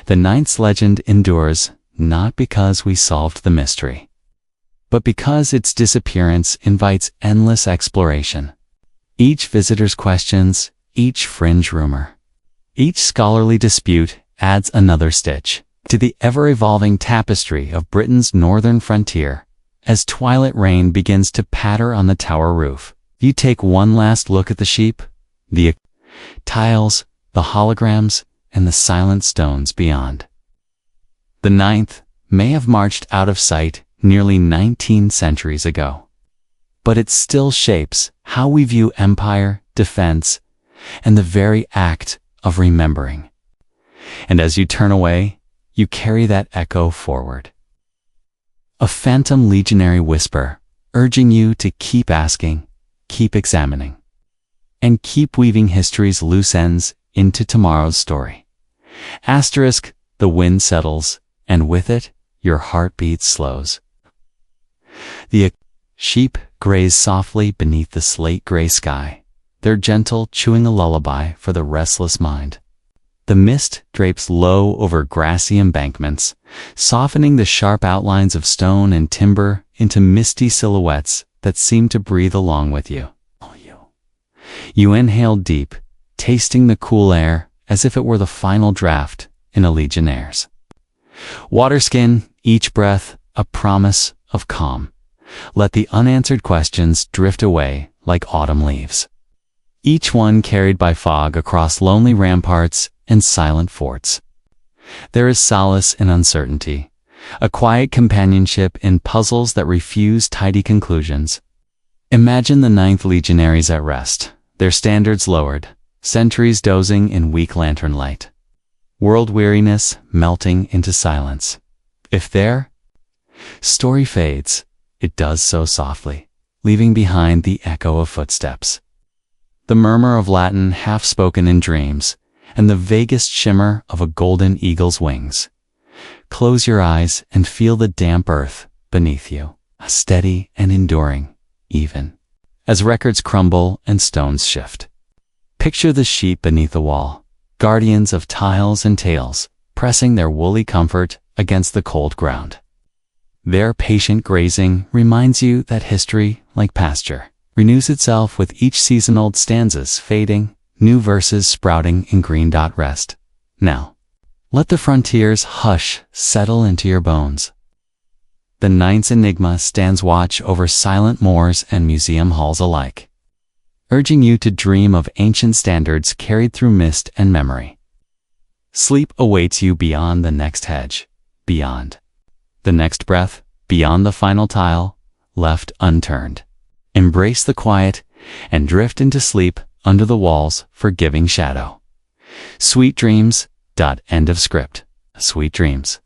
The ninth's legend endures not because we solved the mystery, but because its disappearance invites endless exploration. Each visitor's questions, each fringe rumor, each scholarly dispute adds another stitch to the ever-evolving tapestry of Britain's northern frontier. As twilight rain begins to patter on the tower roof, you take one last look at the sheep, the tiles, the holograms, and the silent stones beyond. The ninth may have marched out of sight nearly 19 centuries ago, but it still shapes how we view empire, defense, and the very act of remembering. And as you turn away, you carry that echo forward. A phantom legionary whisper, urging you to keep asking, keep examining, and keep weaving history's loose ends into tomorrow's story. Asterisk, the wind settles, and with it, your heartbeat slows. The sheep graze softly beneath the slate-gray sky, their gentle chewing a lullaby for the restless mind. The mist drapes low over grassy embankments, softening the sharp outlines of stone and timber into misty silhouettes that seem to breathe along with you. You inhale deep, tasting the cool air as if it were the final draft in a Legionnaire's waterskin, each breath a promise of calm. Let the unanswered questions drift away like autumn leaves, each one carried by fog across lonely ramparts and silent forts. There is solace in uncertainty, a quiet companionship in puzzles that refuse tidy conclusions. Imagine the ninth legionaries at rest, their standards lowered, sentries dozing in weak lantern light, world weariness melting into silence. If their story fades, it does so softly, leaving behind the echo of footsteps, the murmur of Latin half spoken in dreams, and the vaguest shimmer of a golden eagle's wings. Close your eyes and feel the damp earth beneath you, steady and enduring, even as records crumble and stones shift. Picture the sheep beneath the wall, guardians of tiles and tales, pressing their woolly comfort against the cold ground. Their patient grazing reminds you that history, like pasture, renews itself with each season-old stanzas fading, new verses sprouting in green. Rest. Now, let the frontier's hush settle into your bones. The night's enigma stands watch over silent moors and museum halls alike, urging you to dream of ancient standards carried through mist and memory. Sleep awaits you beyond the next hedge, beyond the next breath, beyond the final tile, left unturned. Embrace the quiet and drift into sleep under the wall's forgiving shadow. Sweet dreams. End of script. Sweet dreams.